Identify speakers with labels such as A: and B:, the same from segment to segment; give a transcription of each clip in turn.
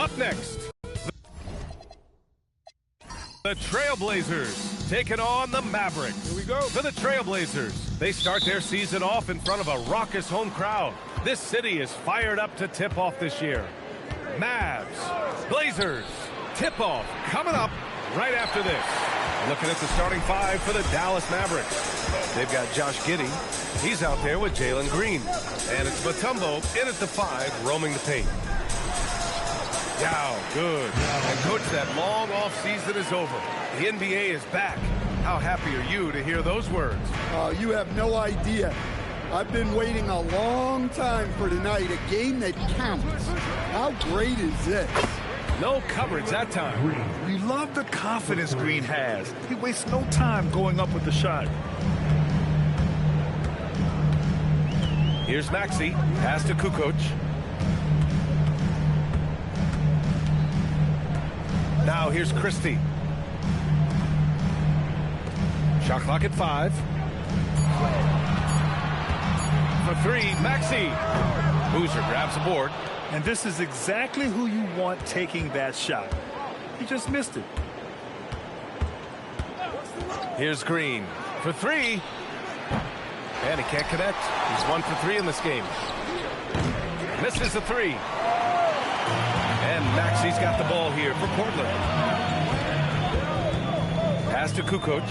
A: Up next, the Trailblazers taking on the Mavericks.
B: Here we go.
A: For the Trailblazers, they start their season off in front of a raucous home crowd. This city is fired up to tip off this year. Mavs, Blazers, tip-off coming up right after this. Looking at the starting five for the Dallas Mavericks. They've got Josh Giddey. He's out there with Jalen Green. And it's Mutombo in at the 5, roaming the paint. Yao, good. And coach, that long off season is over. The NBA is back. How happy are you to hear those words?
B: You have no idea. I've been waiting a long time for tonight, a game that counts. How great is this?
A: No coverage that time.
C: We love the confidence Green has. He wastes no time going up with the shot.
A: Here's Maxey. Pass to Kukoc. Now here's Christie. Shot clock at 5. For 3, Maxey. Boozer grabs the board.
C: And this is exactly who you want taking that shot. He just missed it.
A: Here's Green for 3. And he can't connect. He's 1 for 3 in this game. Misses a 3. And Maxey's got the ball here for Portland. Pass to Kukoc.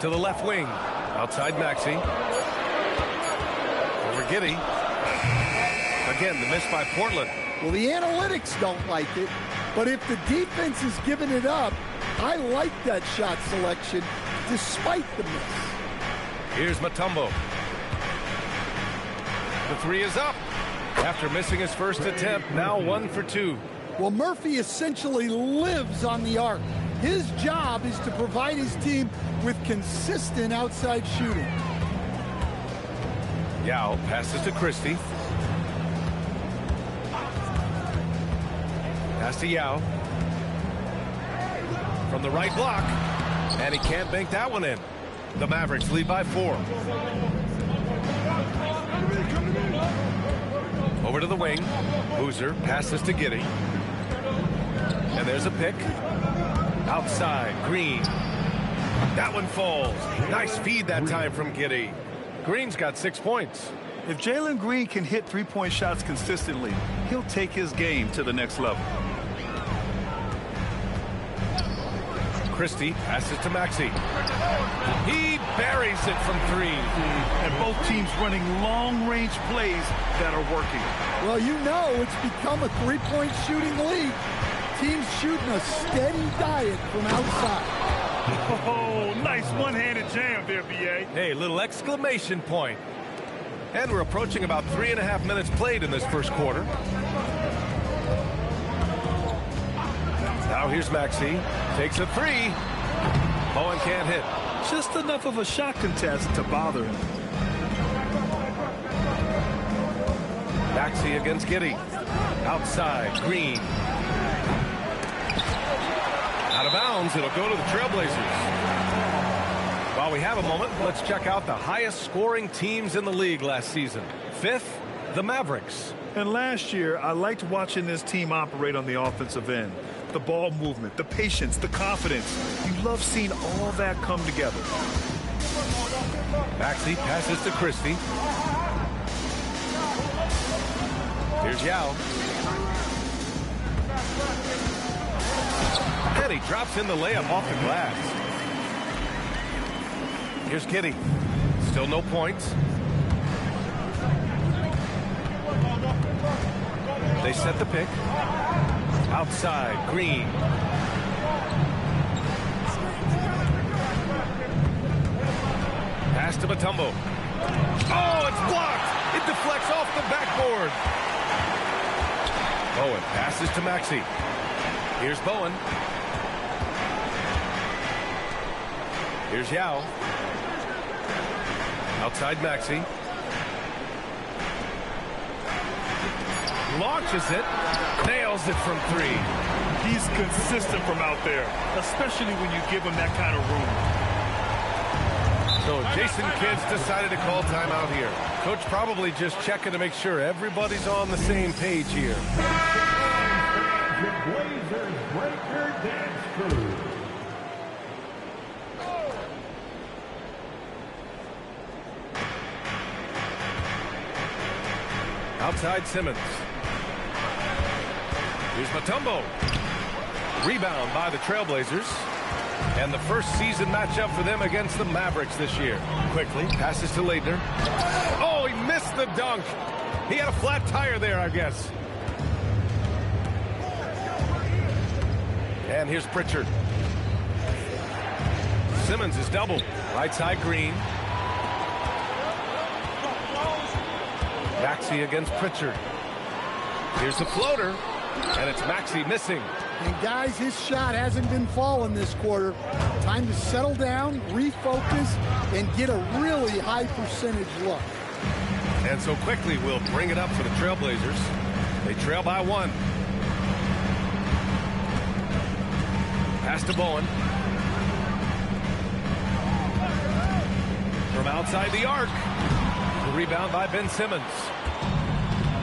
A: To the left wing. Outside Maxey. Over Giddey. Again, the miss by Portland.
B: Well, the analytics don't like it, but if the defense is giving it up, I like that shot selection despite the miss.
A: Here's Mutombo. The 3 is up. After missing his first attempt, now 1 for 2.
B: Well, Murphy essentially lives on the arc. His job is to provide his team with consistent outside shooting.
A: Yao passes to Christie. Pass to Yao. From the right block. And he can't bank that one in. The Mavericks lead by 4. Over to the wing. Boozer passes to Giddey. And there's a pick. Outside, Green. That one falls. Nice feed that time from Giddey. Green's got 6 points.
C: If Jalen Green can hit three-point shots consistently, he'll take his game to the next level.
A: Christie passes to Maxey. He buries it from 3.
C: And both teams running long-range plays that are working.
B: Well, you know it's become a three-point shooting league. Teams shooting a steady diet from outside.
C: Oh, nice one-handed jam there, B.A.
A: Hey, little exclamation point. And we're approaching about 3.5 minutes played in this first quarter. Now here's Maxey. Takes a 3. Bowen can't hit.
C: Just enough of a shot contest to bother him.
A: Maxey against Giddey. Outside, Green. Out of bounds, it'll go to the Trailblazers. While we have a moment, let's check out the highest scoring teams in the league last season. 5th, the Mavericks.
C: And last year, I liked watching this team operate on the offensive end. The ball movement, the patience, the confidence. You love seeing all that come together.
A: Maxey passes to Christie. Here's Yao. And he drops in the layup off the glass. Here's Giddey. Still no points. They set the pick. Outside, Green. Pass to Mutombo. Oh, it's blocked. It deflects off the backboard. Bowen passes to Maxey. Here's Bowen. Here's Yao. Outside Maxey. Launches it. Nails it from 3.
C: He's consistent from out there, especially when you give him that kind of room.
A: So Jason Kidd's decided to call timeout here. Coach probably just checking to make sure everybody's on the same page here.
D: Blazers breaker dance crew.
A: Outside Simmons. Here's Mutombo. Rebound by the Trailblazers. And the first season matchup for them against the Mavericks this year. Quickly passes to Leitner. Oh, he missed the dunk. He had a flat tire there, I guess. And here's Pritchard. Simmons is doubled. Right side Green. Maxey against Pritchard. Here's the floater. And it's Maxey missing.
B: And guys, his shot hasn't been falling this quarter. Time to settle down, refocus, and get a really high percentage look.
A: And so quickly we'll bring it up for the Trailblazers. They trail by 1. Pass to Bowen. From outside the arc. The rebound by Ben Simmons.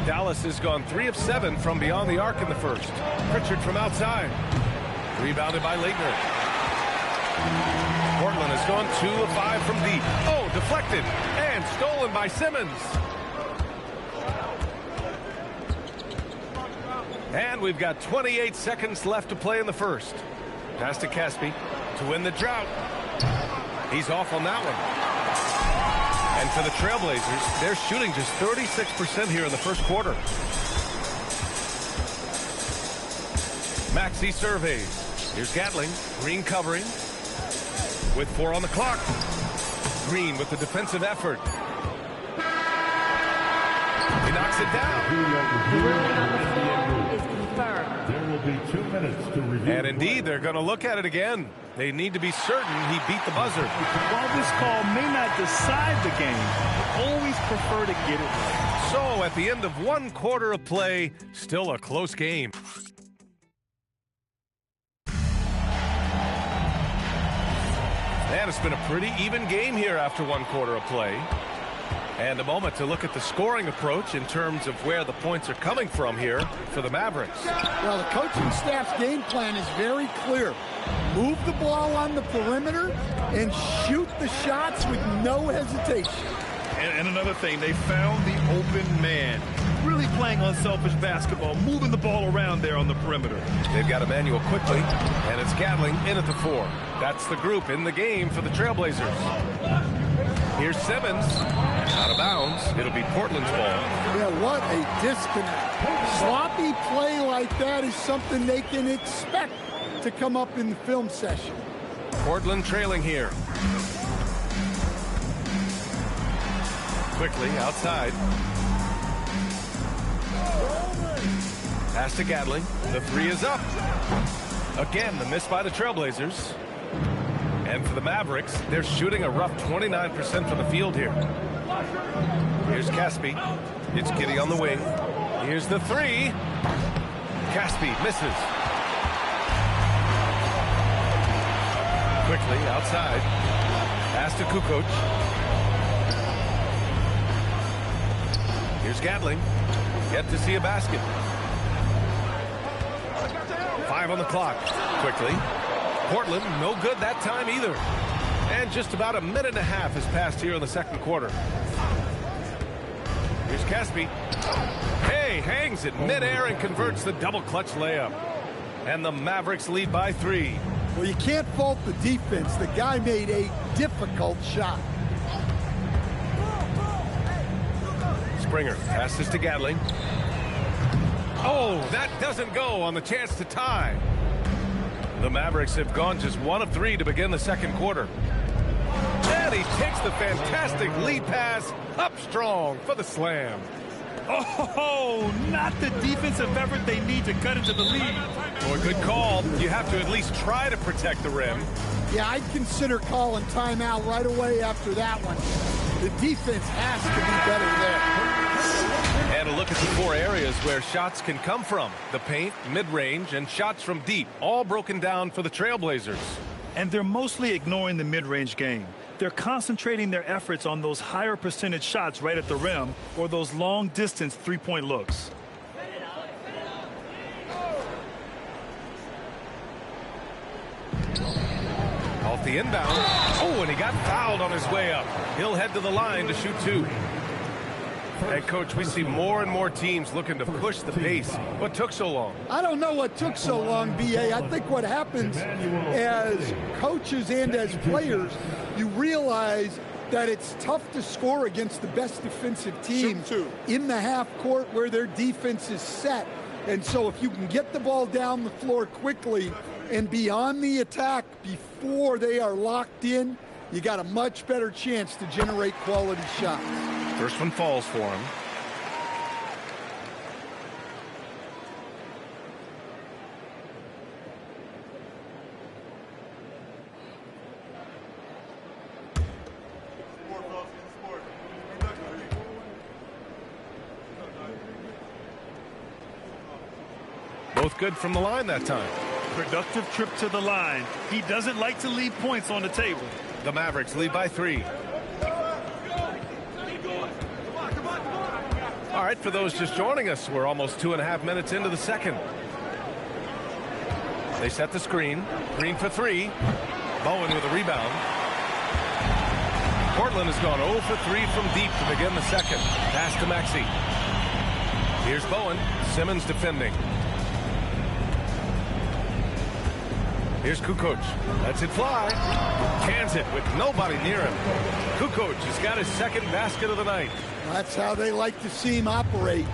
A: Dallas has gone 3 of 7 from beyond the arc in the first. Pritchard from outside. Rebounded by Leitner. Portland has gone 2 of 5 from deep. Oh, deflected and stolen by Simmons. And we've got 28 seconds left to play in the first. Pass to Caspi to win the drought. He's off on that one. And for the Trailblazers, they're shooting just 36% here in the first quarter. Maxey surveys. Here's Gatling. Green covering. With 4 on the clock. Green with the defensive effort. He knocks it down.
D: There will be 2 minutes to review.
A: And indeed, they're going to look at it again. They need to be certain he beat the buzzer.
E: While this call may not decide the game, I always prefer to get it right.
A: So at the end of 1 quarter of play, still a close game. And it's been a pretty even game here after 1 quarter of play. And a moment to look at the scoring approach in terms of where the points are coming from here for the Mavericks.
B: Well, the coaching staff's game plan is very clear. Move the ball on the perimeter and shoot the shots with no hesitation.
C: And another thing, they found the open man. Really playing unselfish basketball, moving the ball around there on the perimeter.
A: They've got Emmanuel quickly, and it's Gatling in at the 4. That's the group in the game for the Trailblazers. Here's Simmons. Out of bounds. It'll be Portland's ball.
B: Yeah, what a disconnect. Sloppy play like that is something they can expect to come up in the film session.
A: Portland trailing here. Quickly outside. Pass to Gatling. The 3 is up. Again, the miss by the Trailblazers. And for the Mavericks, they're shooting a rough 29% from the field here. Here's Caspi. It's Giddey on the wing. Here's the 3. Caspi misses. Quickly outside. Pass to Kukoc. Here's Gatling. Yet to see a basket. 5 on the clock. Quickly. Portland, no good that time either. And just about a minute and a half has passed here in the second quarter. Here's Caspi. Hey, hangs it midair and converts the double clutch layup. And the Mavericks lead by 3.
B: Well, you can't fault the defense. The guy made a difficult shot.
A: Springer passes to Gatling. Oh, that doesn't go on the chance to tie. The Mavericks have gone just 1 of 3 to begin the second quarter. And he takes the fantastic lead pass up strong for the slam.
E: Oh, not the defensive effort they need to cut into the lead.
A: Boy, good call. You have to at least try to protect the rim.
B: Yeah, I'd consider calling timeout right away after that one. The defense has to be better there.
A: And a look at the 4 areas where shots can come from. The paint, mid-range, and shots from deep. All broken down for the Trailblazers.
C: And they're mostly ignoring the mid-range game. They're concentrating their efforts on those higher percentage shots right at the rim or those long distance three-point looks.
A: Off the inbound. Oh, and he got fouled on his way up. He'll head to the line to shoot two. And, Coach, we see more and more teams looking to push the pace. What took so long?
B: I don't know what took so long, B.A. I think what happens as coaches and as players, you realize that it's tough to score against the best defensive teams in the half court where their defense is set. And so if you can get the ball down the floor quickly and be on the attack before they are locked in, you got a much better chance to generate quality shots.
A: First one falls for him. Both good from the line that time.
C: Productive trip to the line. He doesn't like to leave points on the table.
A: The Mavericks lead by 3. All right, for those just joining us, we're almost 2.5 minutes into the second. They set the screen. Green for 3. Bowen with a rebound. Portland has gone 0 for 3 from deep to begin the second. Pass to Maxey. Here's Bowen. Simmons defending. Here's Kukoc. Lets it fly. Cans it with nobody near him. Kukoc has got his second basket of the night.
B: That's how they like to see him operate.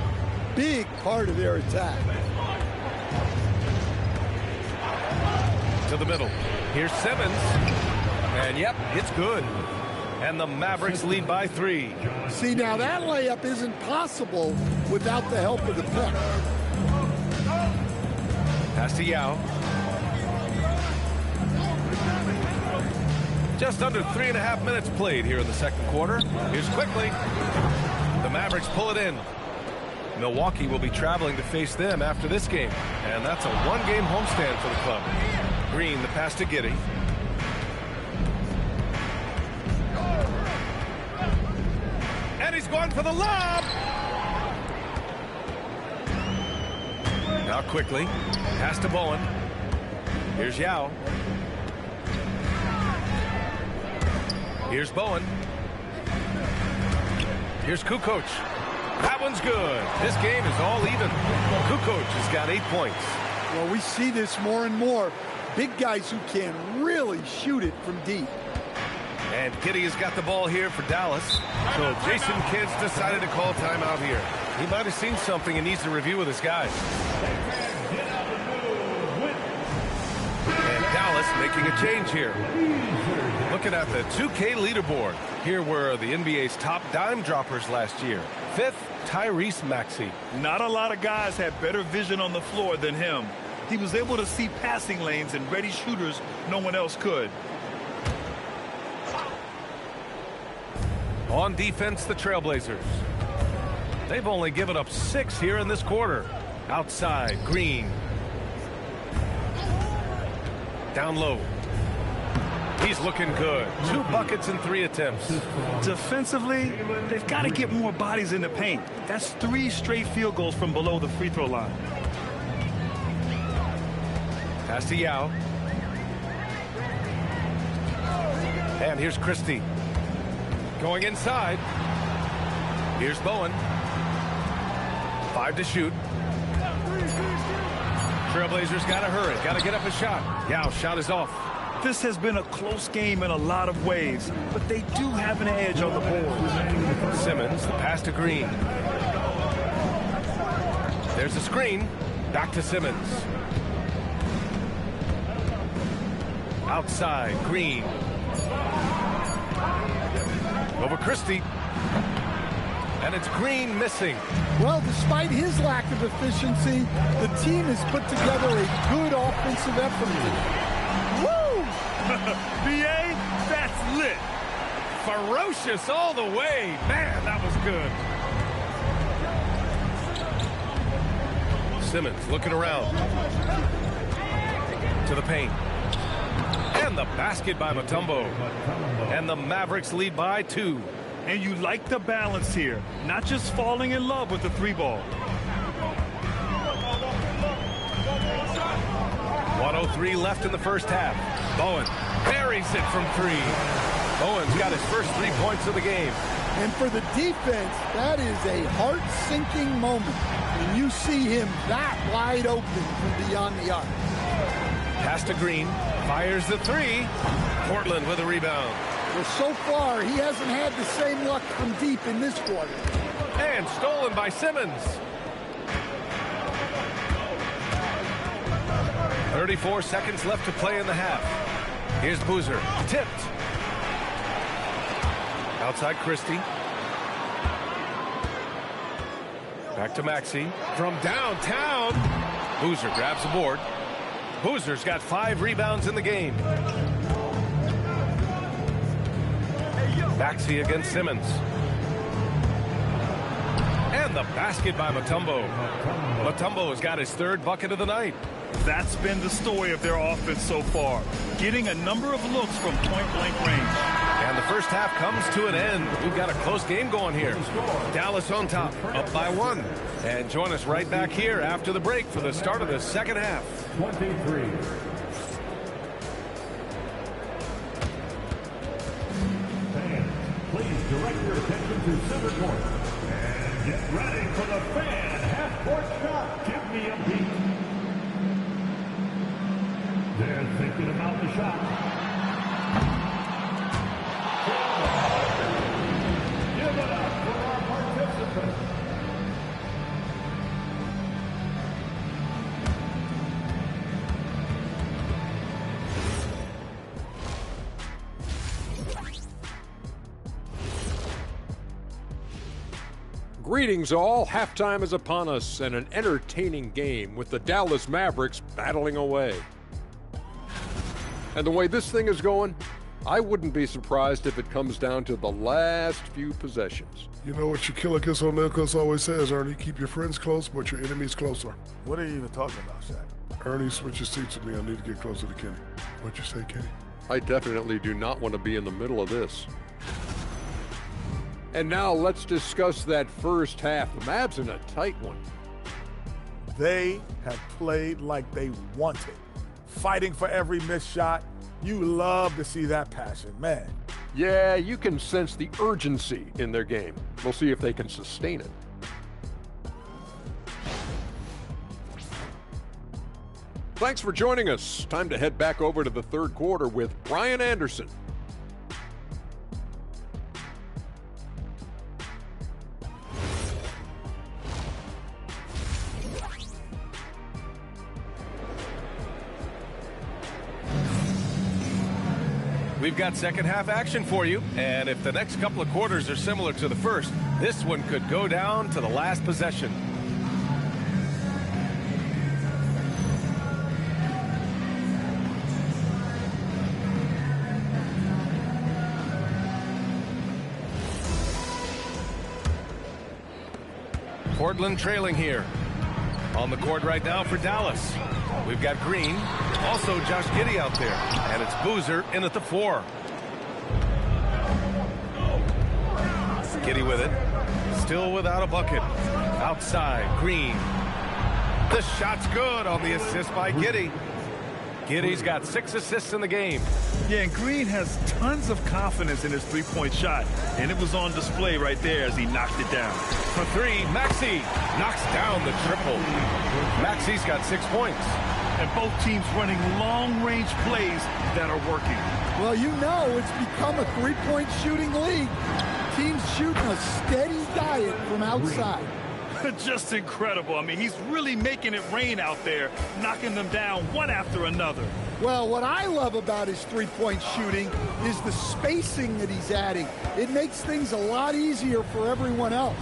B: Big part of their attack.
A: To the middle. Here's Simmons. And yep, it's good. And the Mavericks lead by 3.
B: See, now that layup isn't possible without the help of the pick.
A: Pass to Yao. Just under 3.5 minutes played here in the second quarter. Here's quickly. The Mavericks pull it in. Milwaukee will be traveling to face them after this game. And that's a one-game homestand for the club. Green, the pass to Giddey. And he's going for the lob. Now quickly. Pass to Bowen. Here's Yao. Here's Bowen. Here's Kukoc. That one's good. This game is all even. Kukoc has got 8 points.
B: Well, we see this more and more. Big guys who can really shoot it from deep.
A: And Giddey has got the ball here for Dallas. So Jason Kidd's decided to call timeout here. He might have seen something and needs to review with his guys. And Dallas making a change here. Looking at the 2K leaderboard. Here were the NBA's top dime droppers last year. 5th, Tyrese Maxey.
C: Not a lot of guys had better vision on the floor than him. He was able to see passing lanes and ready shooters no one else could.
A: On defense, the Trailblazers. They've only given up 6 here in this quarter. Outside, Green. Down low. He's looking good. 2 buckets in 3 attempts.
C: Defensively, they've got to get more bodies in the paint. That's 3 straight field goals from below the free throw line.
A: Pass to Yao. And here's Christie. Going inside. Here's Bowen. 5 to shoot. Trailblazers got to hurry. Got to get up a shot. Yao, shot is off.
C: This has been a close game in a lot of ways, but they do have an edge on the board.
A: Simmons, the pass to Green. There's a screen. Back to Simmons. Outside, Green. Over Christie. And it's Green missing.
B: Well, despite his lack of efficiency, the team has put together a good offensive effort.
C: B.A., that's lit.
A: Ferocious all the way. Man, that was good. Simmons looking around. To the paint. And the basket by Mutombo. And the Mavericks lead by 2.
C: And you like the balance here, not just falling in love with the 3-ball.
A: 1:03 left in the first half. Bowen buries it from 3. Bowen's got his first 3 points of the game.
B: And for the defense, that is a heart-sinking moment when you see him that wide open from beyond the arc.
A: Pass to Green, fires the 3. Portland with a rebound.
B: Well, so far, he hasn't had the same luck from deep in this quarter.
A: And stolen by Simmons. 34 seconds left to play in the half. Here's Boozer, tipped. Outside Christie. Back to Maxey. From downtown. Boozer grabs the board. Boozer's got 5 rebounds in the game. Maxey against Simmons. And the basket by Mutombo. Mutombo has got his 3rd bucket of the night.
C: That's been the story of their offense so far, getting a number of looks from point-blank range.
A: And the first half comes to an end. We've got a close game going here. Dallas on top, up by 1. And join us right back here after the break for the start of the second half.
D: 23. Fans, please direct your attention to center court. And get ready for the fan half-court shot. Give me a beat. They're thinking about the shot. Give it up for our participants.
F: Greetings all. Halftime is upon us and an entertaining game with the Dallas Mavericks battling away. And the way this thing is going, I wouldn't be surprised if it comes down to the last few possessions.
G: You know what your killer Kiss on Nichols always says, Ernie? Keep your friends close, but your enemies closer.
H: What are you even talking about, Shaq?
G: Ernie switches seats with me. I need to get closer to Kenny. What'd you say, Kenny?
F: I definitely do not want to be in the middle of this. And now let's discuss that first half. The Mavs in a tight one.
H: They have played like they wanted. Fighting for every missed shot. You love to see that passion, man.
F: Yeah, you can sense the urgency in their game. We'll see if they can sustain it. Thanks for joining us. Time to head back over to the third quarter with Brian Anderson.
A: We've got second half action for you, and if the next couple of quarters are similar to the first, this one could go down to the last possession. Portland trailing here. On the court right now for Dallas. We've got Green, also Josh Giddey out there, and it's Boozer in at the 4. Giddey with it, still without a bucket. Outside, Green. The shot's good on the assist by Giddey. Giddey's got 6 assists in the game.
C: Yeah, and Green has tons of confidence in his three-point shot, and it was on display right there as he knocked it down.
A: For 3, Maxey knocks down the triple. Maxey's got 6 points.
C: And both teams running long-range plays that are working.
B: Well, you know it's become a three-point shooting league. Teams shooting a steady diet from outside.
C: Just incredible. I mean, he's really making it rain out there, knocking them down one after another.
B: Well, what I love about his three-point shooting is the spacing that he's adding. It makes things a lot easier for everyone else.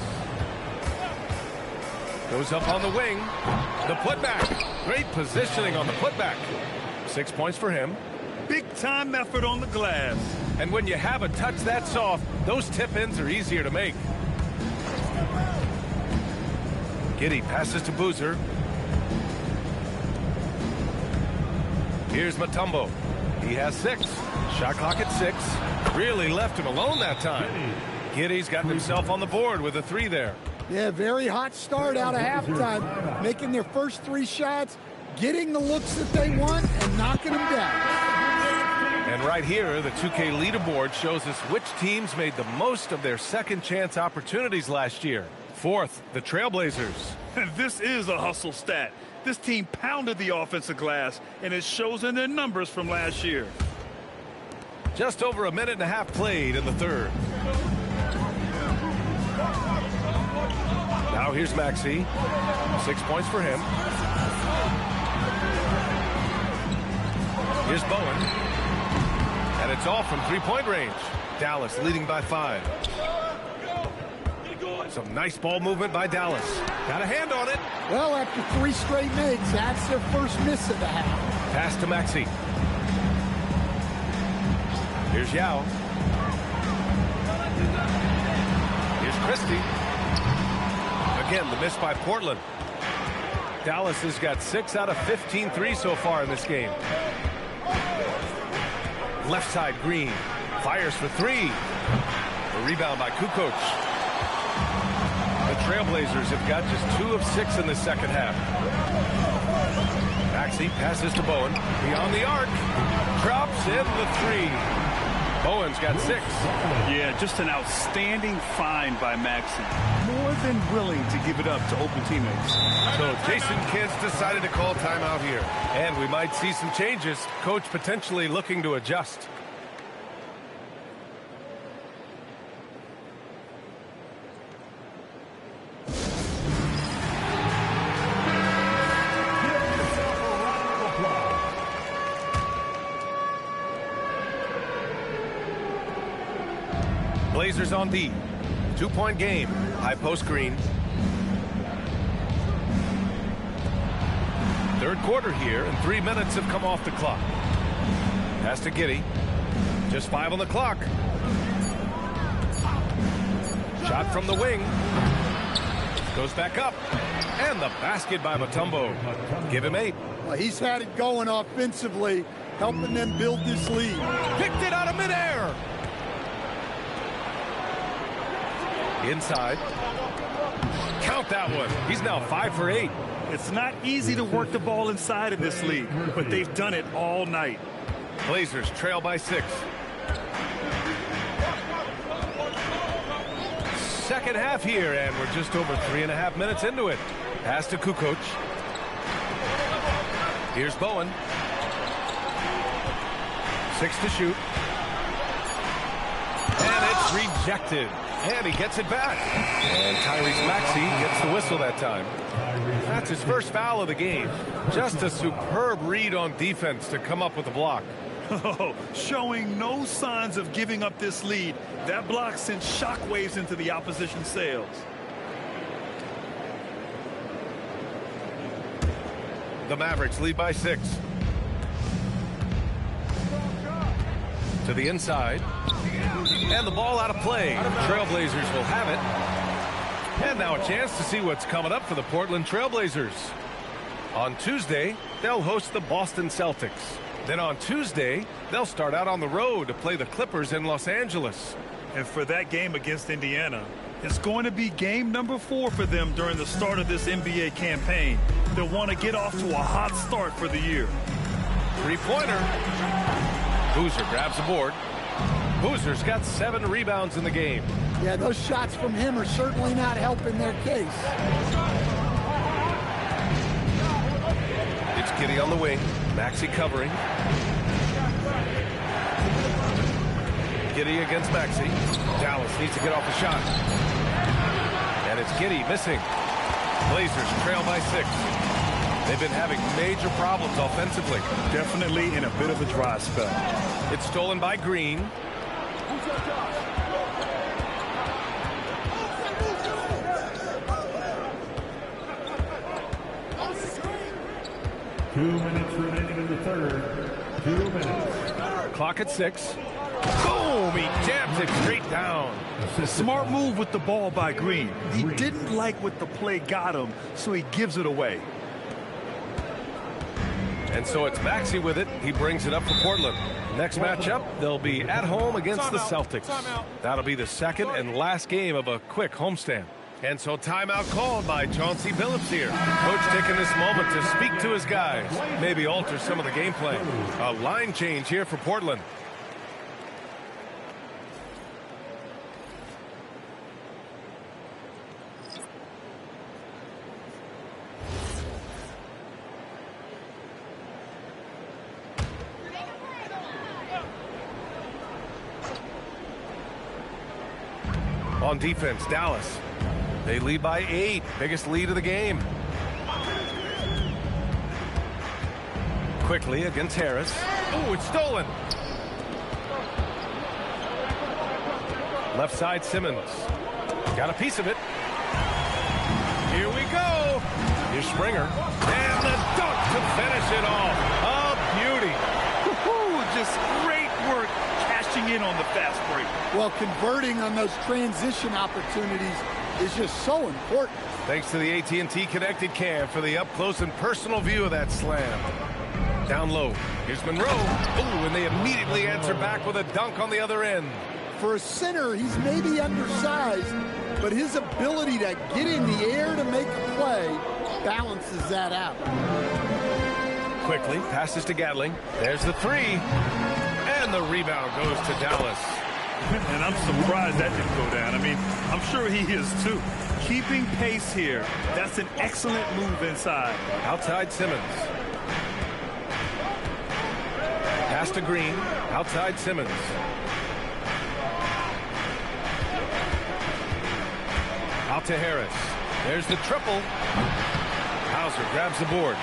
A: Goes up on the wing. The putback. Great positioning on the putback. 6 points for him.
C: Big-time effort on the glass.
A: And when you have a touch that soft, those tip-ins are easier to make. Giddey passes to Boozer. Here's Mutombo. He has 6. Shot clock at 6. Really left him alone that time. Giddy's got himself on the board with a 3 there.
B: Yeah, very hot start out of halftime. Making their first 3 shots, getting the looks that they want, and knocking them down.
A: And right here, the 2K leaderboard shows us which teams made the most of their second chance opportunities last year. 4th, the Trailblazers.
C: And this is a hustle stat. This team pounded the offensive glass, and it shows in their numbers from last year.
A: Just over a minute and a half played in the 3rd. Now here's Maxey. 6 points for him. Here's Bowen. And it's all from three-point range. Dallas leading by 5. Some nice ball movement by Dallas. Got a hand on it.
B: Well, after 3 straight makes, that's their first miss of the half.
A: Pass to Maxey. Here's Yao. Here's Christie. Again, the miss by Portland. Dallas has got 6 out of 15 threes so far in this game. Left side, Green. Fires for 3. A rebound by Kukoc. The Trailblazers have got just 2 of 6 in the second half. Maxey passes to Bowen. Beyond the arc. Drops in the 3. Bowen's got 6.
E: Yeah, just an outstanding find by Maxey. More than willing to give it up to open teammates.
A: So Jason Kidd's decided to call timeout here. And we might see some changes. Coach potentially looking to adjust. Blazers on D. 2-point game. High post Green. 3rd quarter here, and 3 minutes have come off the clock. Pass to Giddey. Just 5 on the clock. Shot from the wing. Goes back up. And the basket by Mutombo. Give him 8.
B: Well, he's had it going offensively, helping them build this lead.
A: Picked it out of midair. Inside. Count that one. He's now 5 for 8.
C: It's not easy to work the ball inside in this league, but they've done it all night.
A: Blazers trail by 6. Second half here, and we're just over 3.5 minutes into it. Pass to Kukoc. Here's Bowen. 6 to shoot. And it's rejected. And he gets it back. And Tyrese Maxey gets the whistle that time. That's his first foul of the game. Just a superb read on defense to come up with a block.
C: Oh, showing no signs of giving up this lead. That block sent shockwaves into the opposition sails.
A: The Mavericks lead by 6. To the inside. And the ball out of play. Trailblazers will have it. And now a chance to see what's coming up for the Portland Trailblazers. On Tuesday, they'll host the Boston Celtics. Then on Tuesday, they'll start out on the road to play the Clippers in Los Angeles.
C: And for that game against Indiana, it's going to be game number 4 for them during the start of this NBA campaign. They'll want to get off to a hot start for the year.
A: 3-pointer. Boozer grabs the board. Boozer's got 7 rebounds in the game.
B: Yeah, those shots from him are certainly not helping their case.
A: It's Giddey on the wing. Maxey covering. Giddey against Maxey. Dallas needs to get off the shot. And it's Giddey missing. Blazers trail by 6. They've been having major problems offensively.
C: Definitely in a bit of a dry spell.
A: It's stolen by Green.
D: Two minutes remaining in the 3rd. 2 minutes.
A: Clock at 6. Boom! He jams it straight down.
C: Smart move with the ball by Green. He didn't like what the play got him, so he gives it away.
A: And so it's Maxey with it. He brings it up for Portland. Next matchup, they'll be at home against the Celtics. That'll be the second and last game of a quick homestand. And so timeout called by Chauncey Billups here. Coach taking this moment to speak to his guys. Maybe alter some of the game plan. A line change here for Portland. On defense, Dallas. They lead by 8. Biggest lead of the game. Quickly against Harris. Oh, it's stolen. Left side, Simmons. Got a piece of it. Here we go. Here's Springer. And the dunk to finish it off. A beauty.
C: Just great work cashing in on the fast break.
B: Well, converting on those transition opportunities is just so important.
A: Thanks to the AT&T Connected Cam for the up-close and personal view of that slam. Down low. Here's Monroe. Ooh, and they immediately answer back with a dunk on the other end.
B: For a center, he's maybe undersized, but his ability to get in the air to make a play balances that out.
A: Quickly, passes to Gatling. There's the three. And the rebound goes to Dallas.
C: And I'm surprised that didn't go down. I mean, I'm sure he is too. Keeping pace here. That's an excellent move inside.
A: Outside Simmons. Pass to Green. Outside Simmons. Out to Harris. There's the triple. Hauser grabs the board.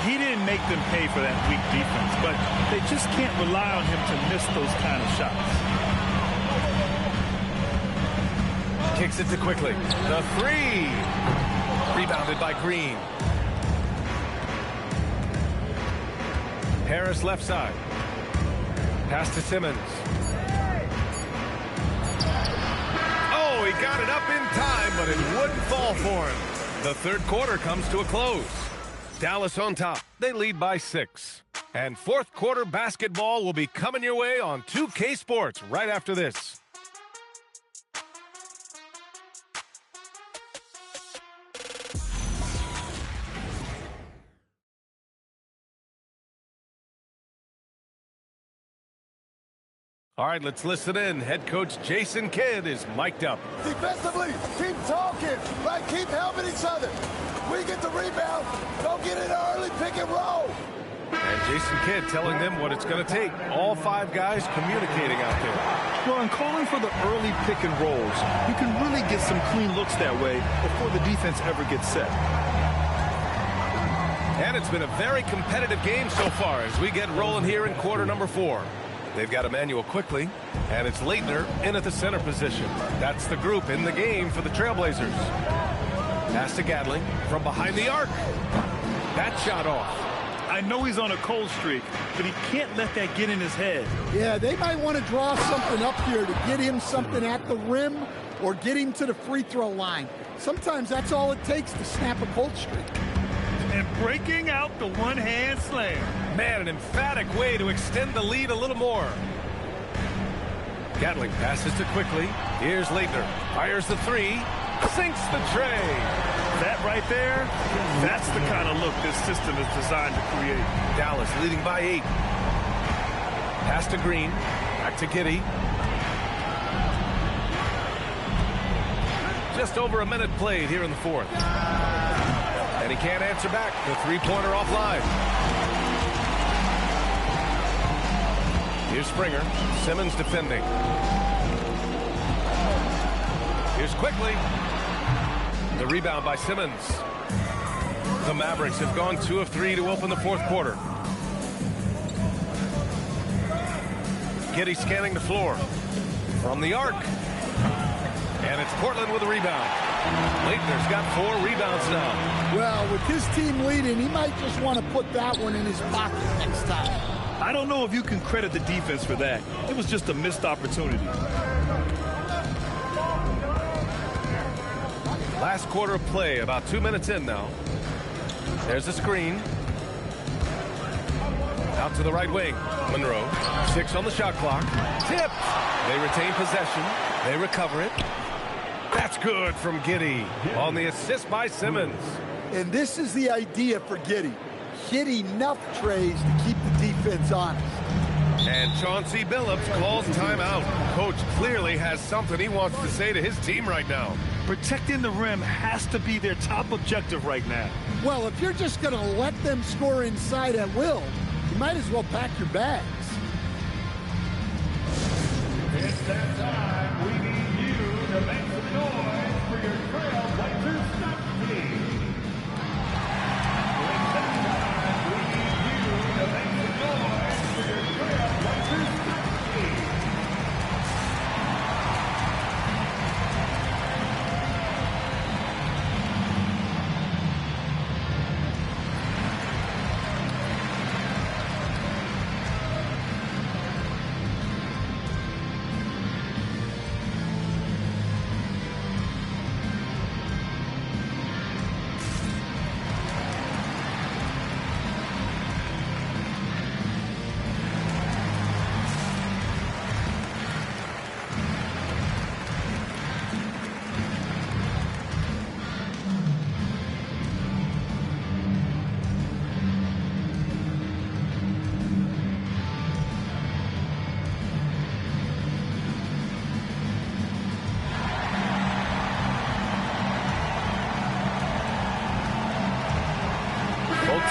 C: He didn't make them pay for that weak defense, but they just can't rely on him to miss those kind of shots.
A: Kicks it to Quickly. The three. Rebounded by Green. Harris left side. Pass to Simmons. Oh, he got it up in time, but it wouldn't fall for him. The third quarter comes to a close. Dallas on top. They lead by 6. And fourth quarter basketball will be coming your way on 2K Sports right after this. All right, let's listen in. Head coach Jason Kidd is mic'd up.
I: Defensively, keep talking. Right, keep helping each other. We get the rebound. Don't get in early pick and roll.
A: And Jason Kidd telling them what it's going to take. All 5 guys communicating out there.
E: Well, in calling for the early pick and rolls, you can really get some clean looks that way before the defense ever gets set.
A: And it's been a very competitive game so far as we get rolling here in quarter number 4. They've got Emmanuel Quickly, and it's Leitner in at the center position. That's the group in the game for the Trailblazers. Pass to Gatling from behind the arc. That shot off.
C: I know he's on a cold streak, but he can't let that get in his head.
B: Yeah, they might want to draw something up here to get him something at the rim or get him to the free throw line. Sometimes that's all it takes to snap a cold streak.
C: And breaking out the one-hand slam.
A: Man, an emphatic way to extend the lead a little more. Gatling passes to Quickly. Here's Leitner. Fires the three. Sinks the tray.
C: That right there, that's the kind of look this system is designed to create.
A: Dallas leading by 8. Pass to Green. Back to Giddey. Just over a minute played here in the fourth. And he can't answer back. The three-pointer offline. Here's Springer. Simmons defending. Here's Quickly. The rebound by Simmons. The Mavericks have gone 2 of 3 to open the fourth quarter. Giddey scanning the floor. From the arc. And it's Portland with a rebound. Leitner's got 4 rebounds now.
B: Well, with his team leading, he might just want to put that one in his pocket next time.
C: I don't know if you can credit the defense for that. It was just a missed opportunity.
A: Last quarter of play, about 2 minutes in now. There's a screen. Out to the right wing. Monroe. 6 on the shot clock. Tip. They retain possession. They recover it. That's good from Giddey on the assist by Simmons.
B: And this is the idea for Giddey. Hit enough trays to keep the defense honest.
A: And Chauncey Billups calls timeout. Coach clearly has something he wants to say to his team right now.
C: Protecting the rim has to be their top objective right now.
B: Well, if you're just going to let them score inside at will, you might as well pack your bags.
D: It's that time. We need you to make some noise for your Trailblazers Stock Team. It's that time. We need you to make some noise for your Trailblazers Stock Team.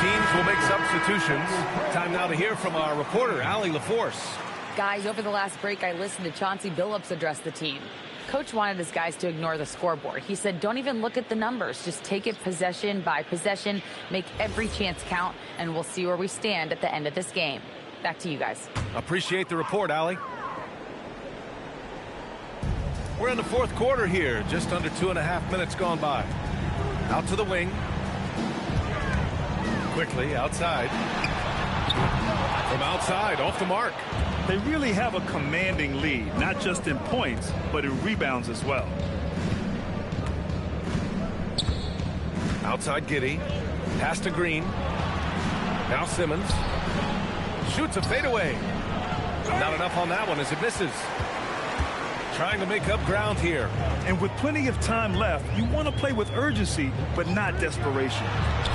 A: Teams will make substitutions. Time now to hear from our reporter, Allie LaForce.
J: Guys, over the last break, I listened to Chauncey Billups address the team. Coach wanted his guys to ignore the scoreboard. He said, don't even look at the numbers. Just take it possession by possession, make every chance count, and we'll see where we stand at the end of this game. Back to you guys.
A: Appreciate the report, Allie. We're in the fourth quarter here. Just under 2.5 minutes gone by. Out to the wing. Quickly outside. From outside, off the mark.
C: They really have a commanding lead, not just in points, but in rebounds as well.
A: Outside Giddey. Pass to Green. Now Simmons. Shoots a fadeaway. Not enough on that one as it misses. Trying to make up ground here.
C: And with plenty of time left, you want to play with urgency, but not desperation.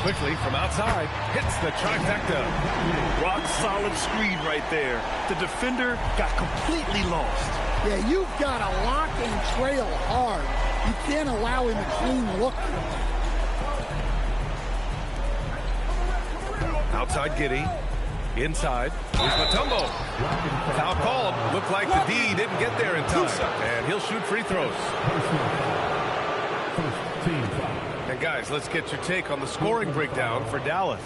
A: Quickly from outside, hits the trifecta.
C: Rock solid screen right there. The defender got completely lost.
B: Yeah, you've got to lock and trail hard. You can't allow him a clean look.
A: Outside Giddey. Inside. Here's Mutombo. Foul called. Looked like the D didn't get there in time. And he'll shoot free throws. And guys, let's get your take on the scoring breakdown for Dallas.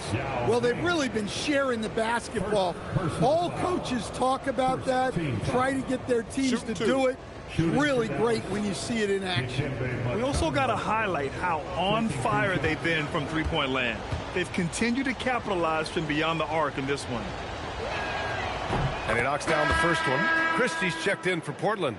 B: Well, they've really been sharing the basketball. All coaches talk about that, try to get their teams to do it. Really great when you see it in action.
C: We also got to highlight how on fire they've been from three-point land. They've continued to capitalize from beyond the arc in this one.
A: And he knocks down the first one. Christie's checked in for Portland.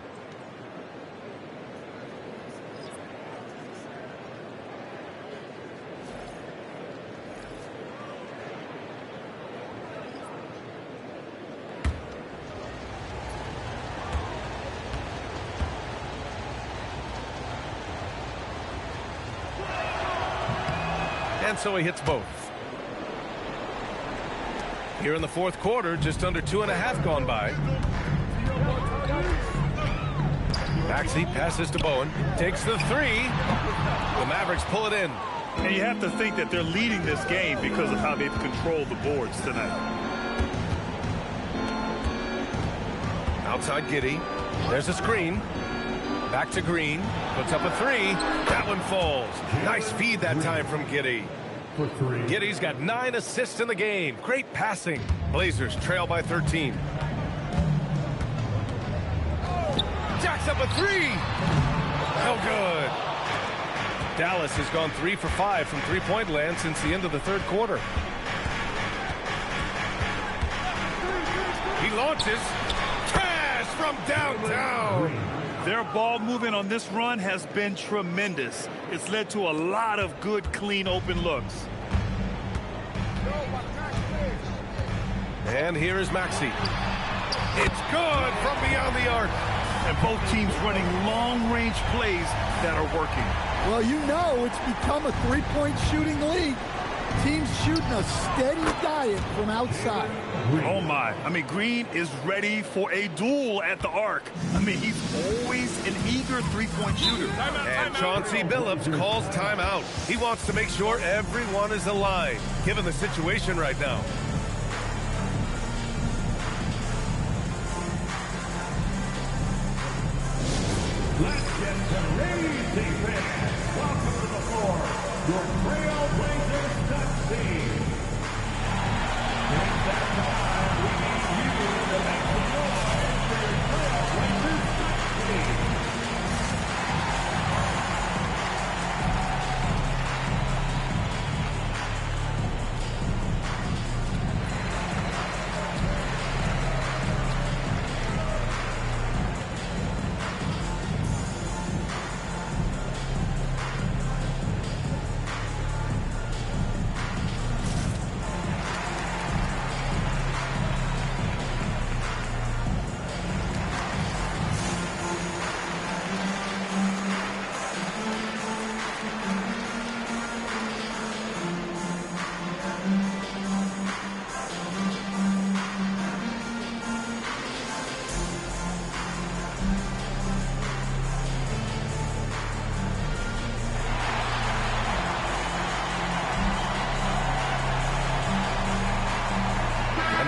A: And so he hits both. Here in the fourth quarter, just under 2.5 gone by. Maxey passes to Bowen. Takes the three. The Mavericks pull it in.
C: And you have to think that they're leading this game because of how they've controlled the boards tonight.
A: Outside Giddey. There's a screen. Back to Green. Puts up a three. That one falls. Nice feed that time from Giddey. Giddey's got 9 assists in the game. Great passing. Blazers trail by 13. Jacks up a three. No good. Dallas has gone 3 for 5 from three-point land since the end of the third quarter. He launches. Cash from downtown.
C: Their ball movement on this run has been tremendous. It's led to a lot of good, clean, open looks.
A: And here is Maxey. It's good from beyond the arc.
C: And both teams running long-range plays that are working.
B: Well, you know it's become a three-point shooting league. Teams shooting a steady diet from outside.
C: Oh, my. I mean, Green is ready for a duel at the arc. I mean, he's always an eager three-point shooter.
A: And Chauncey Billups calls timeout. He wants to make sure everyone is aligned, given the situation right now.
D: Let's get to raising fans. Welcome to the floor, your Trailblazers Dutch team. It's that time we need you to make some noise for your Trailblazers Dutch team.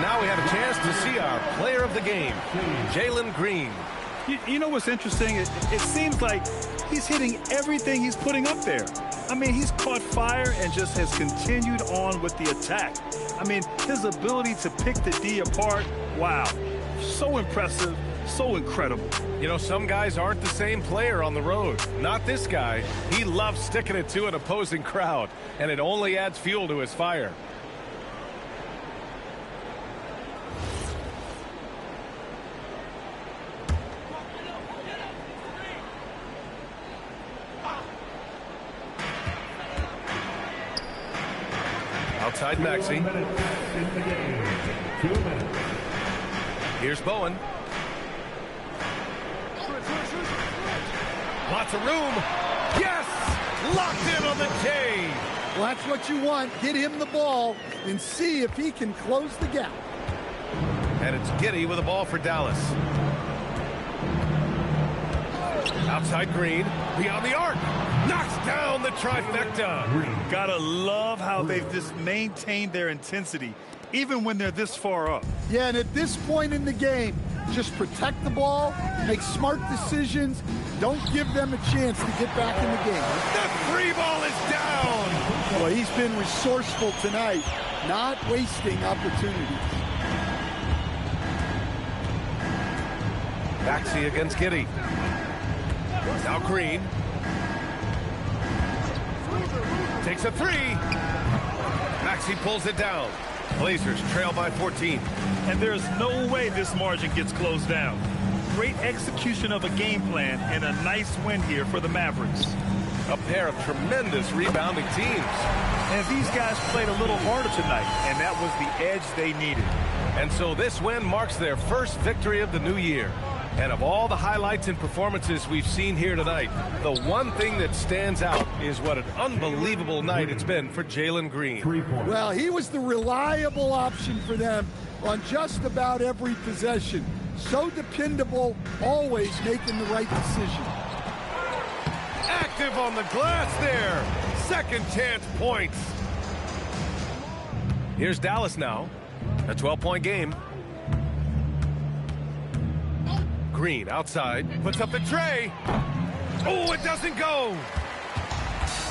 A: Now we have a chance to see our player of the game, Jalen Green.
C: You know what's interesting? It seems like he's hitting everything he's putting up there. I mean, he's caught fire and just has continued on with the attack. I mean, his ability to pick the D apart, wow. So impressive, so incredible.
A: You know, some guys aren't the same player on the road. Not this guy. He loves sticking it to an opposing crowd, and it only adds fuel to his fire. Outside Maxey. Here's Bowen. Lots of room. Yes! Locked in on the J.
B: Well, that's what you want. Get him the ball and see if he can close the gap.
A: And it's Giddey with the ball for Dallas. Outside Green. Beyond the arc. Knocks down the trifecta.
C: Gotta love how they've just maintained their intensity, even when they're this far up.
B: Yeah, and at this point in the game, just protect the ball, make smart decisions, don't give them a chance to get back in the game.
A: The free ball is down.
B: Well, he's been resourceful tonight, not wasting opportunities.
A: Maxey against Giddey. Now Green. Takes a three. Maxey pulls it down. Blazers trail by 14.
C: And there's no way this margin gets closed down. Great execution of a game plan and a nice win here for the Mavericks.
A: A pair of tremendous rebounding teams.
C: And these guys played a little harder tonight, and that was the edge they needed.
A: And so this win marks their first victory of the new year. And of all the highlights and performances we've seen here tonight, the one thing that stands out is what an unbelievable night it's been for Jalen Green.
B: Well, he was the reliable option for them on just about every possession. So dependable, always making the right decision.
A: Active on the glass there. Second chance points. Here's Dallas now. A 12-point game. Green outside, puts up the tray. Oh, it doesn't go.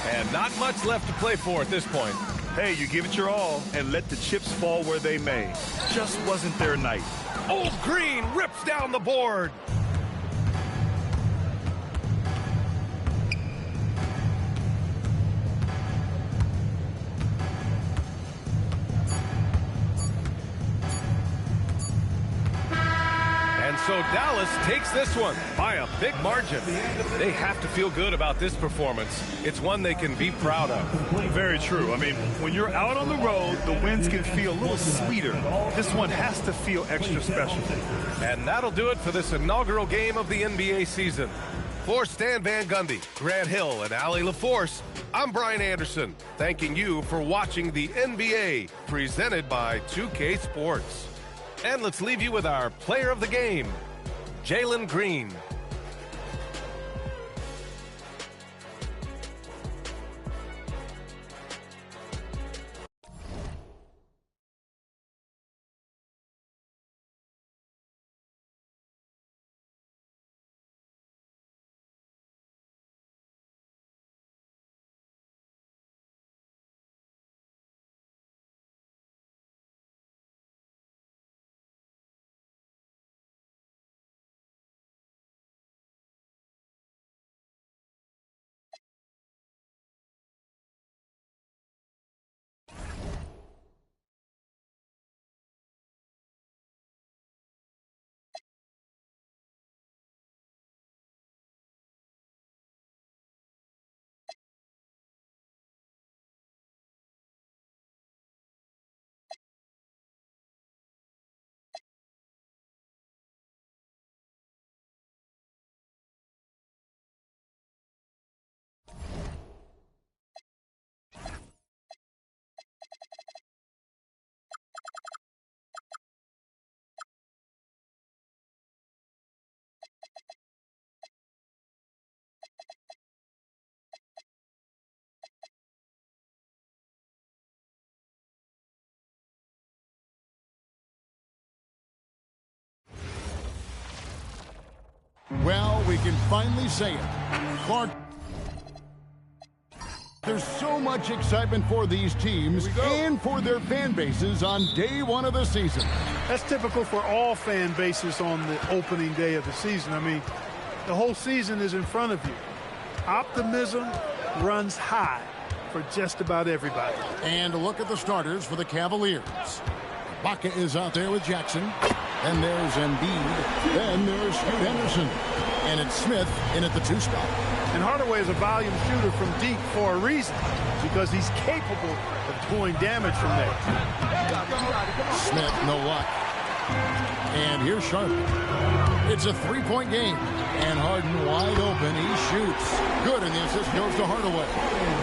A: And not much left to play for at this point.
C: Hey, you give it your all and let the chips fall where they may. Just wasn't their night.
A: Old Green rips down the board. And so Dallas takes this one by a big margin. They have to feel good about this performance. It's one they can be proud of.
E: Very true. I mean, when you're out on the road, the wins can feel a little sweeter. This one has to feel extra special.
A: And that'll do it for this inaugural game of the NBA season. For Stan Van Gundy, Grant Hill, and Allie LaForce, I'm Brian Anderson, thanking you for watching the NBA, presented by 2K Sports. And let's leave you with our player of the game, Jalen Green.
K: Well, we can finally say it. Clark, there's so much excitement for these teams and for their fan bases on day one of the season.
C: That's typical for all fan bases on the opening day of the season. I mean, the whole season is in front of you. Optimism runs high for just about everybody.
K: And look at the starters for the Cavaliers. Ibaka is out there with Jackson. And there's Embiid. Then there's Scoot Henderson. And it's Smith in at the 2 spot.
C: And Hardaway is a volume shooter from deep for a reason, because he's capable of doing damage from there.
K: Smith, no luck. And here's Charlotte. It's a 3-point game. And Harden wide open. He shoots. Good, and the assist goes to Hardaway.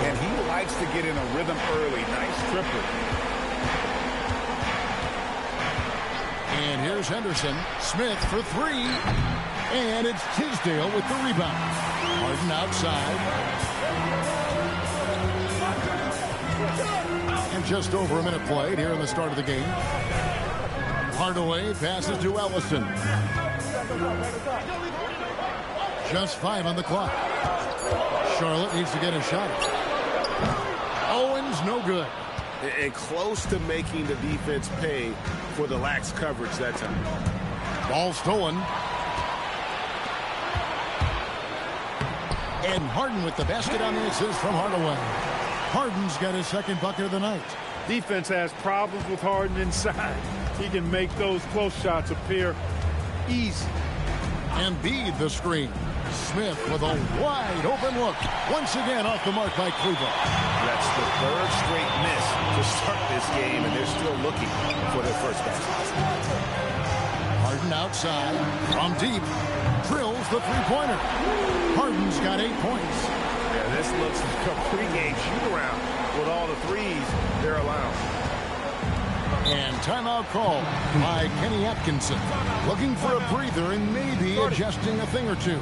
L: And he likes to get in a rhythm early. Nice triple.
K: And here's Henderson. Smith for 3. And it's Tisdale with the rebound. Harden outside. And just over a minute played here in the start of the game. Hardaway passes to Ellison. Just 5 on the clock. Charlotte needs to get a shot. Owens, no good.
L: And close to making the defense pay for the lax coverage that time.
K: Ball stolen. And Harden with the basket on the assist from Hardaway. Harden's got his second bucket of the night.
C: Defense has problems with Harden inside. He can make those close shots appear easy.
K: Embiid the screen. Smith with a wide open look. Once again off the mark by Kluber.
L: That's the 3rd straight miss to start this game, and they're still looking for their first basket.
K: Harden outside from deep. Drills the 3-pointer. Harden's got 8 points.
L: Yeah, this looks like a pregame shoot-around with all the threes they're allowed.
K: And timeout call by Kenny Atkinson. Looking for a breather and maybe adjusting a thing or two.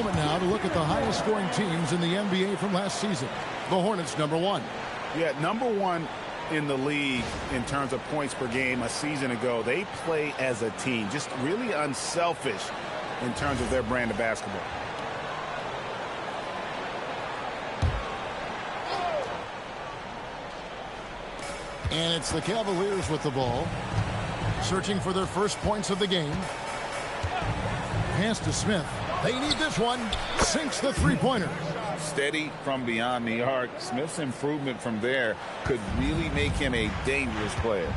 K: moment now to look at the highest scoring teams in the NBA from last season. The Hornets, number 1.
L: Yeah, number 1 in the league in terms of points per game a season ago. They play as a team, just really unselfish in terms of their brand of basketball.
K: And it's the Cavaliers with the ball, searching for their first points of the game. Pass to Smith. They need this one. Sinks the three-pointer.
L: Steady from beyond the arc. Smith's improvement from there could really make him a dangerous player.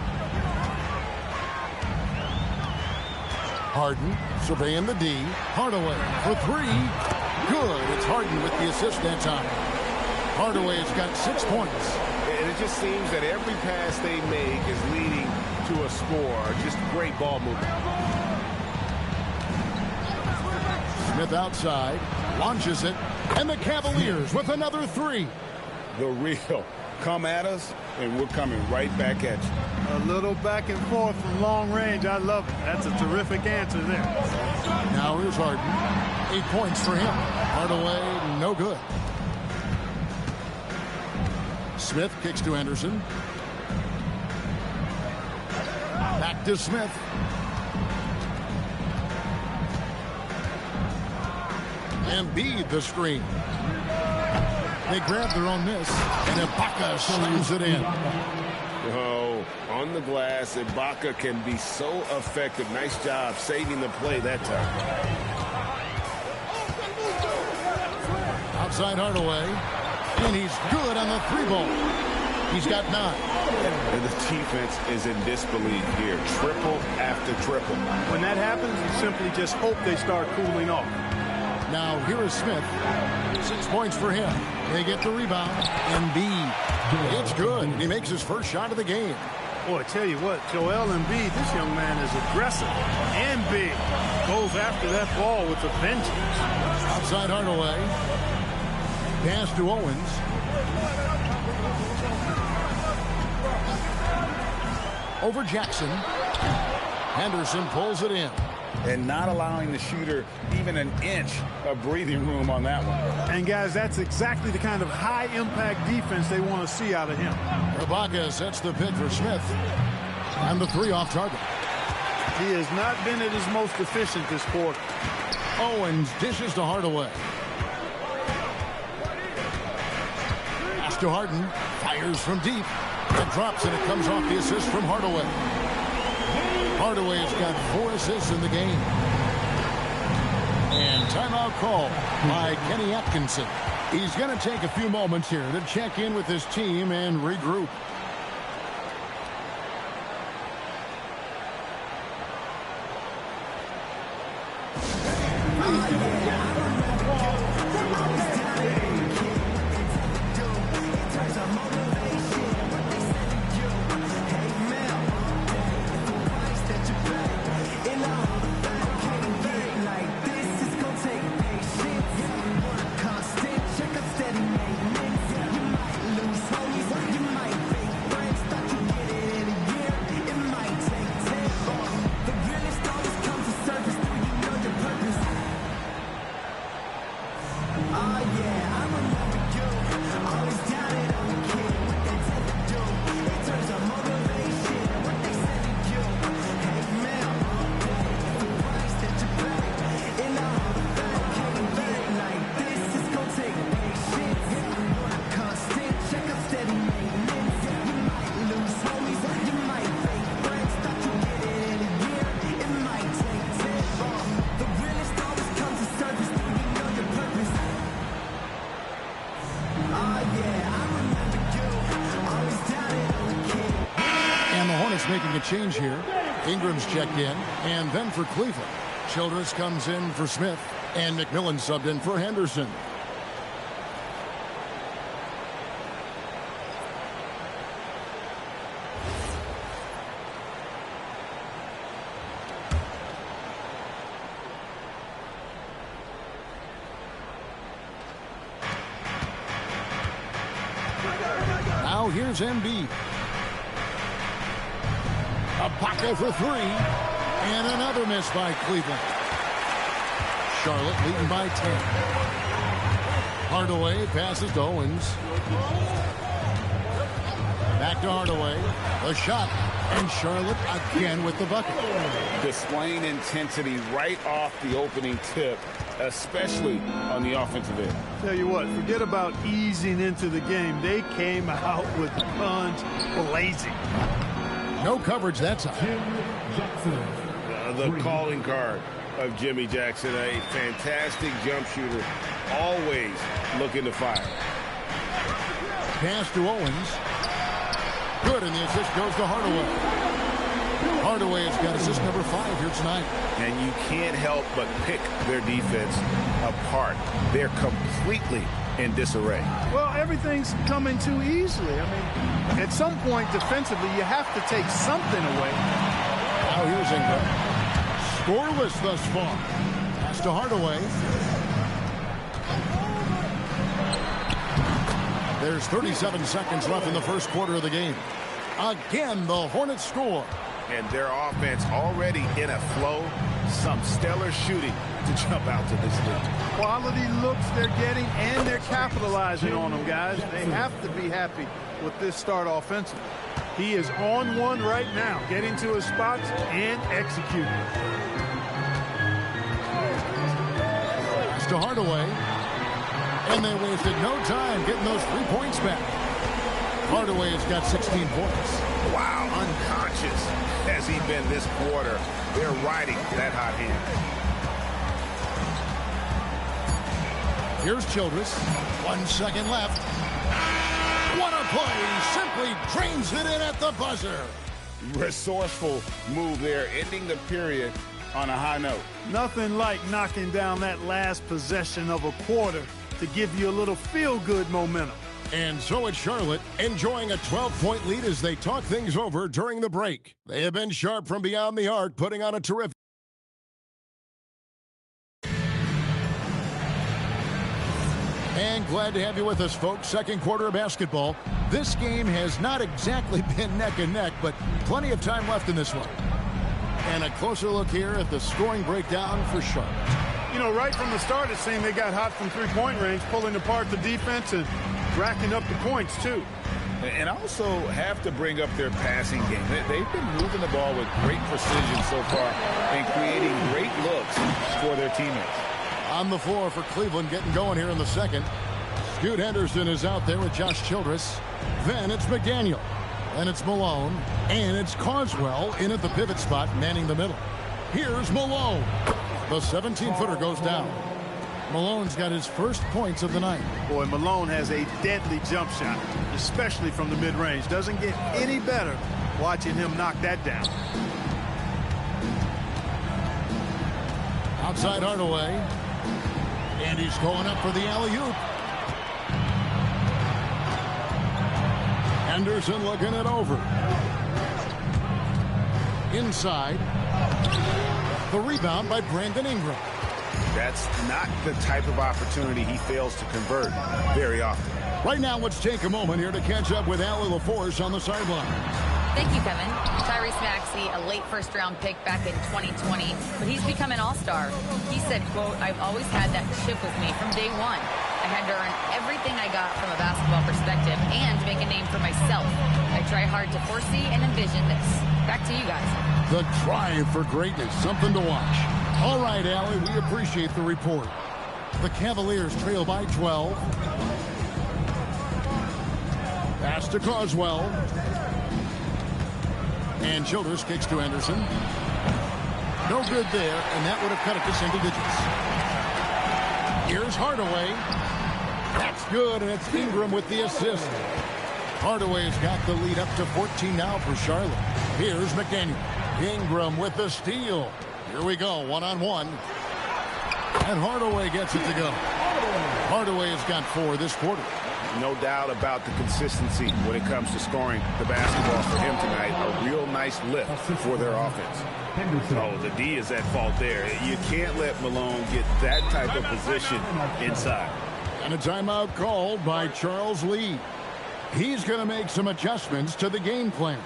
K: Harden surveying the D. Hardaway for 3. Good. It's Harden with the assist that time. Hardaway's got 6 points.
L: And it just seems that every pass they make is leading to a score. Just great ball movement.
K: Smith outside, launches it, and the Cavaliers with another 3.
L: The real. Come at us, and we're coming right back at you.
C: A little back and forth from long range. I love it. That's a terrific answer there.
K: Now here's Harden. 8 points for him. Hardaway, no good. Smith kicks to Anderson. Back to Smith. Embiid the screen. They grab their own miss, and Ibaka slams it in.
L: Oh, on the glass, Ibaka can be so effective. Nice job saving the play that time.
K: Outside Hardaway, and he's good on the 3-ball. He's got 9.
L: And the defense is in disbelief here. Triple after triple.
C: When that happens, you simply just hope they start cooling off.
K: Now here is Smith. 6 points for him. They get the rebound. Embiid. It's good. He makes his first shot of the game.
C: Boy, I tell you what, Joel Embiid, this young man is aggressive and big. Goes after that ball with a vengeance.
K: Outside Hardaway. Pass to Owens. Over Jackson. Henderson pulls it in.
L: And not allowing the shooter even an inch of breathing room on that one.
C: And, guys, that's exactly the kind of high-impact defense they want to see out of him.
K: Ibaka sets the pick for Smith. And the 3 off target.
C: He has not been at his most efficient this quarter.
K: Owens dishes to Hardaway. Pass to Harden. Fires from deep. It drops, and it comes off the assist from Hardaway. Hardaway's got 4 assists in the game. And timeout call by Kenny Atkinson. He's going to take a few moments here to check in with his team and regroup. Making a change here. Ingram's checked in, and then for Cleveland, Childress comes in for Smith, and McMillan subbed in for Henderson. Now here's Embiid. Ibaka for 3, and another miss by Cleveland. Charlotte leading by 10. Hardaway passes to Owens. Back to Hardaway. The shot. And Charlotte again with the bucket.
L: Displaying intensity right off the opening tip, especially on the offensive end.
C: Tell you what, forget about easing into the game. They came out with guns blazing.
K: No coverage that time.
L: The calling card of Jimmy Jackson, a fantastic jump shooter, always looking to fire.
K: Pass to Owens. Good, and the assist goes to Hardaway. Hardaway has got assist number 5 here tonight.
L: And you can't help but pick their defense apart. They're completely in disarray.
C: Well, everything's coming too easily. I mean, at some point defensively, you have to take something away.
K: Now here's Ingram. Scoreless thus far. Pass to Hardaway. There's 37 seconds left in the first quarter of the game. Again, the Hornets score.
L: And their offense already in a flow. Some stellar shooting to jump out to this lead.
C: Quality looks they're getting, and they're capitalizing on them, guys. They have to be happy with this start offensively. He is on one right now, getting to his spots and executing.
K: Pass to Hardaway. And they wasted no time getting those 3 points back. Hardaway has got 16 points.
L: Wow, unconscious has he been this quarter. They're riding that hot hand.
K: Here's Childress. 1 second left. What a play! Simply drains it in at the buzzer.
L: Resourceful move there, ending the period on a high note.
C: Nothing like knocking down that last possession of a quarter to give you a little feel-good momentum.
K: And so it's Charlotte enjoying a 12-point lead as they talk things over during the break. They have been sharp from beyond the arc, putting on a terrific. And glad to have you with us, folks. Second quarter of basketball. This game has not exactly been neck and neck, but plenty of time left in this one. And a closer look here at the scoring breakdown for Charlotte.
C: You know, right from the start, it seemed they got hot from three-point range, pulling apart the defense and racking up the points, too.
L: And also have to bring up their passing game. They've been moving the ball with great precision so far and creating great looks for their teammates.
K: On the floor for Cleveland, getting going here in the second. Scoot Henderson is out there with Josh Childress. Then it's McDaniel. Then it's Malone. And it's Carswell in at the pivot spot, manning the middle. Here's Malone. The 17-footer goes down. Malone's got his first points of the night.
C: Boy, Malone has a deadly jump shot, especially from the mid-range. Doesn't get any better watching him knock that down.
K: Outside Hardaway. And he's going up for the alley-oop. Henderson looking it over. Inside. The rebound by Brandon Ingram.
L: That's not the type of opportunity he fails to convert very often.
K: Right now, let's take a moment here to catch up with Allie LaForce on the sideline.
J: Thank you, Kevin. Tyrese Maxey, a late first-round pick back in 2020, but he's become an all-star. He said, quote, "I've always had that chip with me from day one. I had to earn everything I got from a basketball perspective and make a name for myself. I try hard to foresee and envision this." Back to you guys.
K: The drive for greatness, something to watch. All right, Allie, we appreciate the report. The Cavaliers trail by 12. Pass to Carswell. And Childress kicks to Henderson. No good there, and that would have cut it to single digits. Here's Hardaway. That's good, and it's Ingram with the assist. Hardaway's got the lead up to 14 now for Charlotte. Here's McDaniel. Ingram with the steal. Here we go, one-on-one. And Hardaway gets it to go. Hardaway has got 4 this quarter.
L: No doubt about the consistency when it comes to scoring the basketball for him tonight. A real nice lift for their offense. Oh, the D is at fault there. You can't let Malone get that type of position inside.
K: And a timeout called by Charles Lee. He's going to make some adjustments to the game plan.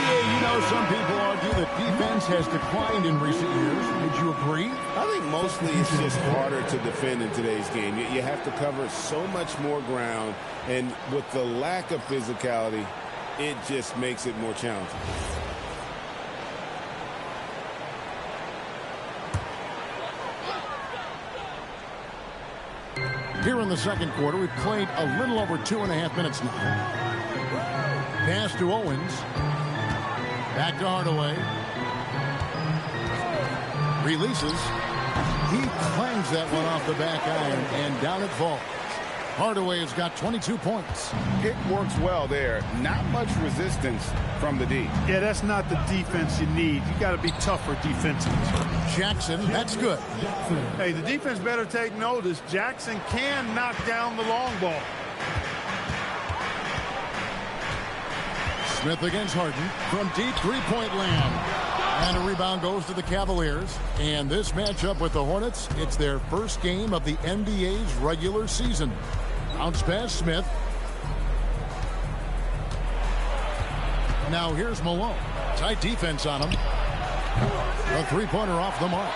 K: You know, some people argue that defense has declined in recent years. Would you agree?
L: I think mostly it's just harder to defend in today's game. You have to cover so much more ground, and with the lack of physicality, it just makes it more challenging.
K: Here in the second quarter, we've played a little over 2.5 minutes now. Pass to Owens. Back to Hardaway. Releases. He clangs that one off the back iron, and down it falls. Hardaway has got 22 points.
L: It works well there. Not much resistance from the D.
C: Yeah, that's not the defense you need. You got to be tougher defensively.
K: Jackson, that's good.
H: Hey, the defense better take notice. Jackson can knock down the long ball.
K: Smith against Harden from deep three-point land. And a rebound goes to the Cavaliers. And this matchup with the Hornets, it's their first game of the NBA's regular season. Bounce pass, Smith. Now here's Malone. Tight defense on him. A three-pointer off the mark.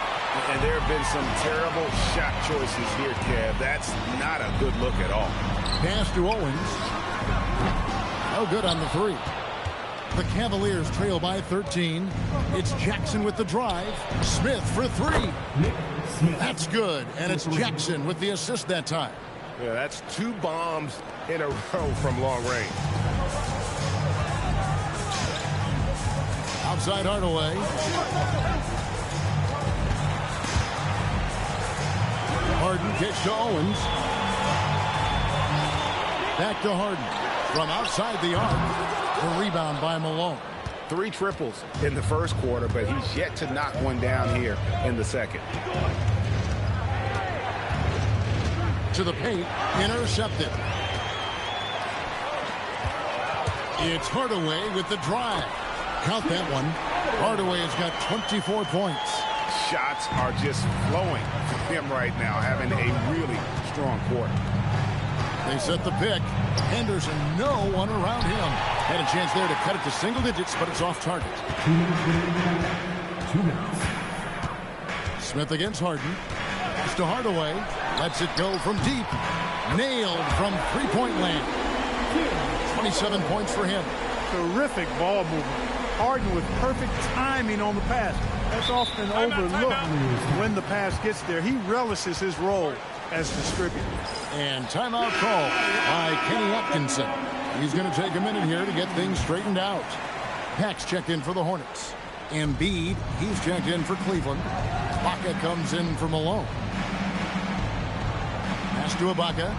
L: And there have been some terrible shot choices here, Kev. That's not a good look at all.
K: Pass to Owens. No good on the three. The Cavaliers trail by 13. It's Jackson with the drive. Smith for three. That's good. And it's Jackson with the assist that time.
M: Yeah, that's 2 bombs in a row from long range.
K: Outside Hardaway. Harden kicks to Owens. Back to Harden. From outside the arc. The rebound by Malone.
L: 3 triples in the first quarter, but he's yet to knock one down here in the second.
K: To the paint, intercepted. It's Hardaway with the drive. Count that one. Hardaway has got 24 points.
L: Shots are just flowing for him right now, having a really strong quarter.
K: They set the pick. Henderson, no one around him. Had a chance there to cut it to single digits, but it's off target.
D: 2 minutes.
K: Smith against Harden. Pass to Hardaway. Lets it go from deep. Nailed from three-point land. 27 points for him.
C: Terrific ball movement. Harden with perfect timing on the pass. That's often overlooked when the pass gets there. He relishes his role as distributor.
K: And timeout call by Kenny Atkinson. He's going to take a minute here to get things straightened out. Pax checked in for the Hornets. Embiid, he's checked in for Cleveland. Ibaka comes in for Malone. Pass to Ibaka.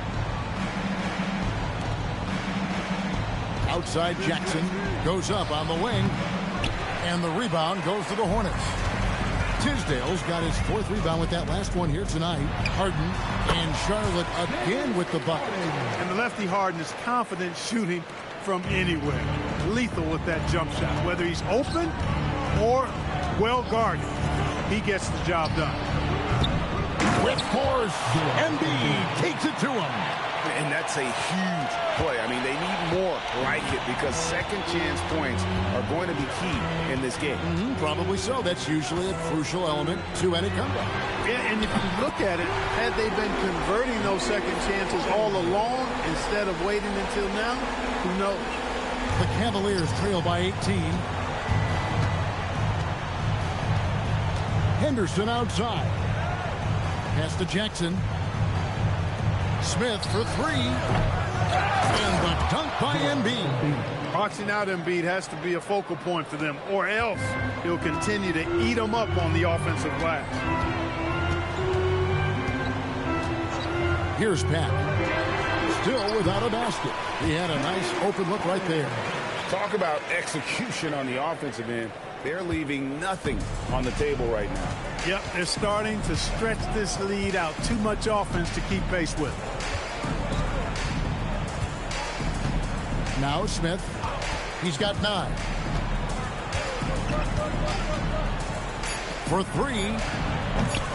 K: Outside Jackson goes up on the wing. And the rebound goes to the Hornets. Tisdale's got his 4th rebound with that last one here tonight. Harden and Charlotte again with the bucket.
C: And the lefty Harden is confident shooting from anywhere. Lethal with that jump shot. Whether he's open or well guarded, he gets the job done.
K: With force, Embiid takes it to him.
L: And that's a huge play. I mean, they need more like it because second chance points are going to be key in this game.
K: Probably so. That's usually a crucial element to any comeback.
C: Yeah, and if you look at it, had they been converting those second chances all along instead of waiting until now, who knows?
K: The Cavaliers trail by 18. Henderson outside. Pass to Jackson. Smith for three. And the dunk by Embiid.
C: Boxing out Embiid has to be a focal point for them, or else he'll continue to eat them up on the offensive glass.
K: Here's Pat. Still without a basket. He had a nice open look right there.
L: Talk about execution on the offensive end. They're leaving nothing on the table right now.
C: Yep, they're starting to stretch this lead out. Too much offense to keep pace with.
K: Now Smith. He's got 9. For 3.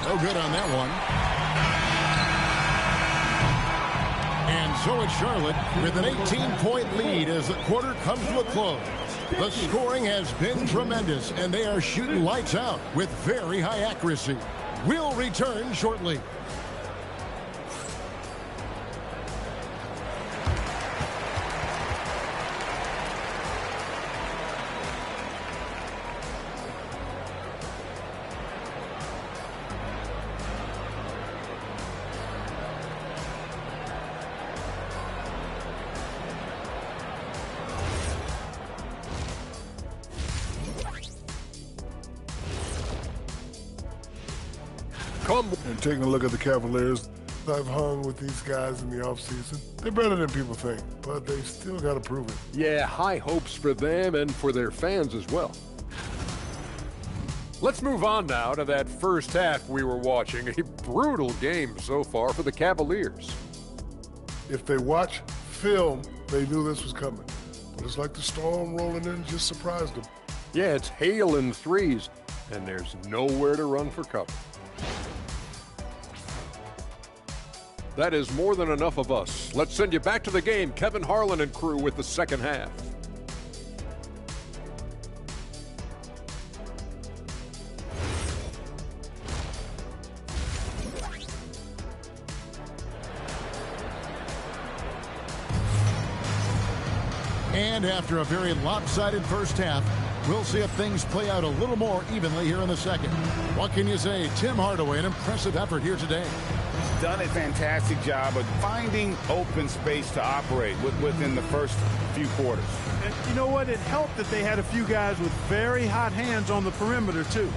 K: No good on that one. And so it's Charlotte with an 18-point lead as the quarter comes to a close. The scoring has been tremendous, and they are shooting lights out with very high accuracy. We'll return shortly.
G: And taking a look at the Cavaliers, I've hung with these guys in the offseason. They're better than people think, but they still got to prove it.
F: Yeah, high hopes for them and for their fans as well. Let's move on now to that first half we were watching. A brutal game so far for the Cavaliers.
G: If they watch film, they knew this was coming. But it's like the storm rolling in just surprised them.
F: Yeah, it's hail and threes, and there's nowhere to run for cover. That is more than enough of us. Let's send you back to the game. Kevin Harlan and crew with the second half.
K: And after a very lopsided first half, we'll see if things play out a little more evenly here in the second. What can you say? Tim Hardaway, an impressive effort here today.
L: Done a fantastic job of finding open space to operate within the first few quarters.
C: And you know what? It helped that they had a few guys with very hot hands on the perimeter, too.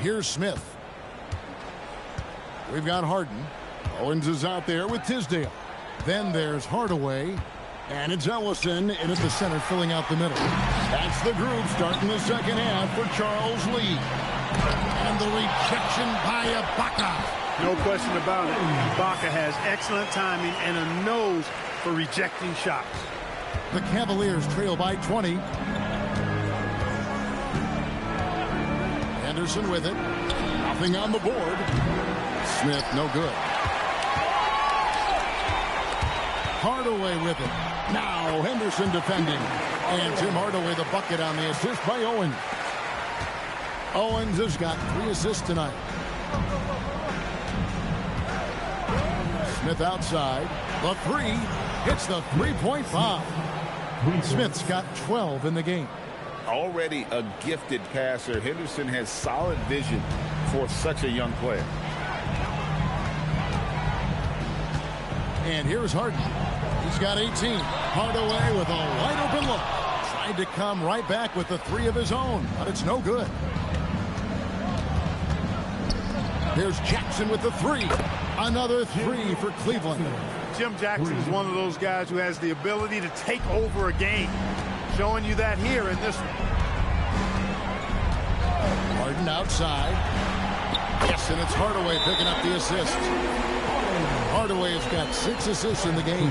K: Here's Smith. We've got Harden. Owens is out there with Tisdale. Then there's Hardaway. And it's Ellison in at the center, filling out the middle. That's the group starting the second half for Charles Lee. And the rejection by Ibaka.
C: No question about it. Ibaka has excellent timing and a nose for rejecting shots.
K: The Cavaliers trail by 20. Henderson with it. Nothing on the board. Smith, no good. Hardaway with it. Now Henderson defending. And Tim Hardaway the bucket on the assist by Owens. Owens has got 3 assists tonight. Smith outside. The 3 hits the three-point foul. Smith's got 12 in the game.
L: Already a gifted passer, Henderson has solid vision for such a young player.
K: And here's Harden. He's got 18. Hardaway with a wide open look. Tried to come right back with the 3 of his own, but it's no good. Here's Jackson with the 3. Another 3 for Cleveland.
C: Jim Jackson is one of those guys who has the ability to take over a game. Showing you that here in this one.
K: Harden outside. Yes, and it's Hardaway picking up the assist. Hardaway has got 6 assists in the game.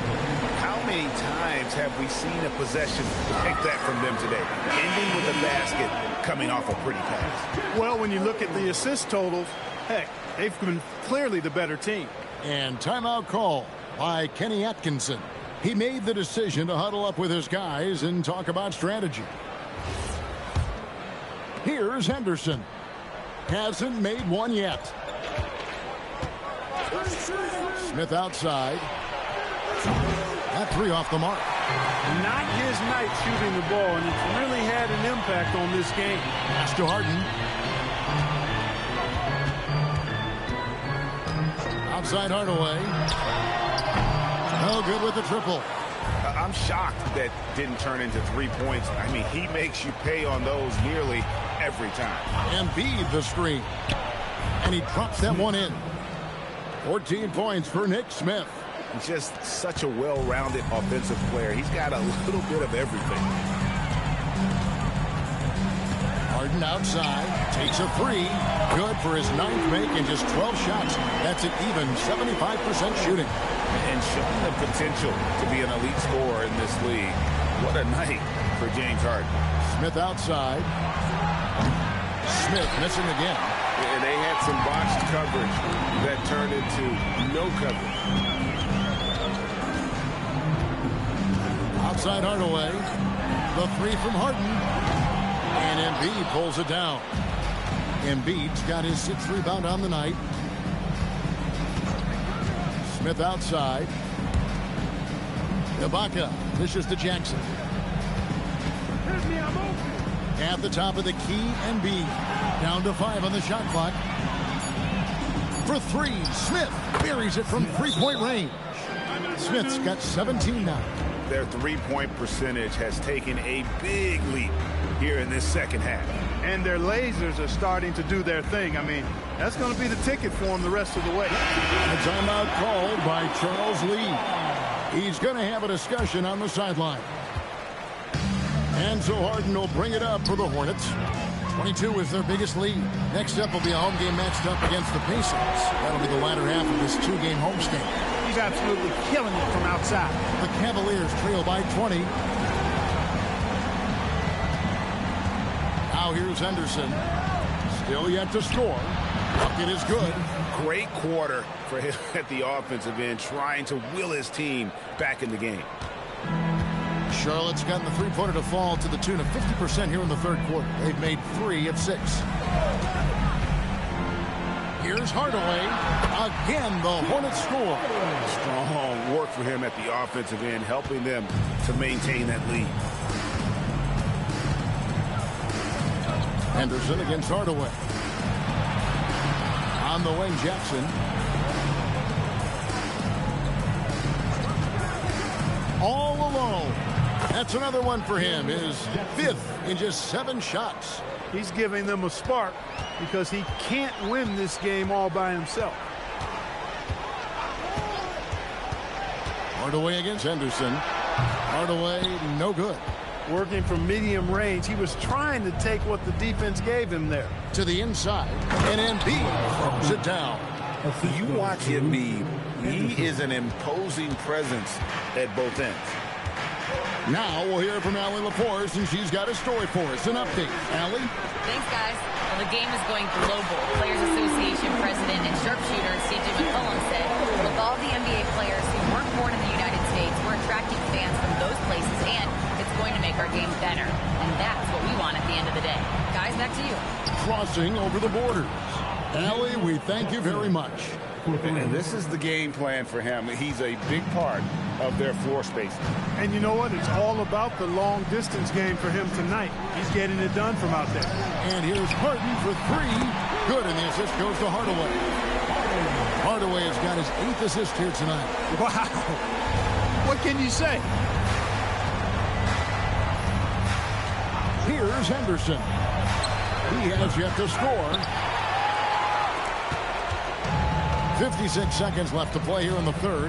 L: How many times have we seen a possession like that from them today? Ending with a basket, coming off a pretty pass.
C: Well, when you look at the assist totals, heck, they've been clearly the better team.
K: And timeout call by Kenny Atkinson. He made the decision to huddle up with his guys and talk about strategy. Here's Henderson. Hasn't made one yet. Smith outside. That 3 off the mark.
C: Not his night shooting the ball, and it's really had an impact on this game.
K: Pass to Harden. Outside Hardaway. No good with the triple.
L: I'm shocked that didn't turn into 3 points. I mean, he makes you pay on those nearly every time.
K: Embiid the screen. And he drops that one in. 14 points for Nick Smith.
L: Just such a well-rounded offensive player. He's got a little bit of everything.
K: Harden outside. Takes a 3. Good for his 9th make and just 12 shots. That's an even 75% shooting.
L: And showing the potential to be an elite scorer in this league. What a night for James Harden.
K: Smith outside. Smith missing again.
L: And they had some botched coverage that turned into no coverage.
K: outside Hardaway. The three from Harden. And Embiid pulls it down. Embiid's got his 6th rebound on the night. Smith outside. Ibaka dishes to Jackson. At the top of the key, Embiid. Down to 5 on the shot clock. For 3, Smith buries it from 3-point range. Smith's got 17 now.
L: Their three-point percentage has taken a big leap here in this second half.
E: And their lasers are starting to do their thing. I mean, that's going to be the ticket for them the rest of the way.
K: A timeout called by Charles Lee. He's going to have a discussion on the sideline. And so Harden will bring it up for the Hornets. 22 is their biggest lead. Next up will be a home game matched up against the Pacers. That'll be the latter half of this 2-game homestand.
E: He's absolutely killing it from outside.
K: The Cavaliers trail by 20. Now here's Henderson. Still yet to score. Bucket is good.
L: Great quarter for him at the offensive end, trying to will his team back in the game.
K: Charlotte's gotten the three-pointer to fall to the tune of 50% here in the third quarter. They've made 3 of 6. Here's Hardaway. Again, the Hornets score.
L: Strong work for him at the offensive end, helping them to maintain that lead.
K: Henderson against Hardaway. On the wing, Jackson. All alone. That's another one for him. His 5th in just 7 shots.
E: He's giving them a spark because he can't win this game all by himself.
K: Hardaway against Henderson. Hardaway, no good.
E: Working from medium range, he was trying to take what the defense gave him there.
K: To the inside, and Embiid throws it down.
L: You watch Embiid. He is an imposing presence at both ends.
K: Now we'll hear from Allie LaForce, and she's got a story for us. An update. Allie?
J: Thanks, guys. Well, the game is going global. Players Association President and sharpshooter C.J. McCollum said, with all the NBA players who weren't born in the United States, we're attracting fans from those places, and it's going to make our game better. And that's what we want at the end of the day. Guys, back to you.
K: Crossing over the borders. Allie, we thank you very much.
L: And this is the game plan for him. He's a big part of their floor space.
E: And you know what? It's all about the long distance game for him tonight. He's getting it done from out there.
K: And here's Harden for 3. Good, and the assist goes to Hardaway. Hardaway has got his 8th assist here tonight.
E: Wow. What can you say?
K: Here's Henderson. He has yet to score. 56 seconds left to play here in the third.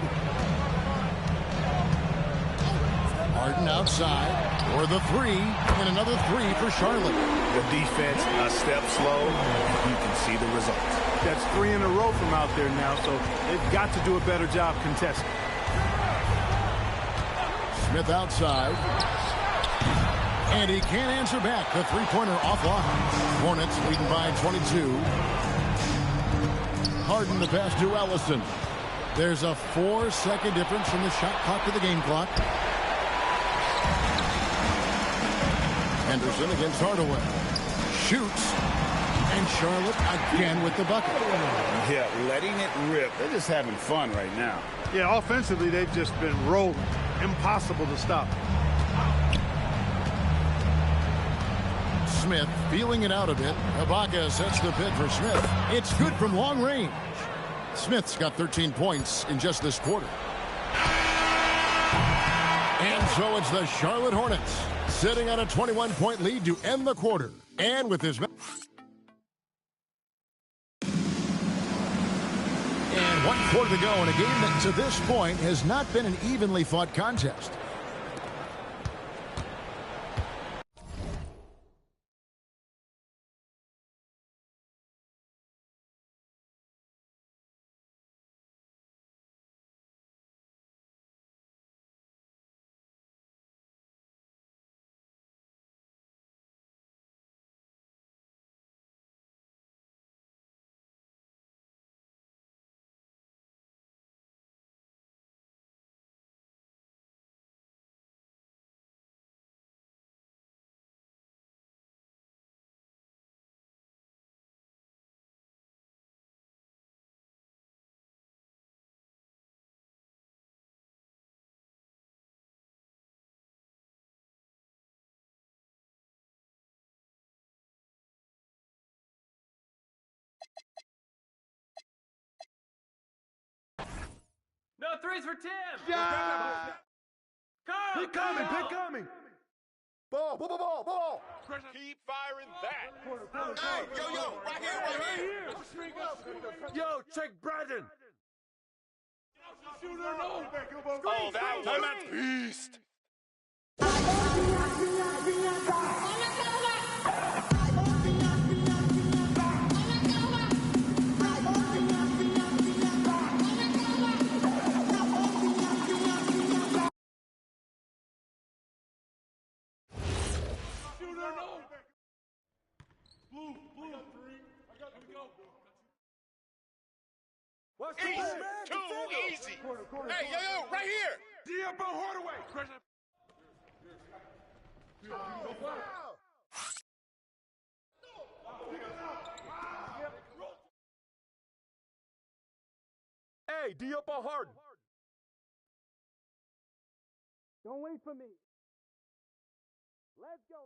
K: Harden outside for the 3, and another 3 for Charlotte.
L: The defense a step slow. You can see the results.
E: That's 3 in a row from out there now, so they've got to do a better job contesting.
K: Smith outside. And he can't answer back. The three-pointer offline. Hornets leading by 22. Harden the pass to Ellison. There's a 4-second difference from the shot clock to the game clock. Henderson against Hardaway. Shoots. And Charlotte again with the bucket.
L: Yeah, letting it rip. They're just having fun right now.
E: Yeah, offensively, they've just been rolling. Impossible to stop.
K: Smith feeling it out a bit. Ibaka sets the pick for Smith. It's good from long range. Smith's got 13 points in just this quarter. And so it's the Charlotte Hornets sitting on a 21-point lead to end the quarter. And with this... And 1 quarter to go in a game that to this point has not been an evenly fought contest.
N: No threes for Tim.
M: Yeah!
N: Carl,
M: Keep coming, keep coming. Ball, ball, ball, ball, ball.
L: Keep firing that.
M: Hey, yo, right here. Yo, check Brandon.
L: Oh, that was a beast. Easy, too easy. Hey, yo, right here.
M: Diabo Hardaway. Hey, Diabo Harden.
N: Don't wait for me. Let's go.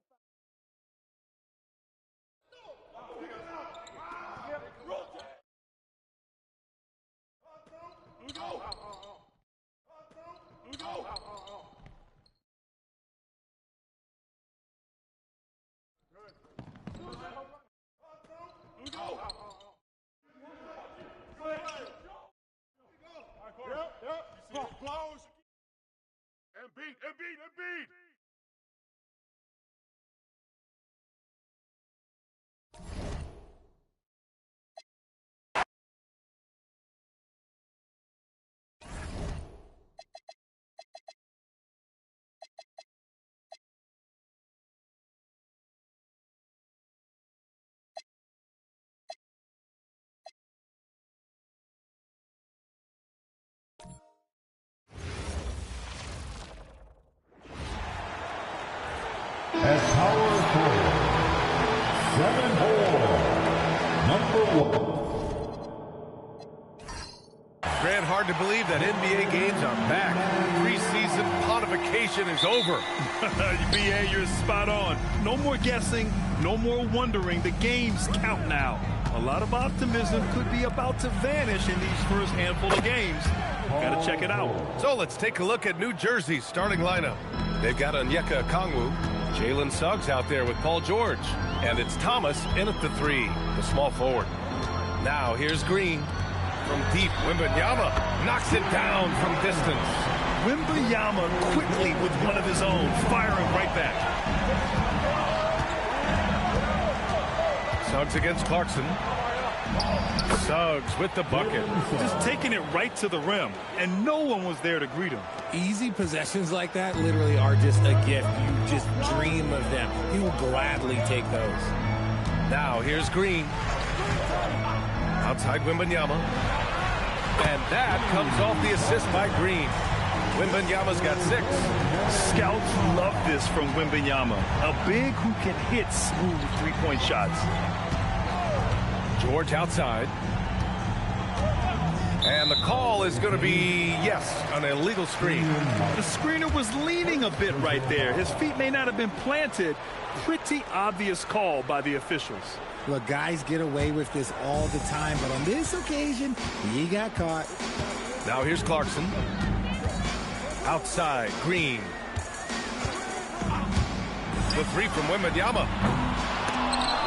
M: Close. Embiid.
D: At power forward, 7'4", number 1.
A: Grant, hard to believe that NBA games are back. Preseason pontification is over.
C: BA, you're spot on. No more guessing, no more wondering. The games count now. A lot of optimism could be about to vanish in these first handful of games. Got to check it out.
A: So let's take a look at New Jersey's starting lineup. They've got Onyeka Okongwu, Jalen Suggs out there with Paul George, and it's Thomas in at the 3, the small forward. Now here's Green. From deep, Wembanyama knocks it down from distance.
C: Wembanyama quickly with one of his own, firing right back.
A: Suggs against Clarkson. Suggs with the bucket.
C: Just taking it right to the rim, and no one was there to greet him.
O: Easy possessions like that literally are just a gift. You just dream of them. He will gladly take those.
A: Now here's Green. Outside Wembanyama. And that comes off the assist by Green. Wembanyama's got 6.
C: Scouts love this from Wembanyama. A big who can hit smooth three-point shots.
A: George outside. And the call is going to be, yes, an illegal screen.
C: The screener was leaning a bit right there. His feet may not have been planted. Pretty obvious call by the officials.
O: Look, guys get away with this all the time, but on this occasion, he got caught.
A: Now here's Clarkson. Outside, Green. The 3 from Wembanyama.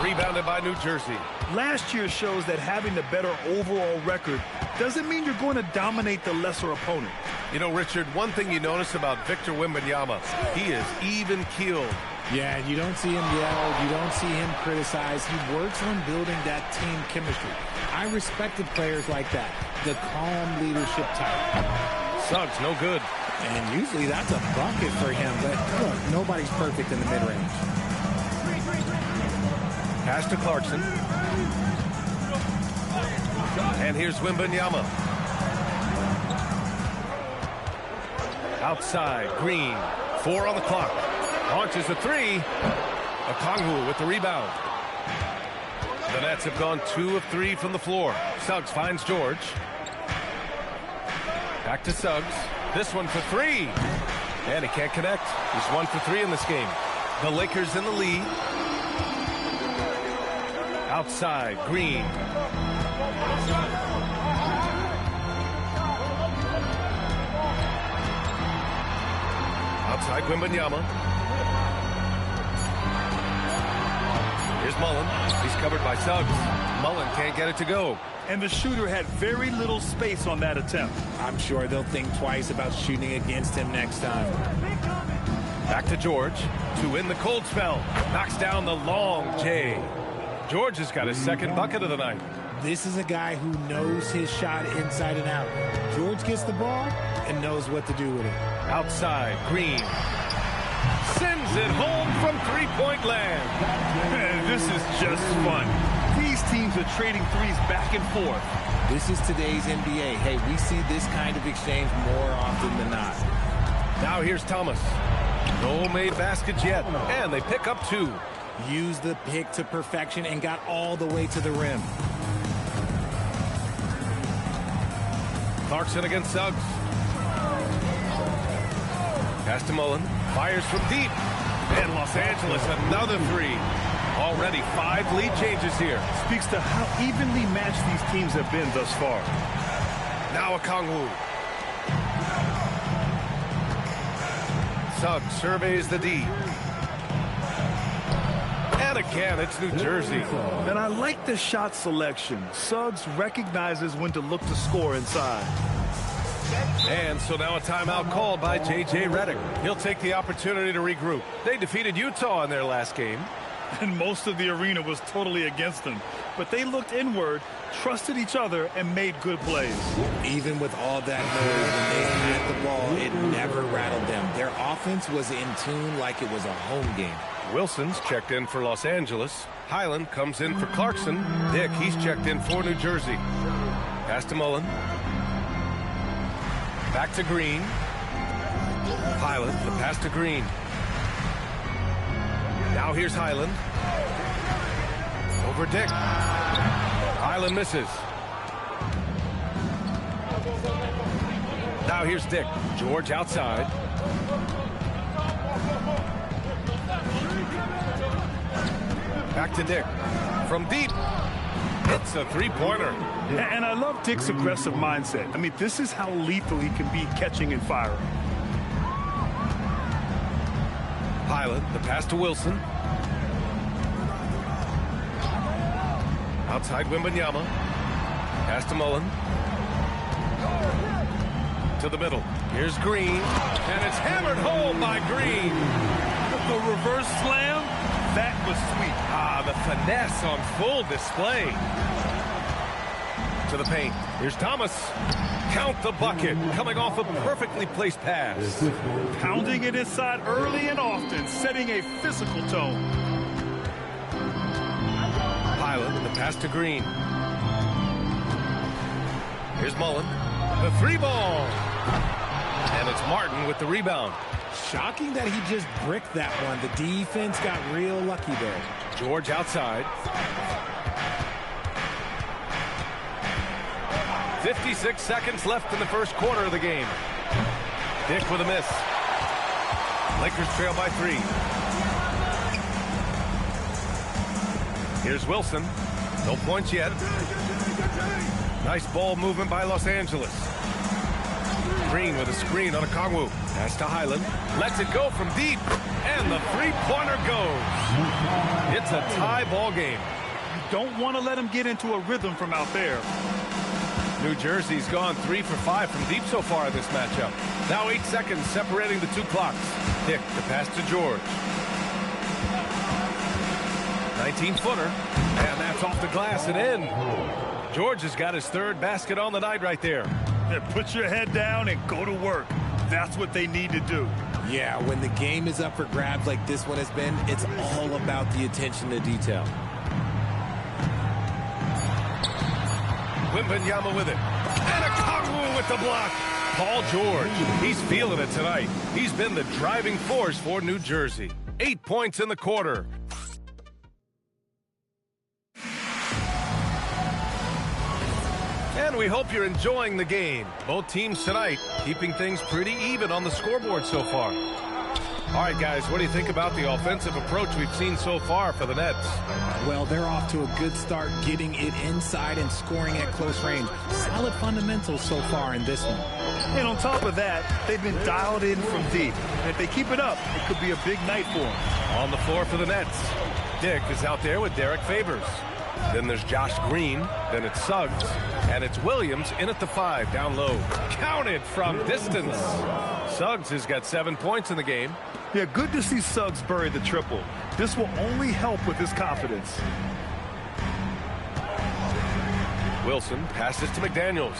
A: Rebounded by New Jersey.
C: Last year shows that having the better overall record doesn't mean you're going to dominate the lesser opponent.
A: You know, Richard, one thing you notice about Victor Wembanyama, he is even-keeled.
O: Yeah, you don't see him yell. You don't see him criticize. He works on building that team chemistry. I respected players like that, the calm leadership type.
A: Suggs, no good.
O: And usually that's a bucket for him, but look, nobody's perfect in the mid-range.
A: Pass to Clarkson. And here's Wembanyama. Outside, Green. 4 on the clock. Launches a 3. Okongwu with the rebound. The Nets have gone 2 of 3 from the floor. Suggs finds George. Back to Suggs. This one for 3. And he can't connect. He's 1 for 3 in this game. The Lakers in the lead. Outside, Green. Outside Wembanyama. Here's Mullen. He's covered by Suggs. Mullen can't get it to go.
E: And the shooter had very little space on that attempt.
O: I'm sure they'll think twice about shooting against him next time.
A: Back to George to win the cold spell. Knocks down the long J. George has got his second bucket of the night.
O: This is a guy who knows his shot inside and out. George gets the ball and knows what to do with it.
A: Outside, Green. Sends it home from three-point land.
E: Man, this is just fun. These teams are trading threes back and forth.
O: This is today's NBA. Hey, we see this kind of exchange more often than not.
A: Now here's Thomas. No made baskets yet, and they pick up two.
O: Used the pick to perfection and got all the way to the rim.
A: Clarkson against Suggs. Pass to Mullen. Fires from deep. And Los Angeles, another three. Already 5 lead changes here.
E: Speaks to how evenly matched these teams have been thus far.
A: Now Okongwu. Suggs surveys the D. And again, it's New Jersey.
E: And I like the shot selection. Suggs recognizes when to look to score inside.
A: And so now a timeout called by J.J. Redick. He'll take the opportunity to regroup. They defeated Utah in their last game.
E: And most of the arena was totally against them. But they looked inward, trusted each other, and made good plays.
O: Even with all that noise, when they had the ball, it never rattled them. Their offense was in tune like it was a home game.
A: Wilson's checked in for Los Angeles. Highland comes in for Clarkson. Dick, he's checked in for New Jersey. Pass to Mullen. Back to Green. Highland, the pass to Green. Now here's Highland. Over Dick. Highland misses. Now here's Dick. George outside. Back to Dick. From deep. It's a three-pointer.
E: And I love Dick's aggressive mindset. I mean, this is how lethal he can be catching and firing.
A: Highland, the pass to Wilson. Outside Wembanyama. Pass to Mullen. To the middle. Here's Green. And it's hammered home by Green.
E: The reverse slam, that was sweet.
A: Ah, the finesse on full display. To the paint. Here's Thomas. Count the bucket. Coming off a perfectly placed pass.
E: Pounding it inside early and often, setting a physical tone.
A: Highland, the pass to Green. Here's Mullen. The three ball. And it's Martin with the rebound.
O: Shocking that he just bricked that one. The defense got real lucky there.
A: George outside. 56 seconds left in the first quarter of the game. Dick with a miss. Lakers trail by 3. Here's Wilson. No points yet. Nice ball movement by Los Angeles. Green with a screen on Okongwu. Pass to Highland. Lets it go from deep. And the three-pointer goes. It's a tie ball game.
E: You don't want to let him get into a rhythm from out there.
A: New Jersey's gone 3 for 5 from deep so far in this matchup. Now 8 seconds separating the two clocks. Dick, the pass to George. 19-footer. And that's off the glass and in. George has got his third basket on the night right there.
E: Put your head down and go to work. That's what they need to do.
O: Yeah, when the game is up for grabs like this one has been, it's all about the attention to detail.
A: Wembanyama with it. And Okongwu with the block. Paul George, he's feeling it tonight. He's been the driving force for New Jersey. 8 points in the quarter. And we hope you're enjoying the game. Both teams tonight keeping things pretty even on the scoreboard so far. All right, guys, what do you think about the offensive approach we've seen so far for the Nets?
O: Well, they're off to a good start getting it inside and scoring at close range. Solid fundamentals so far in this one.
E: And on top of that, they've been dialed in from deep. And if they keep it up, it could be a big night for them.
A: On the floor for the Nets, Dick is out there with Derek Favors. Then there's Josh Green, then it's Suggs, and it's Williams in at the 5, down low. Counted from distance. Suggs has got 7 points in the game.
E: Yeah, good to see Suggs bury the triple. This will only help with his confidence.
A: Wilson passes to McDaniels.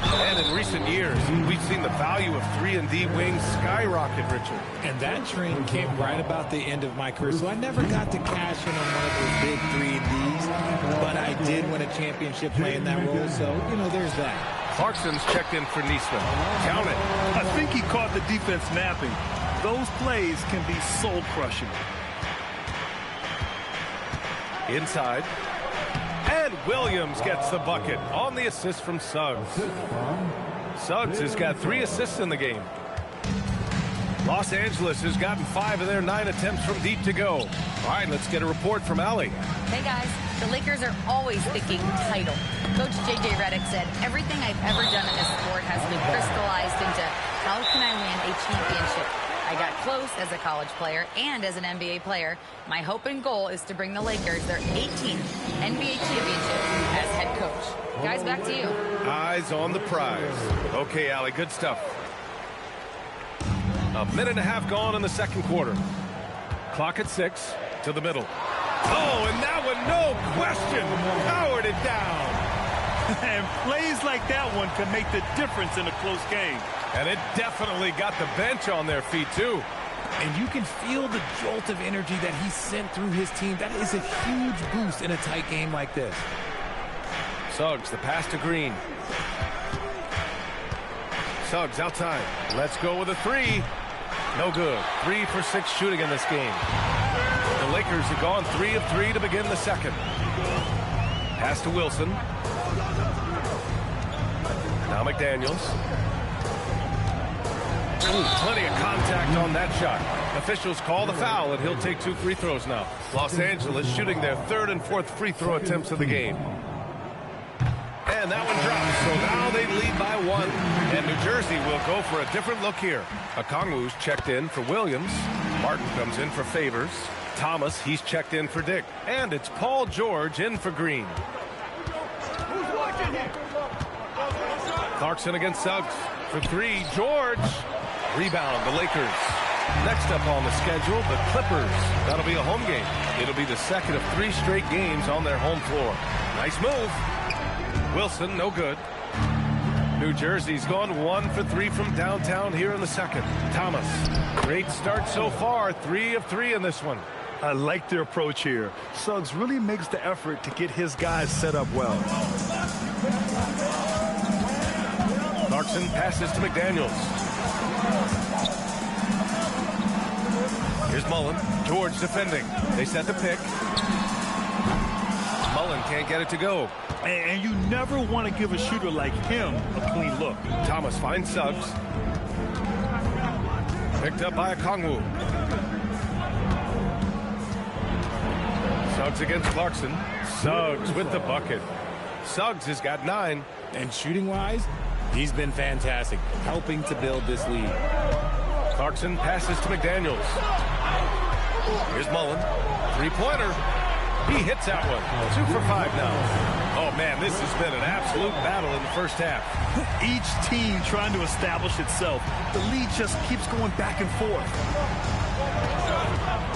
A: And in recent years, we've seen the value of 3-and-D wings skyrocket, Richard.
O: And that trend came right about the end of my career, so I never got to cash in on one of those big 3-and-Ds, but I did win a championship playing that role, so, you know, there's that.
A: Clarkson's checked in for Niesman. Count it.
E: I think he caught the defense napping. Those plays can be soul-crushing.
A: Inside. And Williams gets the bucket on the assist from Suggs. Suggs has got 3 assists in the game. Los Angeles has gotten 5 of their 9 attempts from deep to go. All right, let's get a report from Allie.
J: Hey, guys. The Lakers are always thinking title. Coach J.J. Redick said, everything I've ever done in this sport has been crystallized into how can I win a championship? I got close as a college player and as an NBA player. My hope and goal is to bring the Lakers their 18th NBA championship as head coach. Guys, back to you.
A: Eyes on the prize. Okay, Allie, good stuff. A minute and a half gone in the second quarter. Clock at 6 to the middle. Oh, and that one, no question, powered it down.
E: And plays like that one can make the difference in a close game.
A: And it definitely got the bench on their feet, too.
O: And you can feel the jolt of energy that he sent through his team. That is a huge boost in a tight game like this.
A: Suggs, the pass to Green. Suggs outside. Let's go with a 3. No good. 3 for 6 shooting in this game. The Lakers have gone 3 of 3 to begin the second. Pass to Wilson. Now McDaniels. Ooh, plenty of contact on that shot. Officials call the foul, and he'll take 2 free throws now. Los Angeles shooting their 3rd and 4th free throw attempts of the game. And that one drops, so now they lead by 1. And New Jersey will go for a different look here. Okongwu's checked in for Williams. Martin comes in for Favors. Thomas, he's checked in for Dick. And it's Paul George in for Green. Clarkson against Suggs for 3. George. Rebound, the Lakers. Next up on the schedule, the Clippers. That'll be a home game. It'll be the second of 3 straight games on their home floor. Nice move. Wilson, no good. New Jersey's gone 1 for 3 from downtown here in the second. Thomas, great start so far. 3 of 3 in this one.
E: I like their approach here. Suggs really makes the effort to get his guys set up well.
A: Clarkson passes to McDaniels. Here's Mullen. George defending. They set the pick. Mullen can't get it to go.
E: And you never want to give a shooter like him a clean look.
A: Thomas finds Suggs. Picked up by Okongwu. Suggs against Clarkson. Suggs with the bucket. Suggs has got 9.
O: And shooting-wise, he's been fantastic, helping to build this lead.
A: Clarkson passes to McDaniels. Here's Mullen. 3-pointer. He hits that one. 2 for 5 now. Oh, man, this has been an absolute battle in the first half.
E: Each team trying to establish itself. The lead just keeps going back and forth.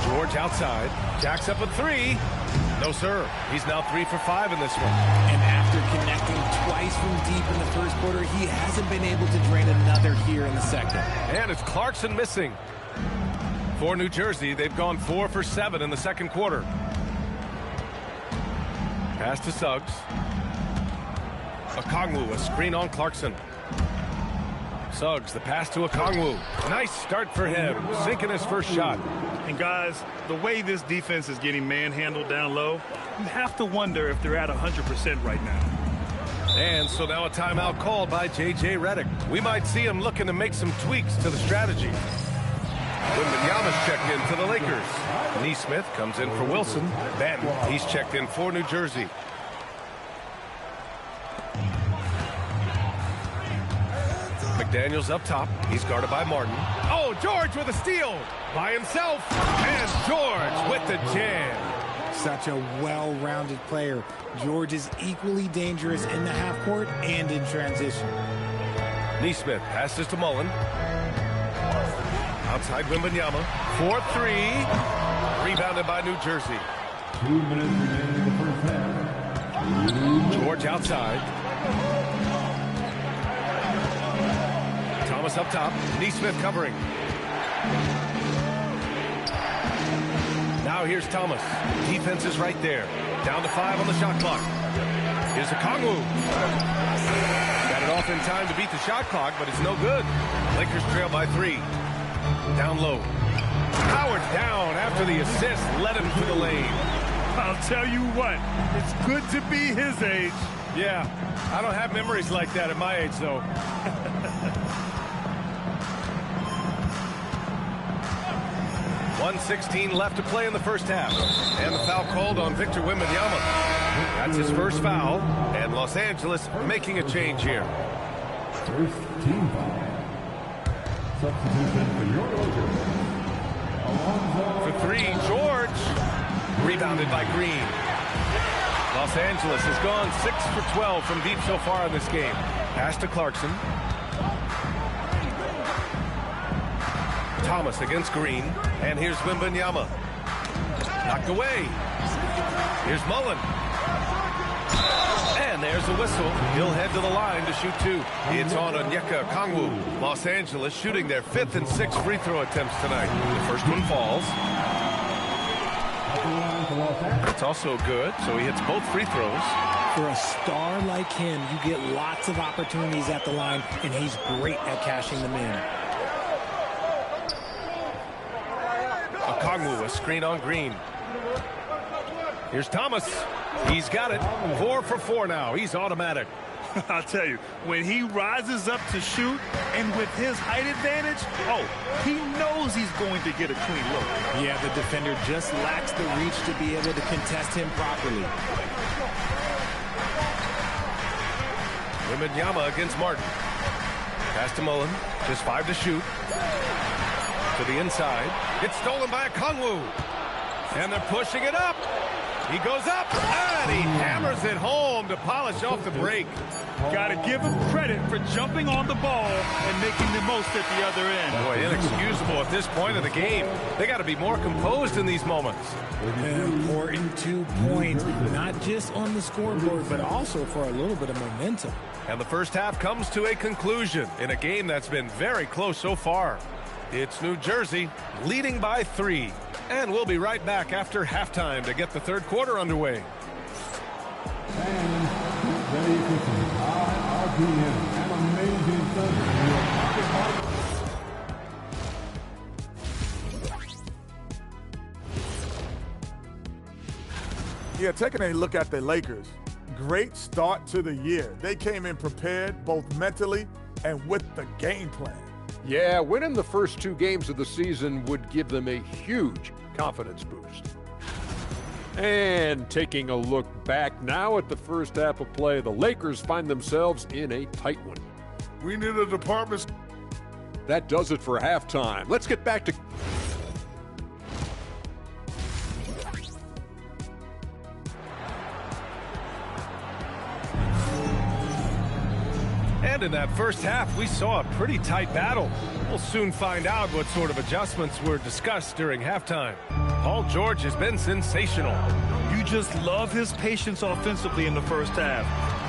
A: George outside. Jacks up a 3. No, sir. He's now 3 for 5 in this one.
O: And after connecting twice from deep in the first quarter, he hasn't been able to drain another here in the second.
A: And it's Clarkson missing. For New Jersey, they've gone 4 for 7 in the second quarter. Pass to Suggs. Okongwu, a screen on Clarkson. Suggs, the pass to Okongwu. Nice start for him, sinking his first shot.
E: And guys, the way this defense is getting manhandled down low, you have to wonder if they're at 100% right now.
A: And so now a timeout called by J.J. Redick. We might see him looking to make some tweaks to the strategy. Wembanyama's checked in for the Lakers. Neesmith comes in for Wilson. Banton, he's checked in for New Jersey. McDaniels up top. He's guarded by Martin. Oh, George with a steal by himself. And George with the jam.
O: Such a well-rounded player. George is equally dangerous in the half court and in transition.
A: Neesmith passes to Mullen. Outside Wembanyama. 4-3. Rebounded by New Jersey.
D: 2 minutes remaining in the first half.
A: George outside. Thomas up top. Neesmith covering. Now here's Thomas. Defense is right there. Down to 5 on the shot clock. Here's Okongwu. Got it off in time to beat the shot clock, but it's no good. Lakers trail by 3. Down low. Howard down after the assist. Led him to the lane.
E: I'll tell you what, it's good to be his age.
A: Yeah, I don't have memories like that at my age, though. 1:16 left to play in the first half. And the foul called on Victor Wembanyama. That's his first foul. And Los Angeles making a change here.
D: First team foul. Substitution for your Lakers.
A: For 3, George. Rebounded by Green. Los Angeles has gone 6 for 12 from deep so far in this game. Pass to Clarkson. Thomas against Green. And here's Wembanyama. Knocked away. Here's Mullen. And there's the whistle. He'll head to the line to shoot 2. It's on Onyeka Okongwu. Los Angeles shooting their 5th and 6th free throw attempts tonight. The first one falls. It's also good, so he hits both free throws.
O: For a star like him, you get lots of opportunities at the line, and he's great at cashing them in.
A: Okongwu, a screen on Green. Here's Thomas. He's got it. 4 for 4 now. He's automatic.
E: I'll tell you, when he rises up to shoot, and with his height advantage, he knows he's going to get a clean look.
O: Yeah, the defender just lacks the reach to be able to contest him properly.
A: Wembanyama against Martin. Pass to Mullen. Just 5 to shoot. To the inside. It's stolen by Okongwu. And they're pushing it up. He goes up, and he hammers it home to polish off the break.
E: Got to give him credit for jumping on the ball and making the most at the other end.
A: Boy, inexcusable at this point of the game. They got to be more composed in these moments.
O: An important 2 points, not just on the scoreboard, but also for a little bit of momentum.
A: And the first half comes to a conclusion in a game that's been very close so far. It's New Jersey leading by 3. And we'll be right back after halftime to get the third quarter underway.
D: And ready for some RPM and amazing stuff.
H: Yeah, taking a look at the Lakers. Great start to the year. They came in prepared both mentally and with the game plan.
F: Yeah, winning the first 2 games of the season would give them a huge confidence boost. And taking a look back now at the first half of play, the Lakers find themselves in a tight one.
G: We need a department.
F: That does it for halftime. Let's get back to...
A: And in that first half, we saw a pretty tight battle. We'll soon find out what sort of adjustments were discussed during halftime. Paul George has been sensational.
E: You just love his patience offensively in the first half.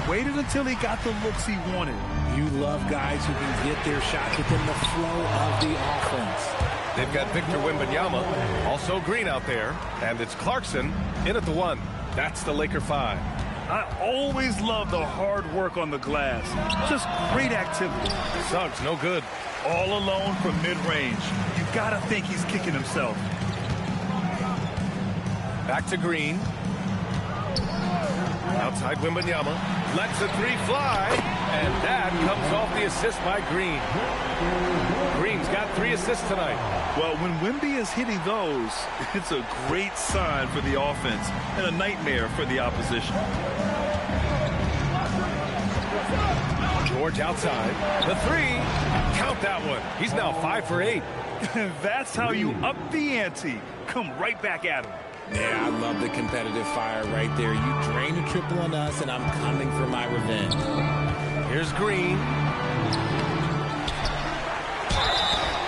E: Waited until he got the looks he wanted.
O: You love guys who can get their shots within the flow of the offense.
A: They've got Victor Wembanyama, also Green out there, and it's Clarkson in at the 1. That's the Laker 5.
E: I always love the hard work on the glass. Just great activity.
A: Suggs, no good.
E: All alone from mid-range. You gotta think he's kicking himself.
A: Back to Green. Outside Wembanyama. Lets a three fly. And that comes off the assist by Green. Green's got 3 assists tonight.
E: Well, when Wemby is hitting those, it's a great sign for the offense and a nightmare for the opposition.
A: George outside. The 3. Count that one. He's now 5 for 8.
E: That's how you up the ante. Come right back at him.
O: Yeah, I love the competitive fire right there. You drain a triple on us, and I'm coming for my revenge.
A: Here's Green.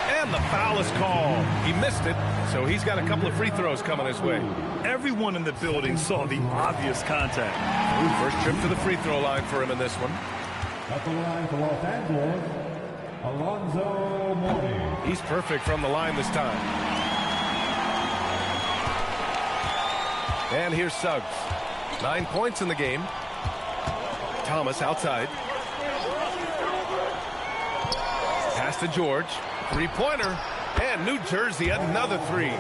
A: And the foul is called. He missed it, so he's got a couple of free throws coming his way.
E: Everyone in the building saw the obvious contact.
A: First trip to the free throw line for him in this one.
D: At the line for Los Angeles, Alonzo Mourning.
A: He's perfect from the line this time. And here's Suggs. 9 points in the game. Thomas outside. Pass to George. Three-pointer. And New Jersey, another 3.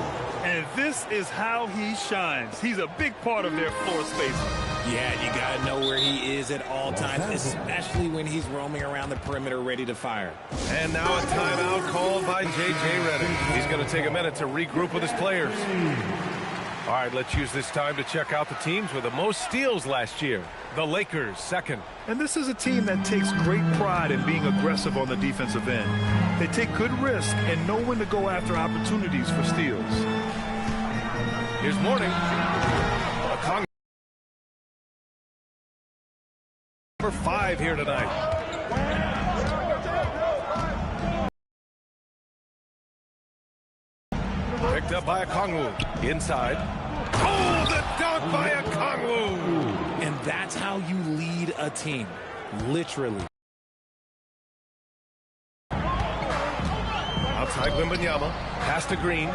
E: And this is how he shines. He's a big part of their floor space.
O: Yeah, you got to know where he is at all times, especially when he's roaming around the perimeter ready to fire.
A: And now a timeout called by J.J. Redick. He's going to take a minute to regroup with his players. All right, let's use this time to check out the teams with the most steals last year. The Lakers, second.
E: And this is a team that takes great pride in being aggressive on the defensive end. They take good risk and know when to go after opportunities for steals.
A: Here's Mourning. Number 5 here tonight. Picked up by Okongwu. Inside. Oh, the dunk by Okongwu!
O: And that's how you lead a team. Literally.
A: Outside Wembanyama. Pass to Green.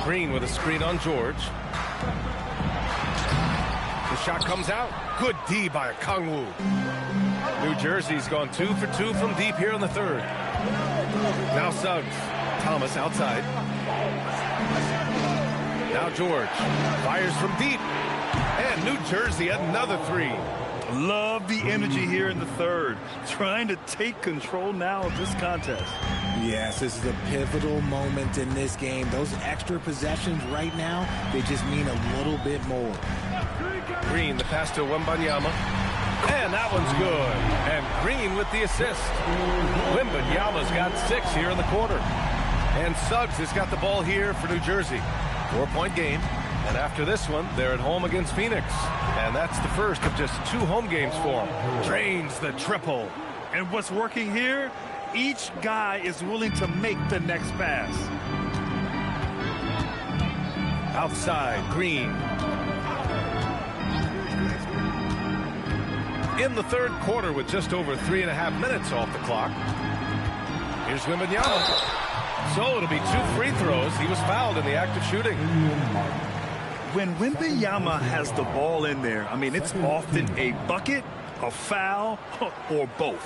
A: Green with a screen on George. The shot comes out. Good D by Okongwu. New Jersey's gone 2 for 2 from deep here in the third. Now Suggs. Thomas outside. Now George fires from deep. And New Jersey another 3.
E: Love the energy here in the third. Trying to take control now of this contest.
O: Yes, this is a pivotal moment in this game. Those extra possessions right now, they just mean a little bit more.
A: Green, the pass to Wembanyama. And that one's good. And Green with the assist. Wembanyama's got 6 here in the quarter. And Suggs has got the ball here for New Jersey. 4-point game. And after this one, they're at home against Phoenix. And that's the first of just 2 home games for them. Drains the triple.
E: And what's working here? Each guy is willing to make the next pass.
A: Outside, Green. In the third quarter with just over 3.5 minutes off the clock. Here's Wembanyama. So it'll be 2 free throws. He was fouled in the act of shooting.
E: When Wembanyama has the ball in there, I mean, it's often a bucket, a foul, or both.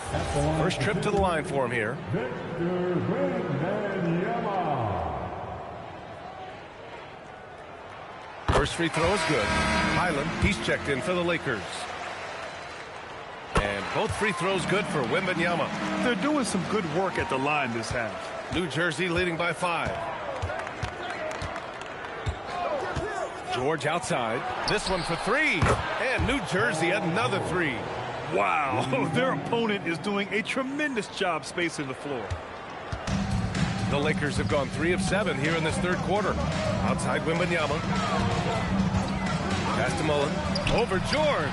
A: First trip to the line for him here. First free throw is good. Highland, he's checked in for the Lakers. And both free throws good for Wembanyama.
E: They're doing some good work at the line this half.
A: New Jersey leading by 5. George outside. This one for 3. And New Jersey another 3.
E: Wow, their opponent is doing a tremendous job spacing the floor.
A: The Lakers have gone 3 of 7 here in this third quarter. Outside Wembanyama. Pass to Mullen. Over George.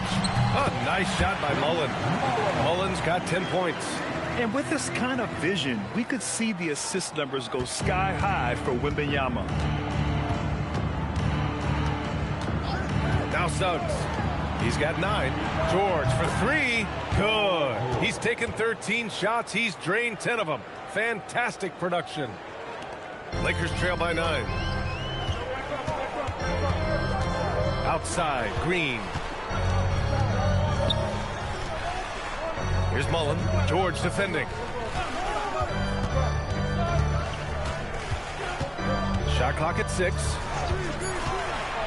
A: A nice shot by Mullen. Mullen's got 10 points.
E: And with this kind of vision, we could see the assist numbers go sky high for Wembanyama.
A: Now Suggs. He's got 9. George for 3. Good. He's taken 13 shots. He's drained 10 of them. Fantastic production. Lakers trail by 9. Outside, Green. Here's Mullen. George defending. Shot clock at 6.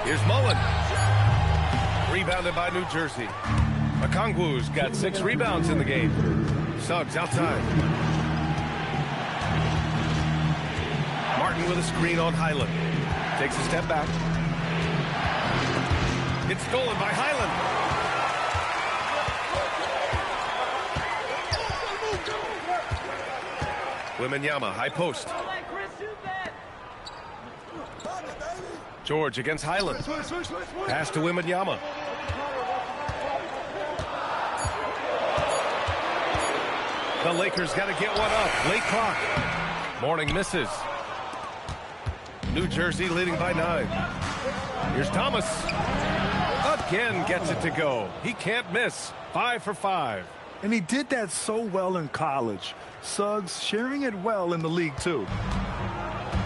A: Here's Mullen. rebounded by New Jersey. Okongwu's got 6 rebounds in the game. Suggs outside. Martin with a screen on Highland. Takes a step back. It's stolen by Highland. Wembanyama, high post. George against Highland. Pass to Wembanyama. The Lakers got to get one up. Late clock. Morning misses. New Jersey leading by 9. Here's Thomas. Again gets it to go. He can't miss. 5 for 5.
E: And he did that so well in college. Suggs sharing it well in the league, too.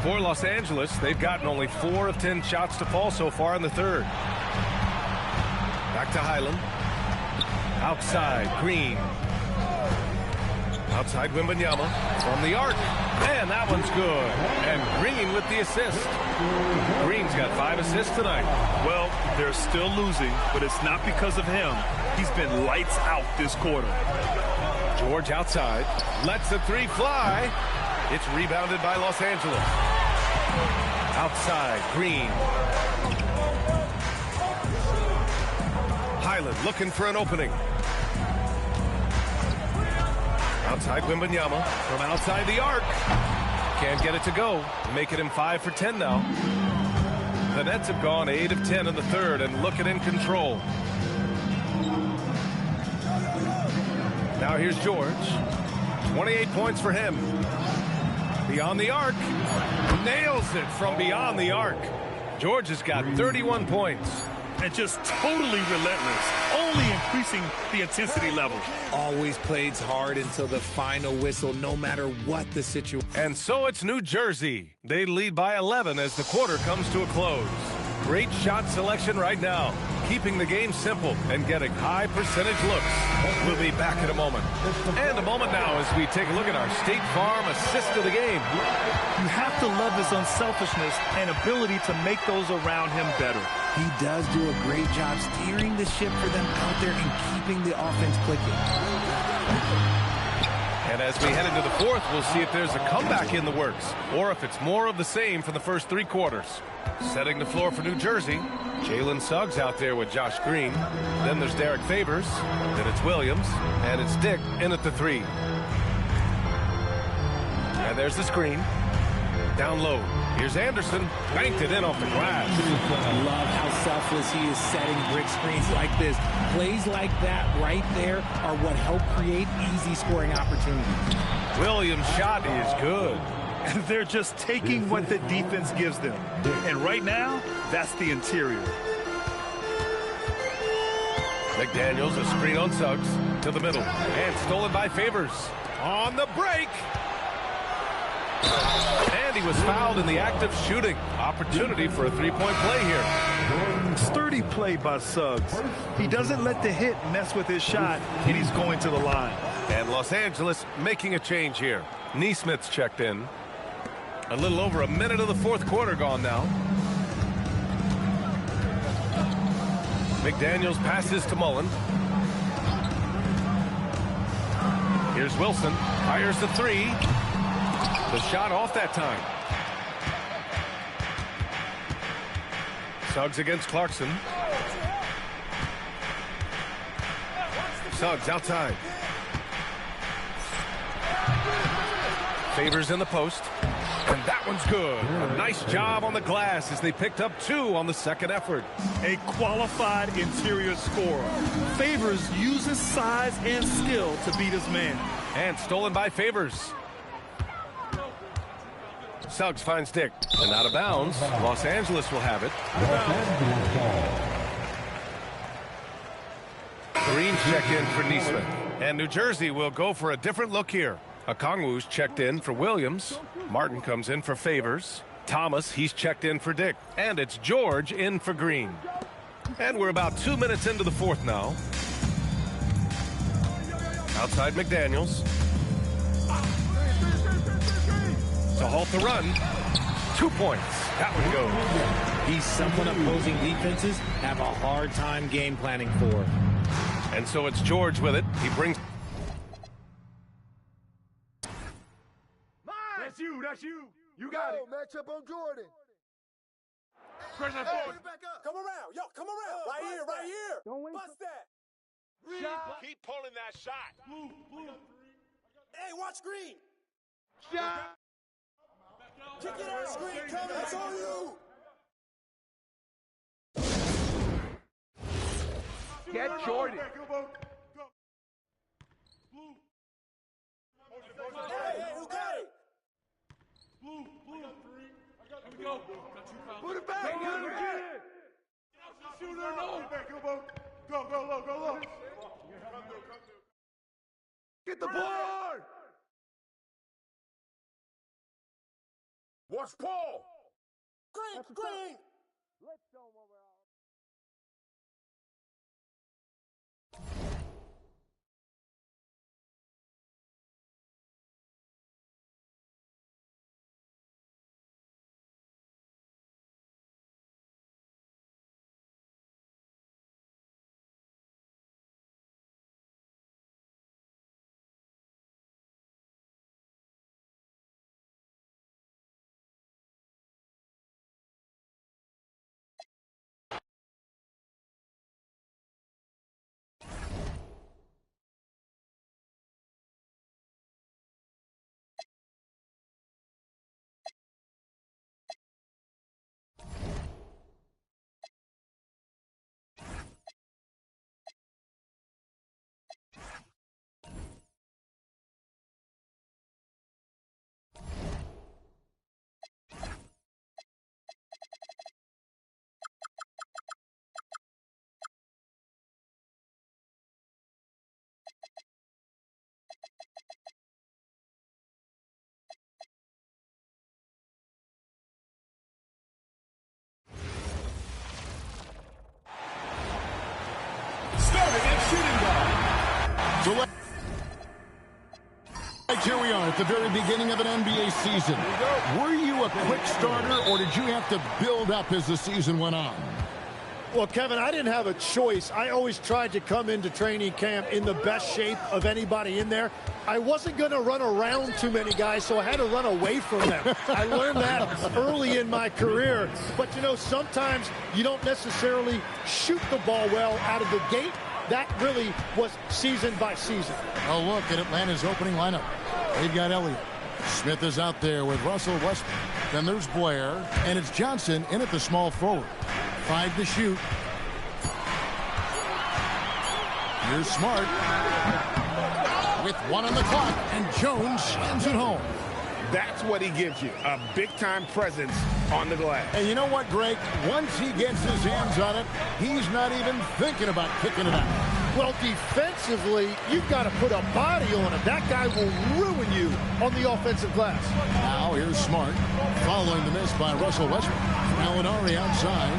A: For Los Angeles, they've gotten only 4 of 10 shots to fall so far in the third. Back to Highland. Outside, Green. Outside Wembanyama from the arc. And that one's good. And Green with the assist. Green's got 5 assists tonight.
E: Well, they're still losing, but it's not because of him. He's been lights out this quarter.
A: George outside. Lets the 3 fly. It's rebounded by Los Angeles. Outside, Green. Highland looking for an opening. Outside Wembanyama from outside the arc. Can't get it to go. Making him 5 for 10 now. The Nets have gone 8 of 10 in the third and looking in control. Now here's George. 28 points for him. Beyond the arc. Nails it from beyond the arc. George has got 31 points.
E: And just totally relentless, only increasing the intensity level.
O: Always plays hard until the final whistle, no matter what the situation.
A: And so it's New Jersey. They lead by 11 as the quarter comes to a close. Great shot selection right now, keeping the game simple and getting high percentage looks. We'll be back in a moment. And a moment now as we take a look at our State Farm assist of the game.
E: You have to love his unselfishness and ability to make those around him better.
O: He does do a great job steering the ship for them out there and keeping the offense clicking.
A: And as we head into the fourth, we'll see if there's a comeback in the works or if it's more of the same for the first 3 quarters. Setting the floor for New Jersey, Jalen Suggs out there with Josh Green. Then there's Derek Favors. Then it's Williams. And it's Dick in at the 3. And there's the screen. Down low. Here's Anderson. Banked it in off the glass.
O: I love how selfless he is setting brick screens like this. Plays like that right there are what help create easy scoring opportunities.
A: Williams' shot is good.
E: And they're just taking what the defense gives them. And right now, that's the interior.
A: McDaniels, a screen on Suggs to the middle. And stolen by Favors. On the break. And he was fouled in the act of shooting. Opportunity for a 3-point play here.
E: Sturdy play by Suggs. He doesn't let the hit mess with his shot, and he's going to the line.
A: And Los Angeles making a change here. Neesmith's checked in. A little over a minute of the fourth quarter gone now. McDaniels passes to Mullen. Here's Wilson. Fires the 3. The shot off that time. Suggs against Clarkson. Suggs outside. Favors in the post. And that one's good. A nice job on the glass as they picked up 2 on the second effort.
E: A qualified interior scorer. Favors uses size and skill to beat his man.
A: And stolen by Favors. Suggs finds Dick. And out of bounds. Los Angeles will have it. Green check in for Neesmith. And New Jersey will go for a different look here. Okongwu's checked in for Williams. Martin comes in for Favors. Thomas, he's checked in for Dick. And it's George in for Green. And we're about 2 minutes into the fourth now. Outside McDaniels. To halt the run. 2 points. That one goes.
O: He's someone opposing defenses have a hard time game planning for.
A: And so it's George with it. He brings...
I: That's you. That's you. You got it. Match up on Jordan.
N: Pressure
I: Hey,
N: forward.
I: back up. Come around. Yo, come around. Right here, right here.
N: Don't wait.
I: Bust that.
N: Shot.
L: Keep pulling that shot.
N: Blue.
I: Hey, watch green.
N: Shot.
I: Kick it out, screen coming. It's on you.
N: Get Jordan.
I: Hey, who got it?
N: Blue. Here we go.
I: Put it back.
N: Go get it. Shooter, no.
I: Go low. Get the board.
M: Watch Paul.
I: Green.
N: Let's go over.
K: So here we are at the very beginning of an NBA season. Were you a quick starter, or did you have to build up as the season went on?
P: Well, Kevin, I didn't have a choice. I always tried to come into training camp in the best shape of anybody in there. I wasn't going to run around too many guys, so I had to run away from them. I learned that early in my career. But, you know, sometimes you don't necessarily shoot the ball well out of the gate. That really was season by season.
K: Oh, look at Atlanta's opening lineup. They've got Elliott. Smith is out there with Russell Westbrook. Then there's Blair, and it's Johnson in at the small forward. 5 to shoot. Here's Smart with 1 on the clock, and Jones slams it home.
L: That's what he gives you, a big-time presence on the glass.
K: And you know what, Greg? Once he gets his hands on it, he's not even thinking about kicking it out.
P: Well, defensively, you've got to put a body on him. That guy will ruin you on the offensive glass.
K: Now here's Smart, following the miss by Russell Westbrook. Gallinari outside.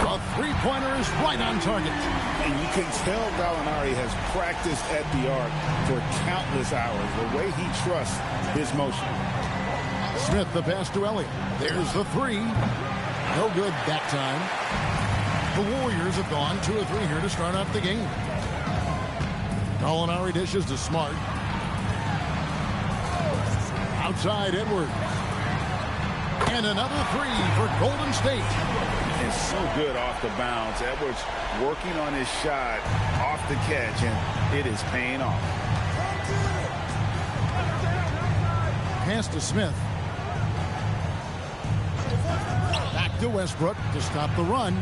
K: A three-pointer is right on target.
L: And you can tell Gallinari has practiced at the arc for countless hours, the way he trusts his motion.
K: Smith, the pass to Elliott. There's the three. No good that time. The Warriors have gone 2 of 3 here to start off the game. Gallinari dishes to Smart. Outside Edwards. And another three for Golden State.
L: It's so good off the bounce. Edwards working on his shot off the catch, and it is paying off.
K: Pass to Smith. Back to Westbrook to stop the run.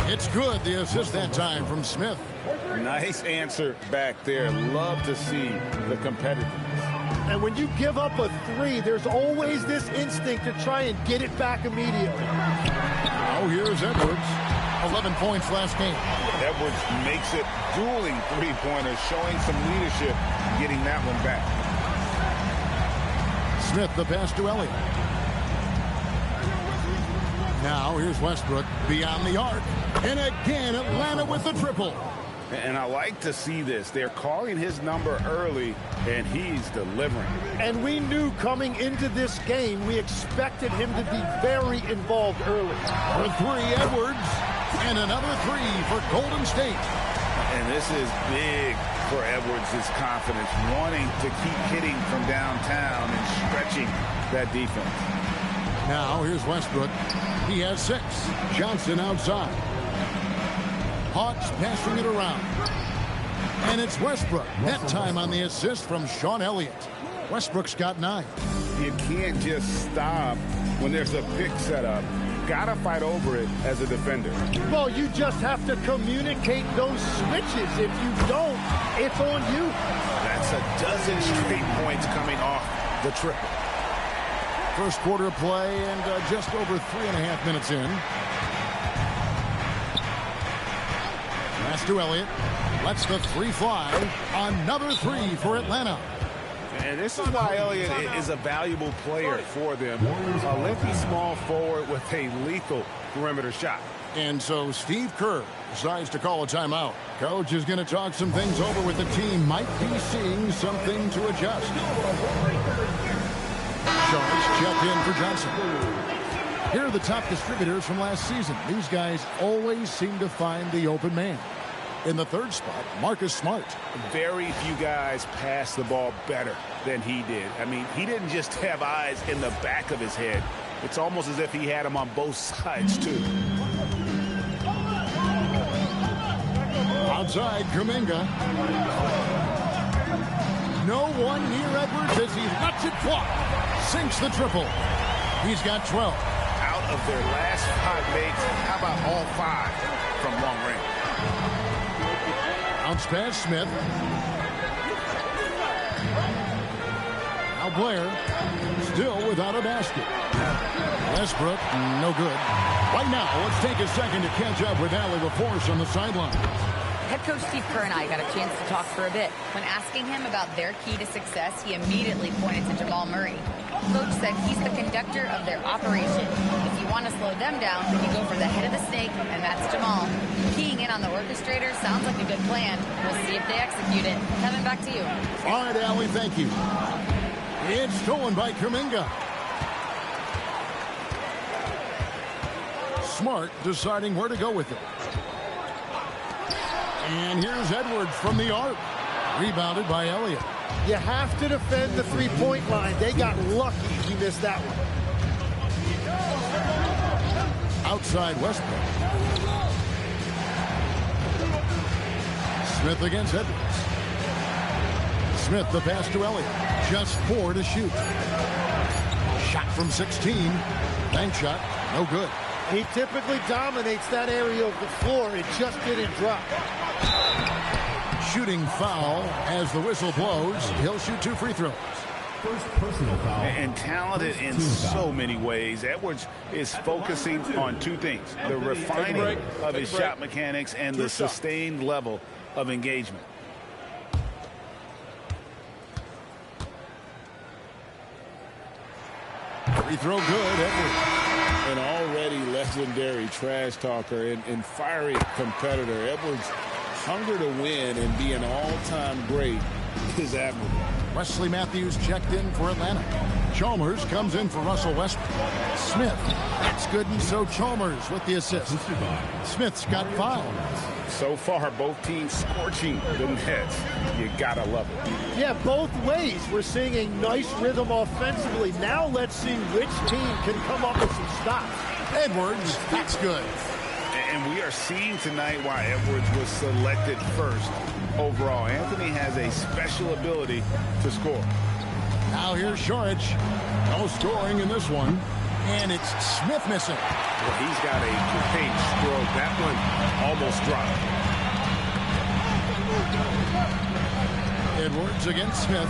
K: It's good, the assist that time from Smith.
L: Nice answer back there. Love to see the competitiveness.
P: And when you give up a three, there's always this instinct to try and get it back immediately.
K: Now here's Edwards. 11 points last game.
L: Edwards makes it dueling three-pointers, showing some leadership, getting that one back.
K: Smith, the pass to Elliott. Now here's Westbrook beyond the arc. And again, Atlanta with the triple.
L: And I like to see this. They're calling his number early, and he's delivering.
P: And we knew coming into this game, we expected him to be very involved early.
K: For three, Edwards. And another three for Golden State.
L: And this is big for Edwards' confidence, wanting to keep hitting from downtown and stretching that defense.
K: Now here's Westbrook. He has 6. Johnson outside. Hawks passing it around. And it's Westbrook. Net time on the assist from Sean Elliott. Westbrook's got 9.
L: You can't just stop when there's a pick set up. Gotta fight over it as a defender.
P: Well, you just have to communicate those switches. If you don't, it's on you.
L: That's a dozen straight points coming off the triple.
K: First quarter of play and just over 3.5 minutes in. Pass to Elliott. Lets the 3 fly. Another 3 for Atlanta.
L: And this is why Elliott is a valuable player for them. A lengthy small forward with a lethal perimeter shot.
K: And so Steve Kerr decides to call a timeout. Coach is going to talk some things over with the team. Might be seeing something to adjust. Sharks check in for Johnson. Here are the top distributors from last season. These guys always seem to find the open man. In the third spot, Marcus Smart.
L: Very few guys pass the ball better than he did. I mean, he didn't just have eyes in the back of his head. It's almost as if he had them on both sides, too.
K: Outside, Kuminga. No one near Edwards as he lets it fly. Sinks the triple. He's got 12.
L: Out of their last 5 makes, how about all 5 from long range?
K: Bounce pass, Smith. Now Blair, still without a basket. Westbrook, no good. Right now, let's take a second to catch up with Allie LaForce on the sideline.
J: Head coach Steve Kerr and I got a chance to talk for a bit. When asking him about their key to success, he immediately pointed to Jamal Murray. Coach said he's the conductor of their operation. If you want to slow them down, you go for the head of the snake, and that's Jamal. Keying in on the orchestrator sounds like a good plan. We'll see if they execute it. Kevin, back to you.
K: All right, Allie, thank you. It's stolen by Kuminga. Smart deciding where to go with it. And here's Edwards from the arc. Rebounded by Elliott.
P: You have to defend the three-point line. They got lucky he missed that one.
K: Outside Westbrook. Smith against Edwards. Smith the pass to Elliott. Just 4 to shoot. Shot from 16. Bank shot. No good.
P: He typically dominates that area of the floor. It just didn't drop.
K: Shooting foul as the whistle blows. He'll shoot 2 free throws.
D: First personal foul.
L: And talented in so many ways. Edwards is focusing on 2 things. The refining of his shot mechanics and the sustained level of engagement.
K: Free throw good, Edwards.
Q: An already legendary trash talker and fiery competitor. Edwards' hunger to win and be an all-time great is admirable.
K: Wesley Matthews checked in for Atlanta. Chalmers comes in for Russell Westbrook. Smith, that's good, and so Chalmers with the assist. Smith's got 5.
L: So far, both teams scorching the nets. You gotta love it.
P: Yeah, both ways. We're seeing a nice rhythm offensively. Now let's see which team can come up with some stops.
K: Edwards, that's good.
L: And we are seeing tonight why Edwards was selected first overall. Anthony has a special ability to score.
K: Now here's Shorich. No scoring in this one. And it's Smith missing.
L: Well, he's got a 2-page stroke. That one almost dropped.
K: Edwards against Smith.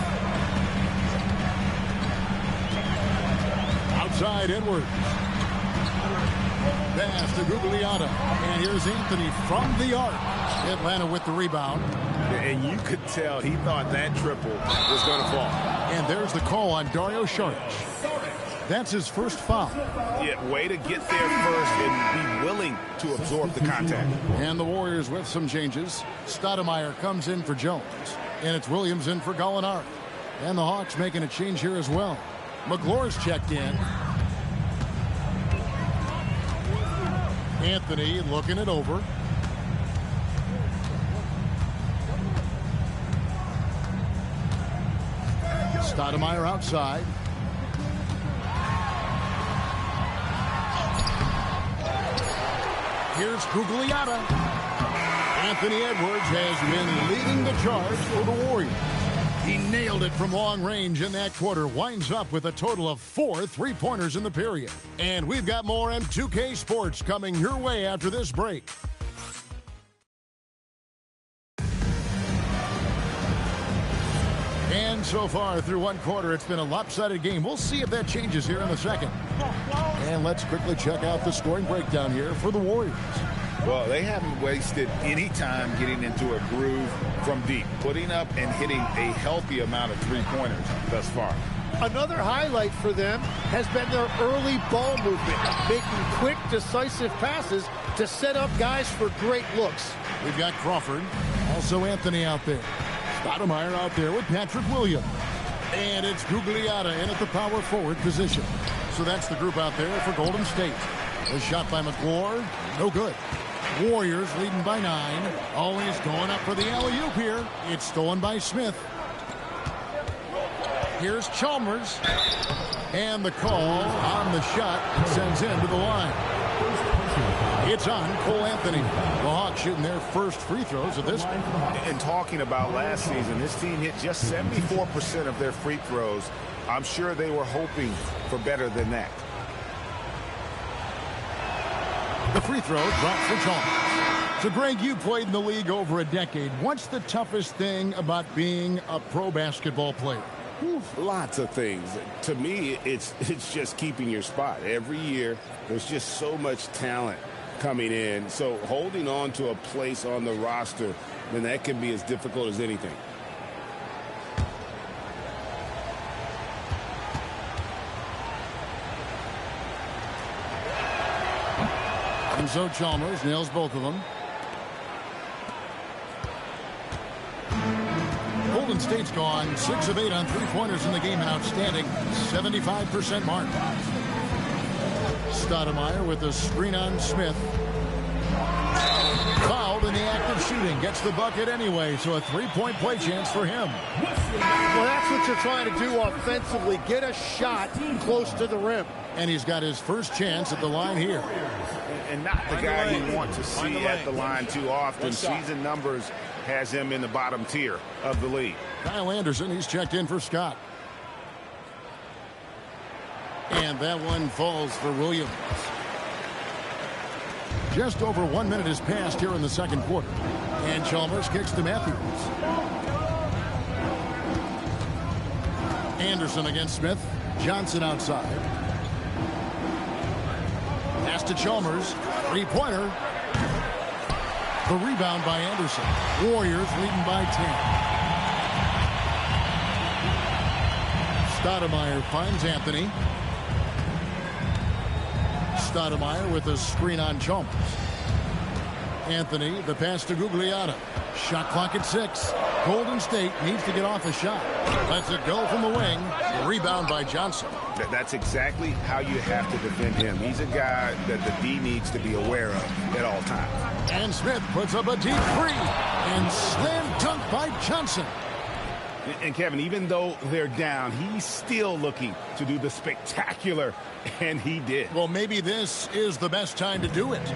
K: Outside Edwards. Pass to Gugliotta. And here's Anthony from the arc. Atlanta with the rebound.
L: And you could tell he thought that triple was going to fall.
K: And there's the call on Dario Saric. That's his first foul.
L: Yeah, way to get there first and be willing to absorb the contact.
K: And the Warriors with some changes. Stoudemire comes in for Jones. And it's Williams in for Gallinari. And the Hawks making a change here as well. McClure's checked in. Anthony looking it over. Stoudemire outside. Here's Gugliotta. Anthony Edwards has been leading the charge for the Warriors. He nailed it from long range in that quarter. Winds up with a total of 4 3-pointers in the period. And we've got more M2K Sports coming your way after this break. And so far through one quarter, it's been a lopsided game. We'll see if that changes here in the second. And let's quickly check out the scoring breakdown here for the Warriors.
L: Well, they haven't wasted any time getting into a groove from deep, putting up and hitting a healthy amount of three-pointers thus far.
P: Another highlight for them has been their early ball movement, making quick, decisive passes to set up guys for great looks.
K: We've got Crawford, also Anthony out there. Stoudemire out there with Patrick Williams. And it's Gugliotta in at the power forward position. So that's the group out there for Golden State. A shot by McClure, no good. Warriors leading by 9. Always going up for the alley-oop here. It's stolen by Smith. Here's Chalmers. And the call on the shot sends him to the line. It's on Cole Anthony. The Hawks shooting their first free throws of this.
L: And talking about last season, this team hit just 74% of their free throws. I'm sure they were hoping for better than that.
K: The free throw drops for Chalmers. So, Greg, you played in the league over a decade. What's the toughest thing about being a pro basketball player?
Q: Lots of things. To me, it's just keeping your spot. Every year, there's just so much talent coming in. So holding on to a place on the roster, then that can be as difficult as anything.
K: And so Chalmers nails both of them. Golden State's gone 6 of 8 on three-pointers in the game, an outstanding 75% mark. Stoudemire with a screen on Smith. Fouled in the act of shooting. Gets the bucket anyway, so a three-point play chance for him.
P: Well, that's what you're trying to do offensively. Get a shot close to the rim.
K: And he's got his first chance at the line here.
L: And not the guy you want to see at the line too often. Season numbers has him in the bottom tier of the league.
K: Kyle Anderson, he's checked in for Scott. And that one falls for Williams. Just over 1 minute has passed here in the second quarter. And Chalmers kicks to Matthews. Anderson against Smith. Johnson outside. Pass to Chalmers. Three-pointer. The rebound by Anderson. Warriors leading by 10. Stoudemire finds Anthony. Stoudemire with a screen on Chalmers. Anthony, the pass to Gugliotta. Shot clock at 6. Golden State needs to get off a shot. Lets it go from the wing. The rebound by Johnson.
L: That's exactly how you have to defend him. He's a guy that the D needs to be aware of at all times.
K: And Smith puts up a deep three. And slam dunk by Johnson.
L: And Kevin, even though they're down, he's still looking to do the spectacular, and he did.
K: Well, maybe this is the best time to do it.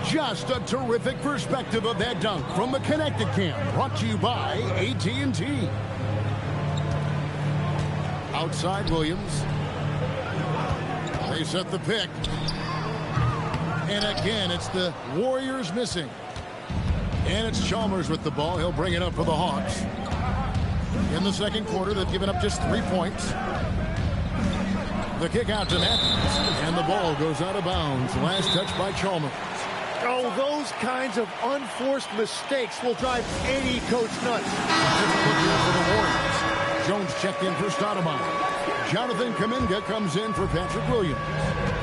K: Just a terrific perspective of that dunk from the Connected Cam, brought to you by AT&T. Outside Williams. They set the pick. And again, it's the Warriors missing. And it's Chalmers with the ball. He'll bring it up for the Hawks. In the second quarter, they've given up just 3 points. The kick out to Matthews, and the ball goes out of bounds. Last touch by Chalmers.
P: Oh, those kinds of unforced mistakes will drive any coach nuts.
K: Difficult year for the Warriors. Jones checked in for Stoudemire. Jonathan Kuminga comes in for Patrick Williams.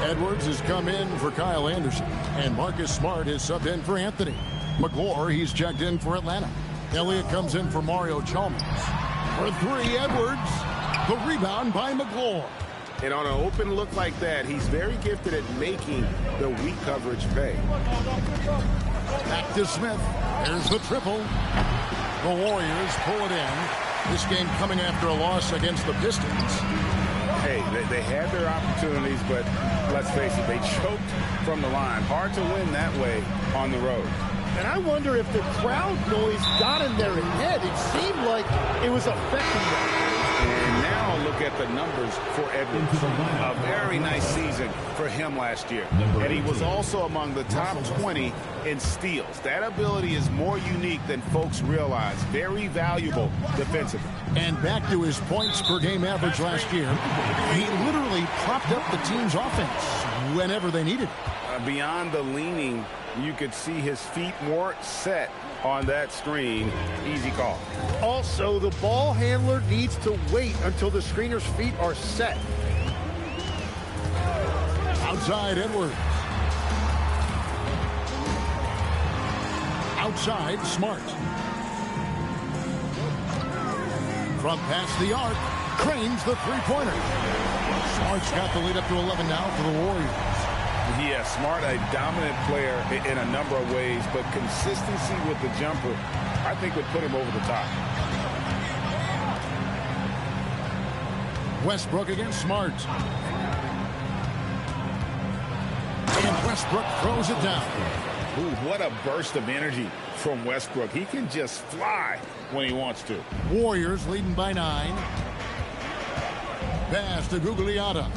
K: Edwards has come in for Kyle Anderson. And Marcus Smart is subbed in for Anthony. McGlure, he's checked in for Atlanta. Elliott comes in for Mario Chalmers. For 3, Edwards. The rebound by McGlure.
L: And on an open look like that, he's very gifted at making the weak coverage pay.
K: Back to Smith. There's the triple. The Warriors pull it in. This game coming after a loss against the Pistons.
L: Hey, they had their opportunities, but let's face it, they choked from the line. Hard to win that way on the road.
P: And I wonder if the crowd noise got in their head. It seemed like it was affecting them.
L: And now look at the numbers for Edwards. A very nice season for him last year. And he was also among the top 20 in steals. That ability is more unique than folks realize. Very valuable defensively.
K: And back to his points per game average last year, he literally propped up the team's offense whenever they needed it.
L: Beyond the leaning, you could see his feet more set on that screen. Easy call.
P: Also, the ball handler needs to wait until the screener's feet are set.
K: Outside, Edwards. Outside, Smart. From past the arc, cranes the three-pointer. Smart's got the lead up to 11 now for the Warriors.
L: Yeah, Smart, a dominant player in a number of ways, but consistency with the jumper, I think, would put him over the top.
K: Westbrook against Smart. And Westbrook throws it down.
L: Ooh, what a burst of energy from Westbrook. He can just fly when he wants to.
K: Warriors leading by 9. Pass to Gugliotta.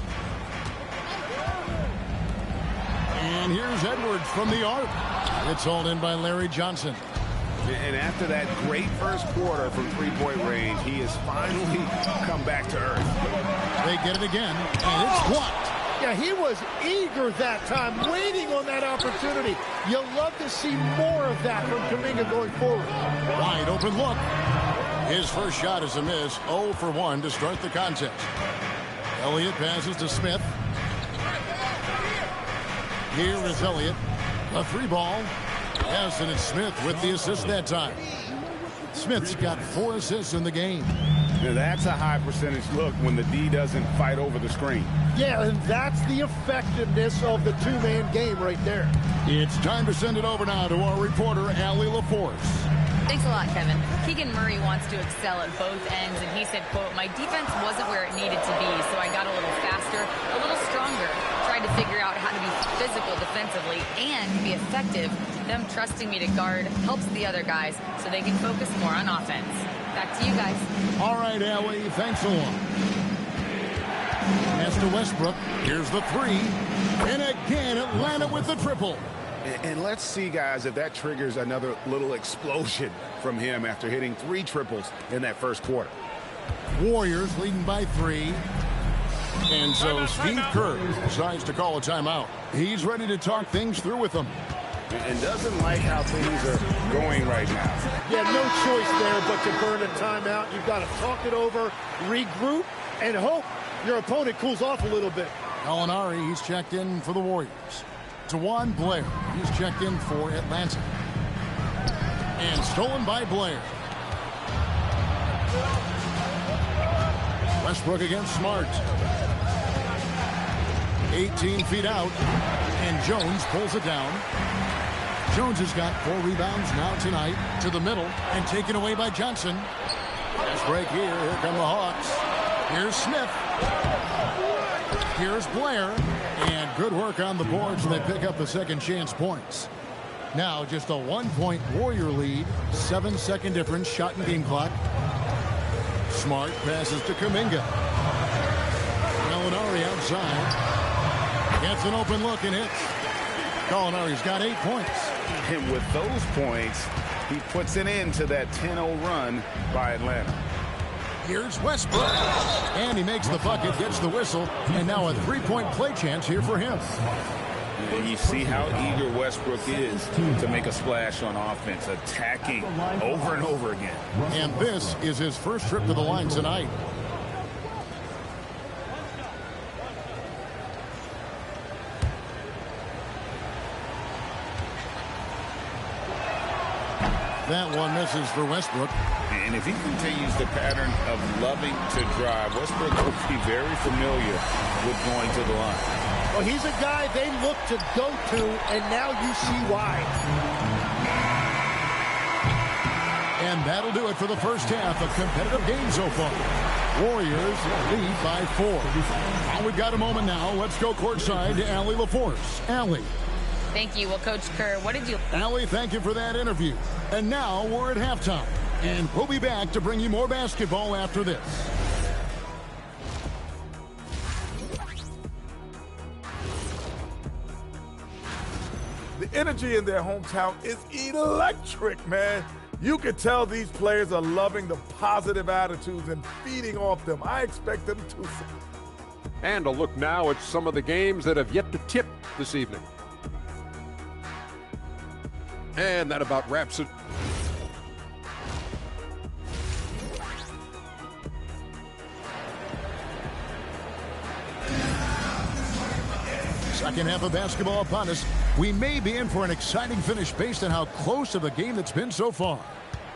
K: And here's Edwards from the arc. It's hauled in by Larry Johnson.
L: And after that great first quarter from three-point range, he has finally come back to earth.
K: They get it again, and it's blocked.
P: Yeah, he was eager that time, waiting on that opportunity. You'll love to see more of that from Kuminga going forward.
K: Wide open look. His first shot is a miss. 0 for 1 to start the contest. Elliott passes to Smith. Here is Elliott. A 3-ball. Yes, and it's Smith with the assist that time. Smith's got 4 assists in the game.
L: Now that's a high percentage look when the D doesn't fight over the screen.
P: Yeah, and that's the effectiveness of the two-man game right there.
K: It's time to send it over now to our reporter, Allie LaForce.
J: Thanks a lot, Kevin. Keegan Murray wants to excel at both ends, and he said, quote, "My defense wasn't where it needed to be, so I got a little faster, a little stronger, tried to figure out how to be physical defensively and be effective. Them trusting me to guard helps the other guys so they can focus more on offense." Back to you guys.
K: All right, Allie, thanks a lot. Pass to Westbrook. Here's the 3. And again, Atlanta with the triple.
L: And let's see, guys, if that triggers another little explosion from him after hitting 3 triples in that first quarter.
K: Warriors leading by 3. And so Steve Kerr decides to call a timeout. He's ready to talk things through with them.
L: And doesn't like how things are going right now.
P: Yeah, no choice there but to burn a timeout. You've got to talk it over, regroup, and hope your opponent cools off a little bit.
K: Gallinari, he's checked in for the Warriors. Tawan Blair, he's checked in for Atlanta. And stolen by Blair. Westbrook against Smart. 18 feet out, and Jones pulls it down. Jones has got 4 rebounds now tonight to the middle and taken away by Johnson. Fast break here. Here come the Hawks. Here's Smith. Here's Blair. And good work on the boards, and they pick up the second chance points. Now just a 1-point Warrior lead. 7-second difference. Shot and game clock. Smart passes to Kuminga. Gallinari outside. Gets an open look and hits. Gallinari's got 8 points.
L: And with those points, he puts an end to that 10-0 run by Atlanta.
K: Here's Westbrook. And he makes the bucket, gets the whistle, and now a 3-point play chance here for him.
L: And you see how eager Westbrook is to make a splash on offense, attacking over and over again.
K: And this is his first trip to the line tonight. That one misses for Westbrook.
L: And if he continues the pattern of loving to drive, Westbrook will be very familiar with going to the line.
P: Well, he's a guy they look to go to, and now you see why.
K: And that'll do it for the first half of competitive game so far. Warriors lead by 4. Well, we've got a moment now. Let's go courtside to Allie LaForce. Allie.
J: Thank you. Well, Coach Kerr, what did you...
K: Allie, thank you for that interview. And now we're at halftime. And we'll be back to bring you more basketball after this.
H: The energy in their hometown is electric, man. You can tell these players are loving the positive attitudes and feeding off them. I expect them to.
F: And a look now at some of the games that have yet to tip this evening. And that about wraps it.
K: Second half of basketball upon us. We may be in for an exciting finish based on how close of a game that's been so far.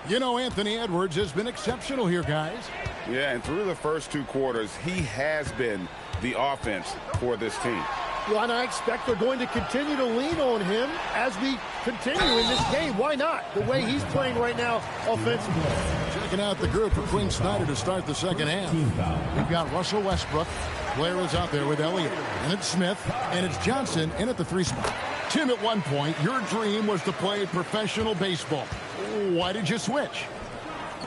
K: You know, Anthony Edwards has been exceptional here, guys.
L: Yeah, and through the first 2 quarters, he has been the offense for this team.
P: Well, and I expect they're going to continue to lean on him as we continue in this game. Why not? The way he's playing right now offensively.
K: Checking out the group for Quinn Snyder to start the second half. We've got Russell Westbrook. Blair is out there with Elliott. And it's Smith. And it's Johnson in at the 3 spot. Tim, at one point, your dream was to play professional baseball. Why did you switch?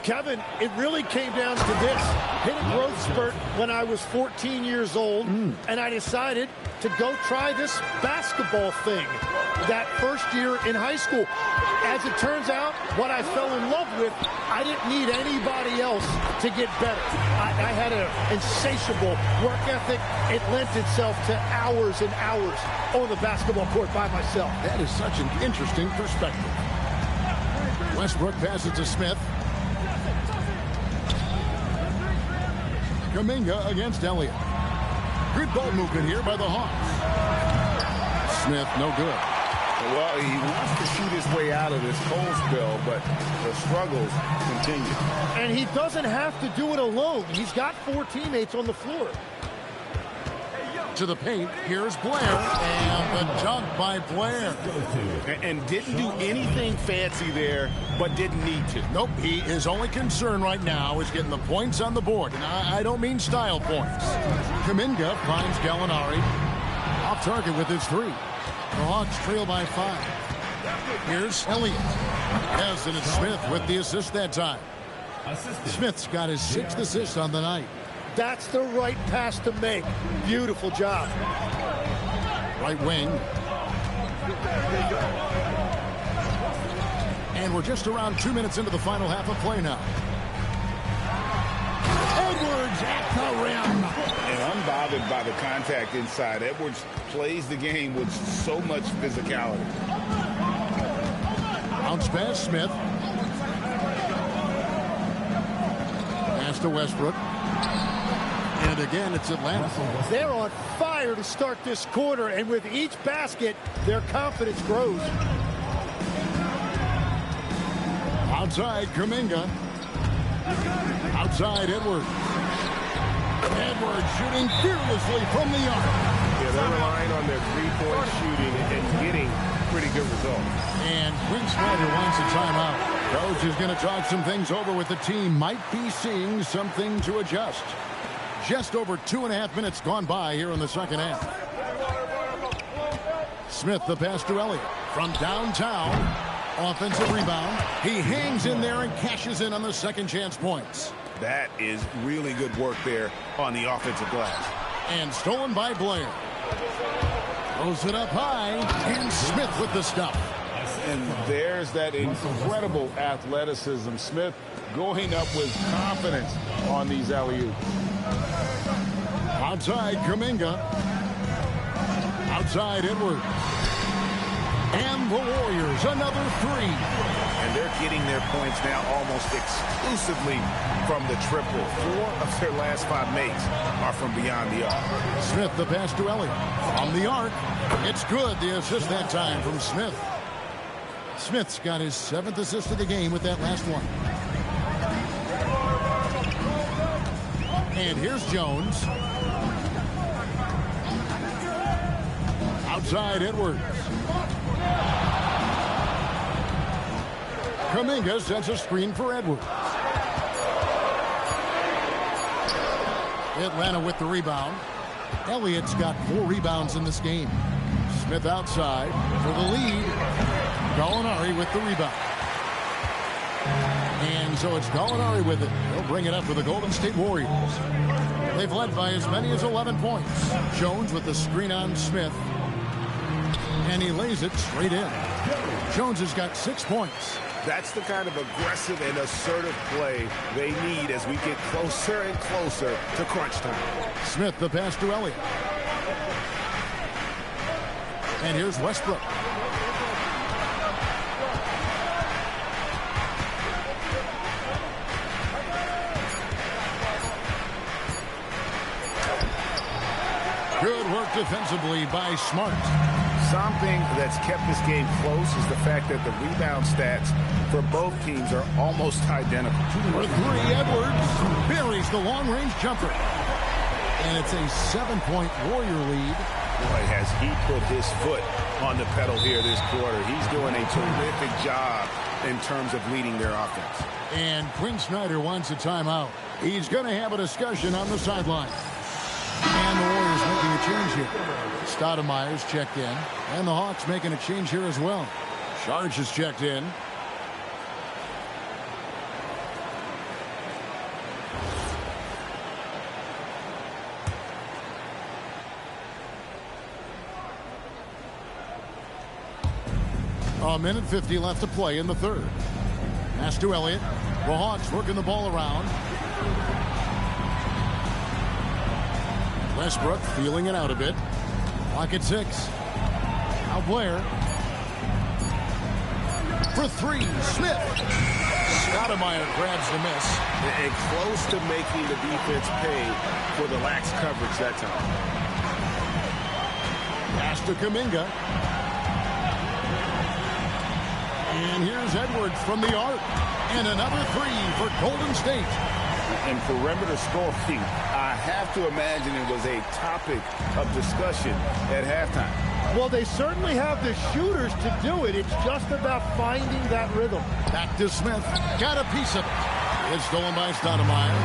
P: Kevin, it really came down to this. Hit a growth spurt when I was 14 years old, and I decided to go try this basketball thing that first year in high school. As it turns out, what I fell in love with, I didn't need anybody else to get better. I had an insatiable work ethic. It lent itself to hours and hours on the basketball court by myself.
K: That is such an interesting perspective. Westbrook passes to Smith. Kuminga against Elliott. Good ball movement here by the Hawks. Smith, no good.
L: Well, he wants to shoot his way out of this cold spell, but the struggles continue.
P: And he doesn't have to do it alone. He's got 4 teammates on the floor.
K: To the paint, here's Blair, and the dunk by Blair.
L: And didn't do anything fancy there, but didn't need to.
K: Nope, his only concern right now is getting the points on the board, and I don't mean style points. Kuminga finds Gallinari off target with his 3. The Hawks trail by 5. Here's Elliott. Yes, and it's Smith with the assist that time. Smith's got his 6th assist on the night.
P: That's the right pass to make. Beautiful job.
K: Right wing. And we're just around 2 minutes into the final half of play now. Edwards at the rim.
L: And unbothered by the contact inside, Edwards plays the game with so much physicality.
K: Bounce pass, Smith. Pass to Westbrook. And again, it's Atlanta.
P: They're on fire to start this quarter, and with each basket, their confidence grows.
K: Outside, Kuminga. Outside, Edwards. Edwards shooting fearlessly from the arc.
M: Yeah, they're relying on their 3-point shooting and getting pretty good results.
K: And Quinn Snyder wants a timeout. Coach is going to talk some things over with the team. Might be seeing something to adjust. Just over 2.5 minutes gone by here in the second half. Smith, the pass to Elliott. From downtown, offensive rebound. He hangs in there and cashes in on the second chance points.
L: That is really good work there on the offensive glass.
K: And stolen by Blair. Throws it up high, and Smith with the stop.
L: And there's that incredible athleticism. Smith going up with confidence on these alley-oops.
K: Outside, Kuminga. Outside, Edwards. And the Warriors, another three.
L: And they're getting their points now almost exclusively from the triple. 4 of their last 5 makes are from beyond the arc.
K: Smith, the pass to Elliott. From the arc. It's good. The assist that time from Smith. Smith's got his 7th assist of the game with that last one. And here's Jones. Outside Edwards. Kuminga sets a screen for Edwards. Atlanta with the rebound. Elliott's got 4 rebounds in this game. Smith outside for the lead. Gallinari with the rebound. And so it's Gallinari with it. He'll bring it up for the Golden State Warriors. They've led by as many as 11 points. Jones with the screen on Smith. And he lays it straight in. Jones has got 6 points.
L: That's the kind of aggressive and assertive play they need as we get closer and closer to crunch time.
K: Smith, the pass to Elliott. And here's Westbrook. Good work defensively by Smart.
L: Something that's kept this game close is the fact that the rebound stats for both teams are almost identical.
K: For 3, Edwards buries the long-range jumper. And it's a 7-point Warrior lead.
L: Boy, has he put his foot on the pedal here this quarter. He's doing a terrific job in terms of leading their offense.
K: And Quinn Snyder wants a timeout. He's going to have a discussion on the sideline. And the Warriors making a change here. Stoudemire's checked in. And the Hawks making a change here as well. Sharge is checked in. A minute 50 left to play in the third. Pass to Elliott. The Hawks working the ball around. Westbrook feeling it out a bit. Clock at 6. Now Blair. For 3, Smith. Stoudemire grabs the miss.
L: And close to making the defense pay for the lax coverage that time.
K: Pass to Kuminga. And here's Edwards from the arc. And another 3 for Golden State.
L: And perimeter scoring, I have to imagine it was a topic of discussion at halftime.
P: Well, they certainly have the shooters to do it. It's just about finding that rhythm.
K: Back to Smith. Got a piece of it. It's stolen by Stoudemire.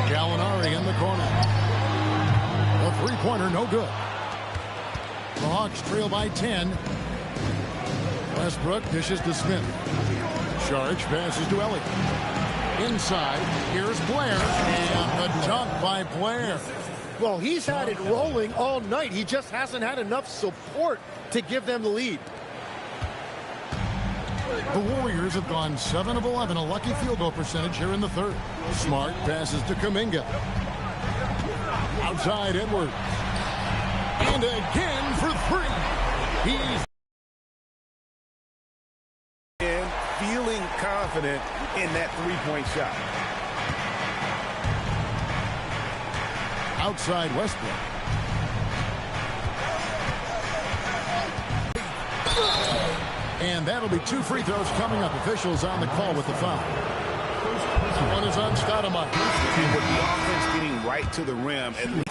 K: Gallinari in the corner. A 3-pointer, no good. The Hawks trail by 10. Westbrook dishes to Smith. Sharge passes to Elliott. Inside, here's Blair. And the dunk by Blair.
P: Well, he's had it rolling all night. He just hasn't had enough support to give them the lead.
K: The Warriors have gone 7 of 11, a lucky field goal percentage here in the third. Smart passes to Kuminga. Outside Edwards. And again for 3. He's
L: feeling confident in that 3-point shot.
K: Outside Westbrook. And that'll be 2 free throws coming up. Officials on the call with the foul. One is on Stoudemire.
L: And with the offense getting right to the rim and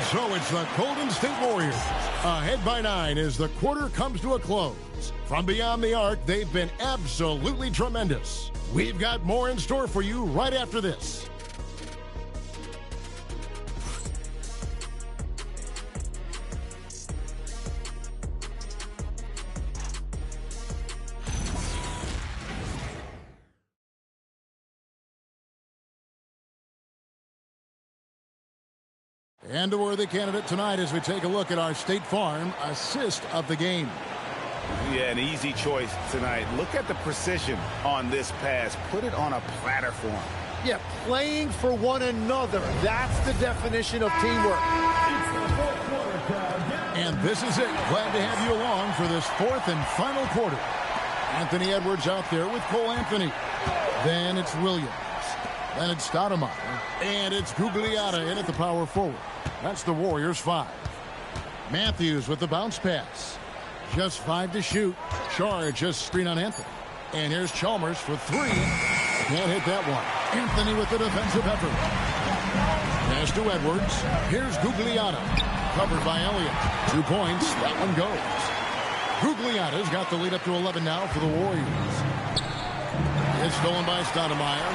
K: so it's the Golden State Warriors ahead by 9 as the quarter comes to a close. From beyond the arc, they've been absolutely tremendous. We've got more in store for you right after this. And a worthy candidate tonight as we take a look at our State Farm assist of the game.
L: Yeah, an easy choice tonight. Look at the precision on this pass. Put it on a platter for him.
P: Yeah, playing for one another. That's the definition of teamwork.
K: And this is it. Glad to have you along for this fourth and final quarter. Anthony Edwards out there with Cole Anthony. Then it's Williams. Then it's Stoudemire. And it's Gugliotta in at the power forward. That's the Warriors 5. Matthews with the bounce pass. Just 5 to shoot. Charge, just screen on Anthony. And here's Chalmers for 3. Can't hit that one. Anthony with the defensive effort. Pass to Edwards. Here's Gugliotta. Covered by Elliott. 2 points. That one goes. Gugliotta's got the lead up to 11 now for the Warriors. It's stolen by Stoudemire.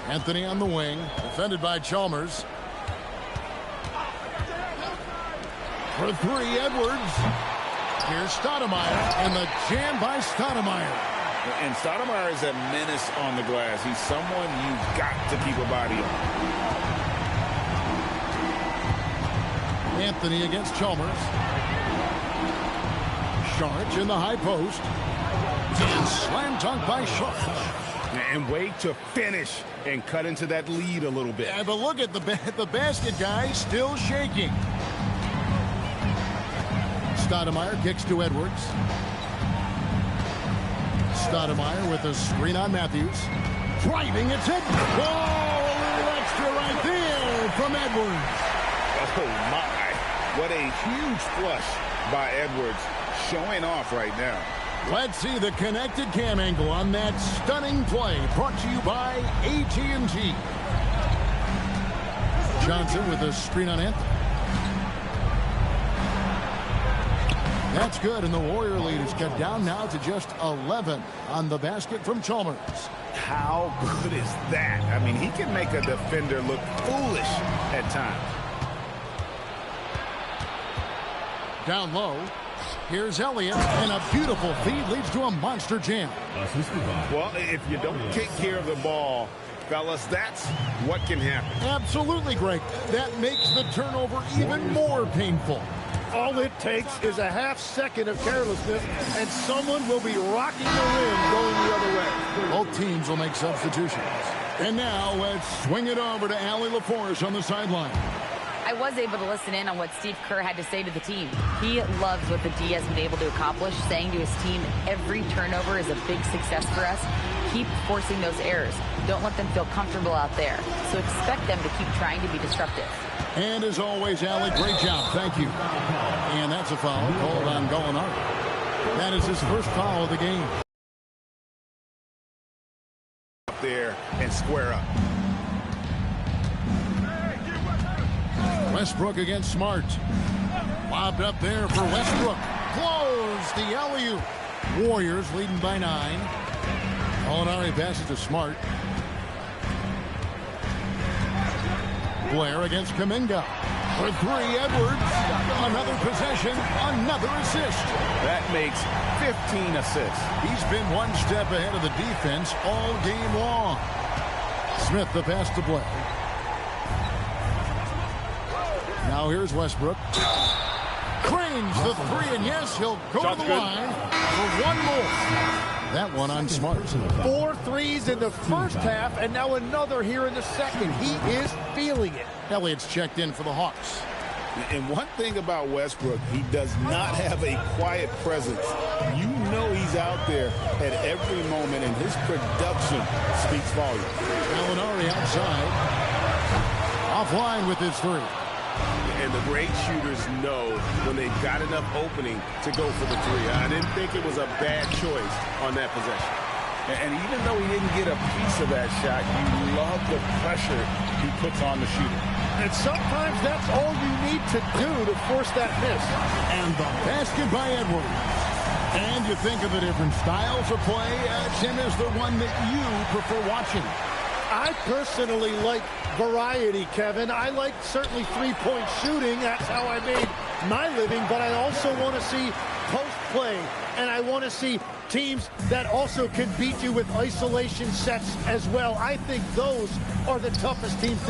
K: Anthony on the wing. Defended by Chalmers. For 3, Edwards. Here's Stoudemire. And the jam by Stoudemire.
L: And Stoudemire is a menace on the glass. He's someone you've got to keep a body on.
K: Anthony against Chalmers. Sharch in the high post. And slam dunk by Sharch.
L: And wait to finish and cut into that lead a little bit.
K: Yeah, but look at the basket guy still shaking. Stoudemire kicks to Edwards. Stoudemire with a screen on Matthews. Driving, it's Edwards. Oh, a little extra right there from Edwards.
L: Oh, my. What a huge flush by Edwards, showing off right now.
K: Let's see the connected cam angle on that stunning play, brought to you by AT&T. Johnson with a screen on Anthony. That's good, and the Warrior lead is cut down now to just 11 on the basket from Chalmers.
L: How good is that? I mean, he can make a defender look foolish at times.
K: Down low, here's Elliott, and a beautiful feed leads to a monster jam.
L: Well, if you don't take care of the ball, fellas, that's what can happen.
K: Absolutely, Greg. That makes the turnover even more painful.
P: All it takes is a half second of carelessness, and someone will be rocking the rim going the other way.
K: Both teams will make substitutions. And now let's swing it over to Allie LaForce on the sideline.
J: I was able to listen in on what Steve Kerr had to say to the team. He loves what the D has been able to accomplish, saying to his team, every turnover is a big success for us. Keep forcing those errors. Don't let them feel comfortable out there. So expect them to keep trying to be disruptive.
K: And as always, Allie, great job. Thank you. And that's a foul called on Gallinari. That is his first foul of the game.
L: Up there and square up.
K: Westbrook against Smart. Lobbed up there for Westbrook. Close the alley-oop. Warriors leading by 9. Gallinari passes to Smart. Blair against Kuminga. For 3, Edwards. Another possession, another assist.
L: That makes 15 assists.
K: He's been one step ahead of the defense all game long. Smith the pass to Blair. Now here's Westbrook. Cranes the 3, and yes, he'll go to the line for one more. That one on Smart.
P: 4 threes in the first half, and now another here in the second. He is feeling it.
K: Elliott's checked in for the Hawks.
L: And one thing about Westbrook, he does not have a quiet presence. You know he's out there at every moment, and his production speaks volumes.
K: Gallinari outside. Offline with his 3.
L: And the great shooters know when they've got enough opening to go for the 3. I didn't think it was a bad choice on that possession. And even though he didn't get a piece of that shot, you love the pressure he puts on the shooter.
P: And sometimes that's all you need to do to force that miss.
K: And the basket by Edwards. And you think of the different styles of play. Tim is the one that you prefer watching.
P: I personally like variety, Kevin. I like certainly three-point shooting. That's how I made my living. But I also want to see post play. And I want to see teams that also can beat you with isolation sets as well. I think those are the toughest teams to